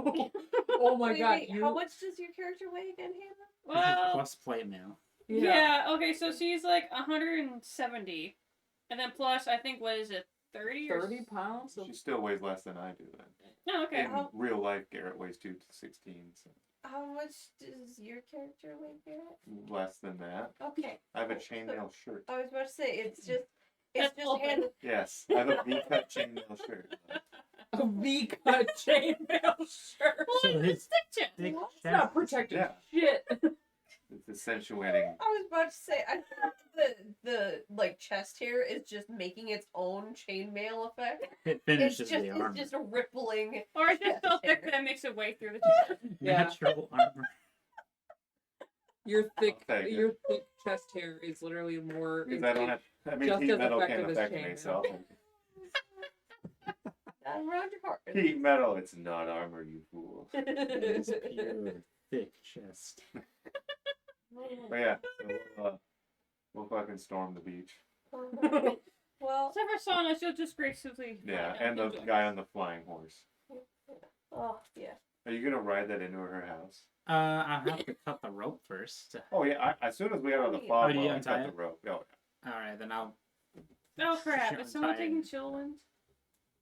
Oh my god! Wait, you... how much does your character weigh again, Hannah? Well, Plus plate mail. yeah, okay, so she's like 170. And then plus, I think, what is it, 30 or 30 pounds. Of... She still weighs less than I do then. Oh, okay. In real life, Garrett weighs 2 to 16, so How much does your character weigh, Garrett? less than that. Okay. I have a cool. chainmail shirt. I was about to say it's just That's open. Hannah. Yes, I have a V-cut chainmail shirt. A V-cut chainmail shirt. Well, So it's his stick thick What? It's not chest. protected Yeah. shit. It's accentuating. I was about to say I thought the like chest hair is just making its own chainmail effect. It It's finishes just the armor. it's just a rippling. Or it's just so thick that it makes it way through the chair. Yeah. Natural armor. Your thick, I'll take it. your thick chest hair is literally more. Because I don't have. I mean, Just heat as metal effective can't as affect me, chainmail. so. Not around your heart. Heat metal, it's not armor, you fool. It's pure thick chest. But yeah, so we'll fucking storm the beach. Well, Except for Sana, she'll just gracefully. Yeah, fly down and the into it. guy on the flying horse. oh yeah. Are you gonna ride that into her house? I'll have to cut the rope first. Oh yeah, as soon as we get out of the Oh, fog, do you I untie cut it? the rope. Oh, Alright, then I'll. Oh crap! Sure, Is someone I'm taking Chillwind?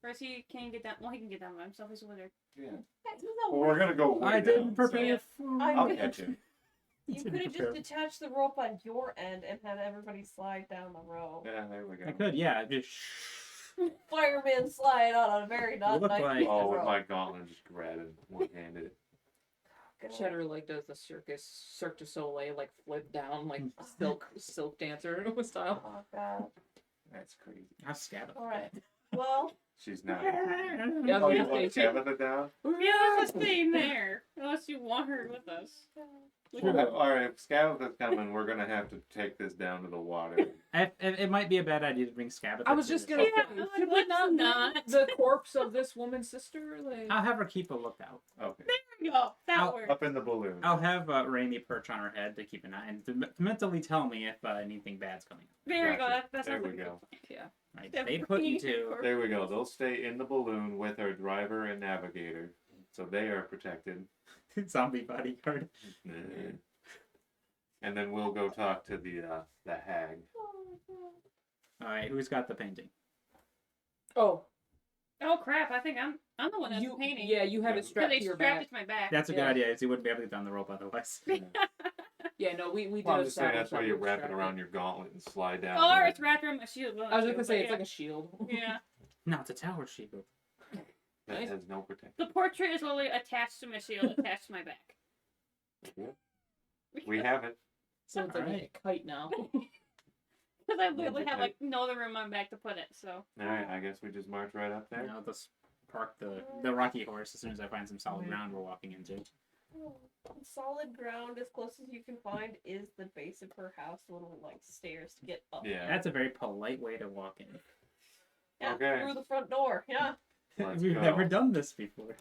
Or is he? Can he get down? Well, he can get down by himself. He's a wizard. yeah. That's not Well, we're gonna go. Way I didn't down, prepare so food. I I'll mean- catch you. You could have just detached the rope on your end and had everybody slide down the rope. Yeah, there we go. I could, yeah. Just. Fireman slide on a very not look nice like- piece of Oh, with rope. my gauntlet, just grab it one-handed. Cheddar like does the Cirque du Soleil like flip down like silk dancer style. Oh god. That's crazy. How's Skabatha? All right. Well, She's not. Yeah, Oh, I you was want gonna say, Skabatha down? Yeah, let's just stay in there. Unless you want her with us. Alright, if Skabatha's coming, we're gonna have to take this down to the water. It might be a bad idea to bring Skabatha. I was to just this. gonna Yeah, say, like, should we let's not not. bring the corpse of this woman's sister? Like, I'll have her keep a lookout. Okay. There we go. That I'll- works. Up in the balloon. I'll have Raimi perch on her head to keep an eye and to mentally tell me if anything bad's coming up. There we go. Gotcha. That's There not we go. yeah. Right? Yeah, They put you Raimi to. or- There we go. They'll stay in the balloon with our driver and navigator. So they are protected. Zombie bodyguard. And then we'll go talk to the hag. All right, who's got the painting? Oh, Oh crap! I think I'm the one that's you. painting. Yeah, you have Yeah. it Because strapped they to your strapped back. it to my back. That's a good Yeah. idea. As you wouldn't be able to get down the rope otherwise. Yeah, no, we did. Well, I'm just saying establish that's why that you we wrap it strapped around your gauntlet and slide down. Or the- it's wrapped around my shield. I was just too, gonna say but it's like a shield. yeah. No, it's a tower shield. That has no protection. The portrait is literally attached to my shield, attached to my back. We have it. So it's like Alright. a kite now. Because I literally have like no other room on my back to put it. So Alright, I guess we just march right up there. I'll just park the rocky horse as soon as I find some solid ground we're walking into. solid ground as close as you can find is the base of her house. Little like stairs to get up. Yeah. That's a very polite way to walk in. Yeah, Okay. through the front door. Yeah. Let's We've go. never done this before.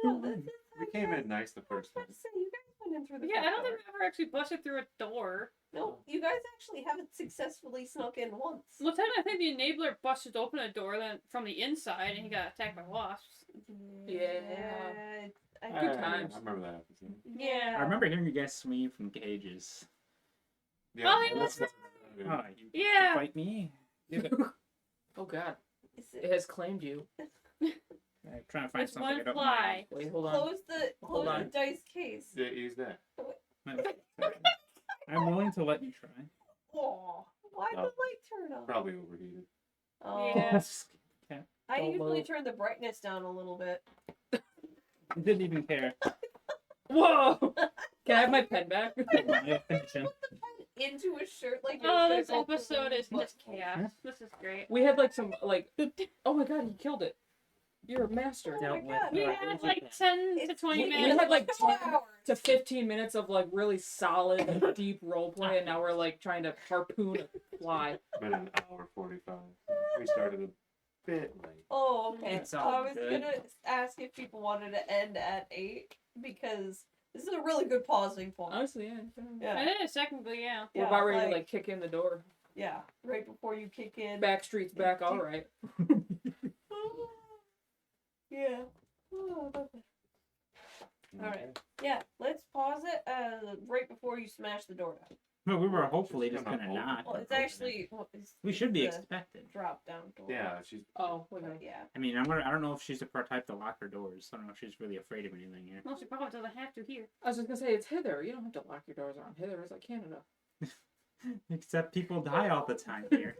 We came in nice the I was first about time. to say, you guys went in through the yeah, I front don't door. think we ever actually busted through a door. No, you guys actually haven't successfully snuck in once. Well, technically, I think the enabler busted open a door then from the inside, and he got attacked by wasps. Yeah. I Good I times. remember that episode. Yeah. I remember hearing you guys swinging from cages. Oh, yeah, that's that's Oh, you Yeah. fight me? Oh god, Is it it, has claimed you. I'm trying to find It's something. one I don't fly. Wait, hold on. close the Hold on. dice case. Yeah, use that. mind. I'm willing to let you try. Oh, why'd the Oh. light turn on? Probably overheated. Oh, Yeah. I Go usually low. turn the brightness down a little bit. I didn't even care. Whoa! Can I have my pen back? Into a shirt like Oh, you're this gonna go episode through is the just butthole. chaos. This is great. We had like some like. Oh my god, you killed it. You're a master. Oh my Dealt with, god, We uh, had like 10 to It's 20 we minutes. had like 2 10 hours. to 15 minutes of like really solid, deep roleplay, and now we're like trying to harpoon a fly. Been an hour 45. We started a bit late. Oh, okay. It's all I was good. gonna ask if people wanted to end at 8 because this is a really good pausing point. Honestly, yeah. Yeah, It is, technically, yeah. We're about ready to like kick in the door. yeah, right before you kick in. Back streets back, all right. Yeah. Oh, okay. Alright. Yeah, let's pause it right before you smash the door down. Well, we were hopefully Just just gonna gonna open not. it. Well, it's actually We should be the expected. drop down door. Yeah, she's. Oh, But okay. yeah. I mean, I don't know if she's the type to lock her doors. I don't know if she's really afraid of anything here. Well, she probably doesn't have to here. I was just gonna say it's Hither. You don't have to lock your doors around Hither. It's like Canada. Except people die all the time here.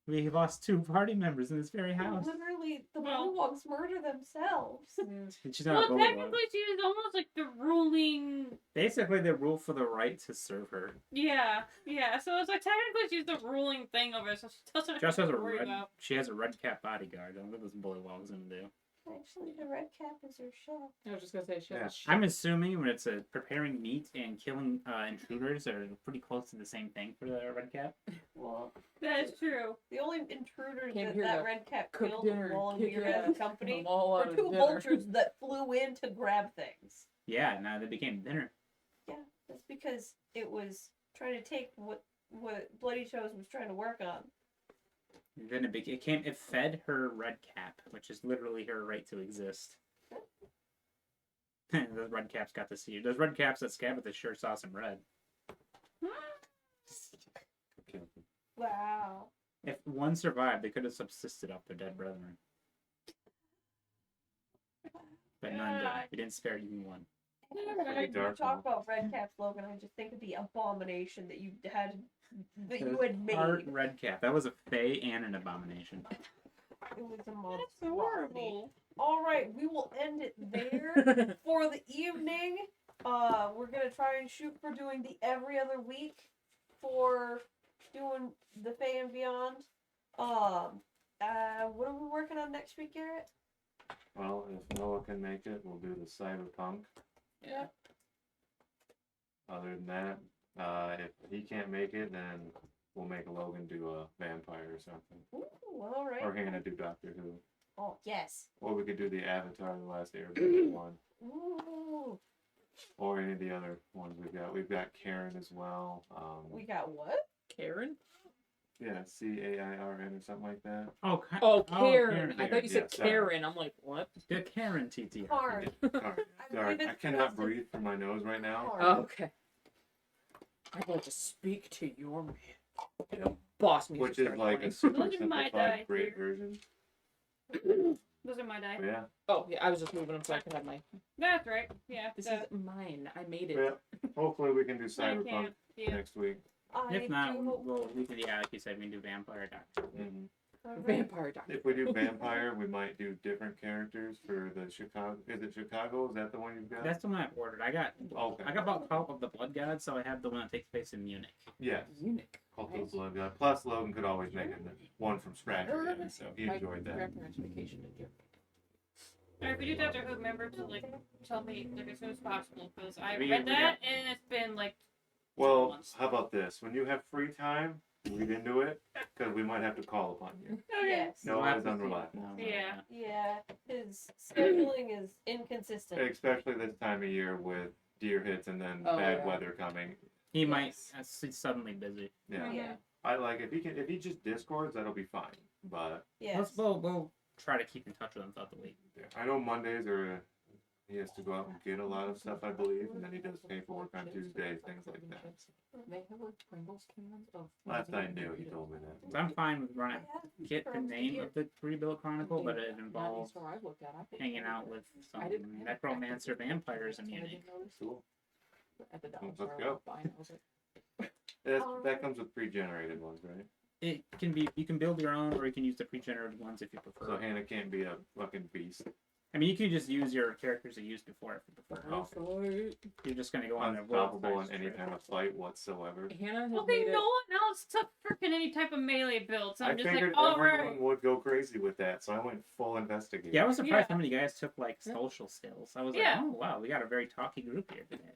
We lost 2 party members in this very house. Literally, the Well- Bullywugs murder themselves. And she's Well, not a bullywug. technically, she's almost like the ruling. Basically, they rule for the right to serve her. Yeah, yeah. So it's like technically she's the ruling thing over it, so she doesn't Just have has to a worry red. about. She has a red cap bodyguard. I don't know what this bullywug's gonna do. Actually, the red cap is her chef. I was just gonna say she has Yeah. a shit. I'm assuming when it's preparing meat and killing intruders are pretty close to the same thing for the red cap. Well, That is true. the only intruders Came that here that to red cap cook killed dinner while and in kick your your guys' ass. company I'm all out were of 2 dinner. vultures that flew in to grab things. Yeah, now they became dinner. Yeah, that's because it was trying to take what Bloody Shows was trying to work on. And then it fed her red cap, which is literally her right to exist. Those red caps got to see her. Those red caps that Skabatha sure saw some red. Wow. If one survived, they could have subsisted off their dead brethren. But none did. Yeah. We didn't spare even one. Pretty When you dark talk one. about red cap slogan, I just think of the abomination that you had made. Art red cap. That was a Fey and an abomination. It was a That's monstrosity. horrible. All right, we will end it there for the evening. we're gonna try and shoot for doing the every other week for doing the Fey and Beyond. What are we working on next week, Garrett? Well, if Noah can make it, we'll do the cyberpunk. Yeah. Other than that, if he can't make it, then we'll make Logan do a vampire or something. Ooh, all right. Or Hannah do Doctor Who. Oh, yes. Or we could do the Avatar, the Last Airbender one. Ooh. Or any of the other ones we've got. We've got Karen as well. We got what? Karen? Yeah, Cairn or something like that. Oh, Oh, Karen. I thought you said yeah, sorry. Karen. I'm like, what? The Karen TT. Hard. Sorry, believe I it's cannot pronounced breathe through my nose right now. Oh, okay. I'd like to speak to your man. You know, boss music. Which is starts like playing. a super Those are my simplified, dice, great dude. version. Those are my die. But yeah. Oh, yeah, I was just moving them so I could have my. That's right. Yeah. This that- is mine. I made it. Yeah. Hopefully we can do I Cyberpunk can't. Yeah. next week. If not, do hope- well, we could, yeah, like you said, we can do Vampire Doctor. Mhm. all right. Vampire Doctor. If we do Vampire, we might do different characters for the Chicago. Is it Chicago? Is that the one you've got? That's the one I've ordered. I got Okay. about Cult of the Blood God, so I have the one that takes place in Munich. Yes. Eunuch. Cult of the Blood God. Plus, Logan could always make it one from scratch again, so he My enjoyed that. grandparents' vacation in Europe. Alright, if we do Doctor Who, remember to like tell me like as soon as possible because I We- read we that and it's been like Well, months. how about this? When you have free time, read into it, because we might have to call upon you. Yes. No, I was unreliable. No, Yeah. Yeah, his scheduling is inconsistent. Especially this time of year with deer hits and then Oh, bad yeah. weather coming. He might Yes. he's suddenly busy. Yeah. Yeah. I like if he just discords, that'll be fine. But Yes. We'll try to keep in touch with him throughout the week. yeah, I know Mondays are he has to go out and get a lot of stuff, I believe, and then he does paperwork on Tuesdays, things like that. They have like Pringles cans of. Last I knew, he told me that. So I'm fine with running. I Get the From name here. of the Rebuilt Chronicle, but it involves Store I've looked at, I think hanging out with some I didn't- I necromancer vampires in That's what I Munich. didn't notice. Cool. At the dollar Let's store I go. was buying, I was like, That comes with pre-generated ones, right? It can be you can build your own, or you can use the pre-generated ones if you prefer. So Hannah can't be a fucking beast. I mean, you can just use your characters you used before if you prefer. Oh. "Fight." You're just gonna go on their world Unstoppable in size any trip. kind of fight whatsoever. Hannah has okay, made it. no one else took freaking any type of melee build, so I I'm just like, figured all everyone right. would go crazy with that, so I went full investigator. Yeah, I was surprised Yeah. how many guys took like Yeah. social skills. I was Yeah. like, oh wow, we got a very talky group here today.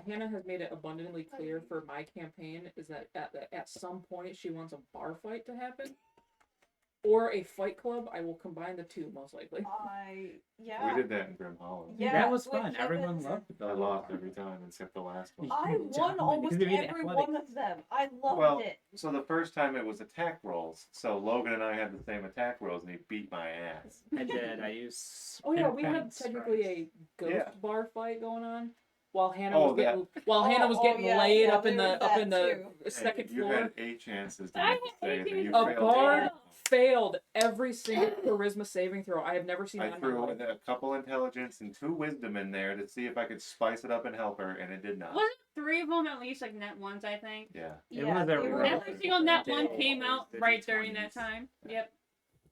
Hannah has made it abundantly clear for my campaign is that at some point she wants a bar fight to happen, or a fight club. I will combine the two most likely. Yeah. We did that in Grim Hollow. Yeah, that was with fun. Everyone Kevin's- loved the I lost every time except the last one. I Good won job, almost because we made every athletics. one of them. I loved Well, it. So the first time it was attack rolls. So Logan and I had the same attack rolls, and he beat my ass. I did. I used. Oh yeah, we had pinpoint technically strikes. a ghost Yeah. bar fight going on. While Hannah Oh, was getting yeah, laid yeah, up in there was the that second Hey, you floor. had 8 chances to I make a had save, and 18 you A failed. bar all. failed every single charisma saving throw. I have never seen I that in my threw life. a couple intelligence and 2 wisdom in there to see if I could spice it up and help her, and it did not. Wasn't 3 of them at least like net ones, I think? Yeah. It Yeah, was they a were- rough- Every single net They one were came out always right the during that 20s. time. Yep.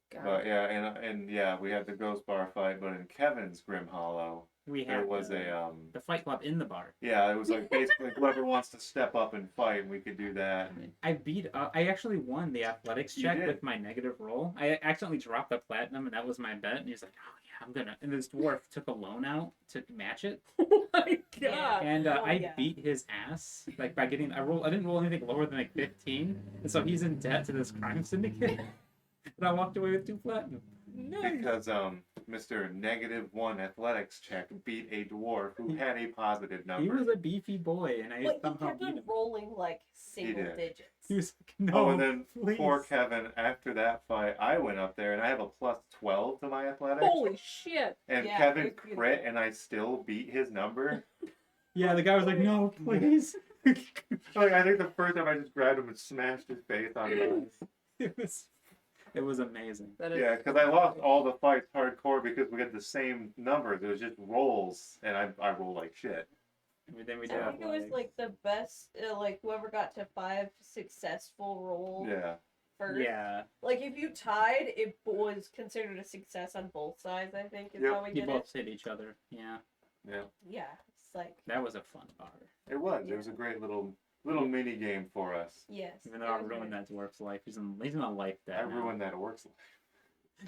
God. But yeah, and yeah, we had the ghost bar fight, but in Kevin's Grim Hollow, We there had was the, a the fight club in the bar. yeah, it was like basically whoever wants to step up and fight, and we could do that. I actually won the athletics You check did. with my negative roll. I accidentally dropped the platinum, and that was my bet. And he's like, "Oh yeah, I'm gonna." And this dwarf took a loan out to match it, Oh my Yeah. god. and Oh, I yeah. beat his ass like by getting. I didn't roll anything lower than like 15, and so he's in debt to this crime syndicate. And I walked away with 2 platinum. Because Mr. -1 athletics check beat a dwarf who had a positive He number. was a beefy boy, and I But he somehow kept beat on him. rolling like single did. digits. He was like, "No, Oh, and then please." poor Kevin, after that fight, I went up there and I have a +12 to my athletics. Holy shit. And Yeah, Kevin it was beautiful. crit and I still beat his number. Yeah, the guy was like, "No, please." Like, I think the first time I just grabbed him and smashed his face on the ice. It was amazing. That is Yeah, because I lost all the fights hardcore because we had the same numbers. It was just rolls, and I roll like shit. And then we I did think it was athletics. like the best, like whoever got to 5 successful rolls Yeah. first. Yeah, Like if you tied, it was considered a success on both sides. I think is Yep. how we you did both it. hit each other. Yeah. Yeah. Yeah. like, That was a fun bar. It was. It was a great little mini game for us. yes. Even though it I was ruined great. that dwarf's life. He's in a life I debt now. ruined that orc's life.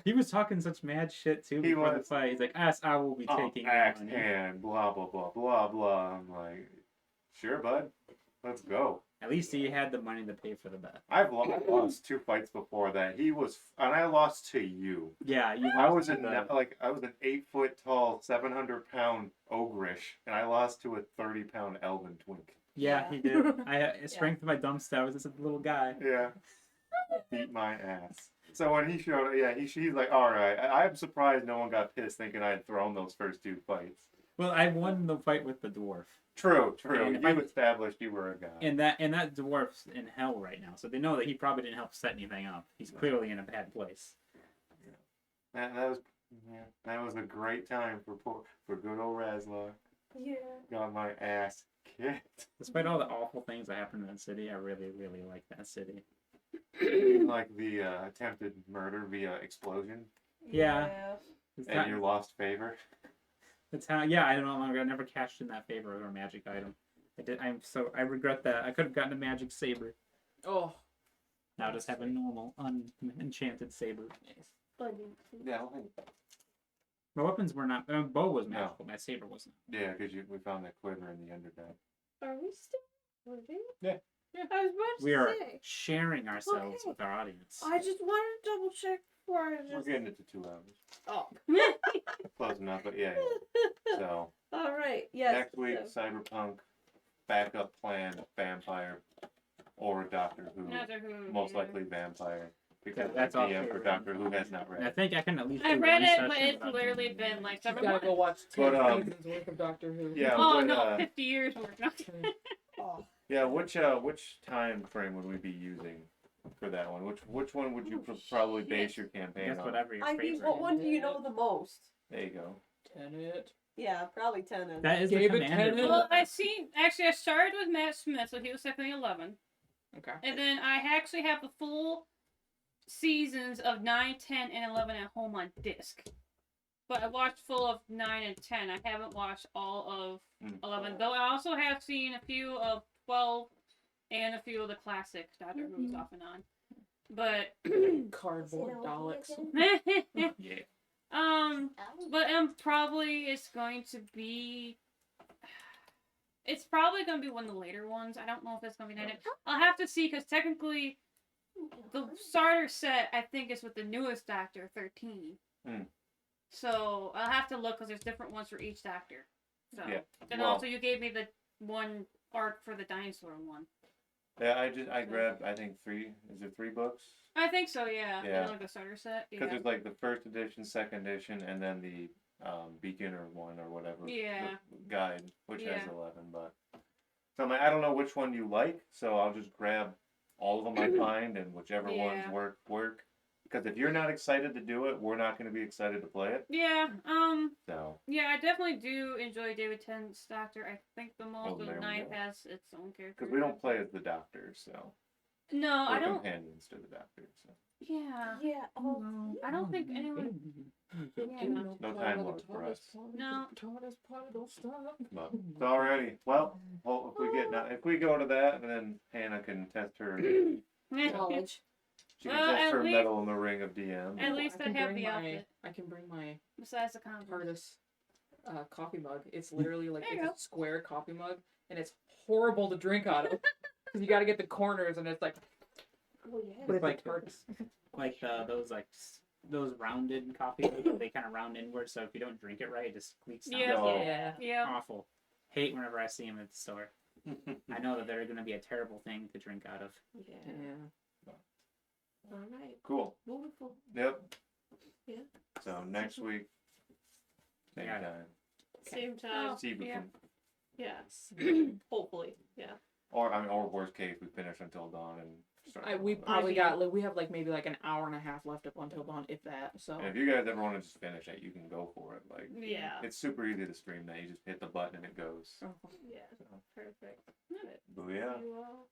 He was talking such mad shit too He before the was. fight. He's like, "Yes, I will be taking your Axe money." hand, blah blah blah blah blah. I'm like, sure, bud, let's go. At least he had the money to pay for the bet. I've lost 2 fights before that. And I lost to you. Yeah, you. I was lost to I was an 8-foot tall, 700-pound ogreish, and I lost to a 30-pound elven twink. Yeah, Yeah. he did. Strength of my dumb stat was just a little guy. Yeah, beat my ass. So when he showed up, yeah, he's like, all right. I'm surprised no one got pissed thinking I had thrown those first 2 fights. Well, I won the fight with the dwarf. True. And if You I- established you were a guy. And that dwarf's in hell right now, so they know that he probably didn't help set anything up. He's clearly in a bad place. That was a great time for good old Razlar. Yeah. Got my ass kicked. Despite all the awful things that happened in that city, I really, really like that city. Like the attempted murder via explosion Yeah. It's and not- your lost favor. That's how. Yeah, I don't know. I never cashed in that favor or magic item. I regret that. I could have gotten a magic saber. Oh. Now just have a normal unenchanted saber. Yeah, My weapons were not. My bow was magical. My saber wasn't. yeah, because we found that quiver in the underbelly. Are we still recording? Yeah. I was about to We are say. sharing ourselves Okay. with our audience. I just wanted to double check before I We're just. getting it to 2 hours. Oh. Close enough, but yeah. So All right. Yes. next week, so- Cyberpunk, backup plan, vampire, or Doctor Who. Doctor Who, Most yeah. likely vampire. Because That's that's all DM for favorite. Doctor Who has not And I read. think I can at least. I do read one it, session but it's without literally doing been it. like You 7 gotta months. go watch 10 But, seasons worth of Doctor Who. Yeah, Oh but, no, 50 years worth. No. Oh. Yeah, which time frame would we be using for that one? Which one would you Oh, probably base shit. your I campaign guess on? whatever your I mean, favorite. what one do you know the most? There you go. Tenet. Yeah, probably Tenet. That is the David commander. Tennant. Well, I started with Matt Smith, so he was technically 11. Okay. And then I actually have the full seasons of 9, 10, and 11 at home on disc. But I watched full of 9 and 10. I haven't watched all of 11. Though I also have seen a few of 12 and a few of the classic Doctor Who's off and on. But Cardboard Daleks. Yeah. but probably it's going to be. It's probably going to be one of the later ones. I don't know if it's going to be 9. I'll have to see because technically, the starter set I think is with the newest Doctor, 13. Hmm. So I'll have to look because there's different ones for each Doctor. So Yeah. and Well- also you gave me the one arc for the dinosaur one. Yeah, I grabbed, I think 3, is it 3 books? I think so, yeah. Yeah. And like the starter set. Because Yeah. there's like the first edition, second edition, and then the beginner one or whatever. Yeah. the guide, which has Yeah. 11, but. So I'm like, I don't know which one you like, so I'll just grab all of them I find, and whichever ones Yeah. work. Because if you're not excited to do it, we're not going to be excited to play it. Yeah, So, yeah, I definitely do enjoy David Tennant's Doctor. I think the most, Oh, but there we 9 go. has its own character. because we don't play as the Doctor, so. No, We're I don't. companions to the Doctor, so. Yeah. Yeah. Oh. I don't think anyone. Yeah. No Time Lord for us. No. But, so alrighty. Well, if we go to that, then Hannah can test her. Knowledge. She can Well, test at her least- metal in the ring of DM. At least I can have bring the my- outfit. I can bring my Besides the combo. TARDIS coffee mug. It's literally like There you it's a square coffee mug, and it's horrible to drink out of because you got to get the corners, and it's like. Oh yeah. But it's like- like TARDIS. Like those rounded coffee, they kind of round inward, so if you don't drink it right, it just squeaks down. Yeah. No. Yeah. Yeah. Awful. Hate whenever I see them at the store. I know that they're going to be a terrible thing to drink out of. Yeah. Yeah. All right. Cool. Wonderful. Yep. Yeah. So next week, same Yeah. time. Same time. See if we yeah. can, Yes. Hopefully. Yeah. or worst case, we finish until dawn and start. We probably we have like maybe like an hour and a half left up until dawn, if that. So. And if you guys ever want to just finish it, you can go for it. Like Yeah. it's super easy to stream that. You just hit the button and it goes. Oh. Yeah. So, Perfect. booyah. You all.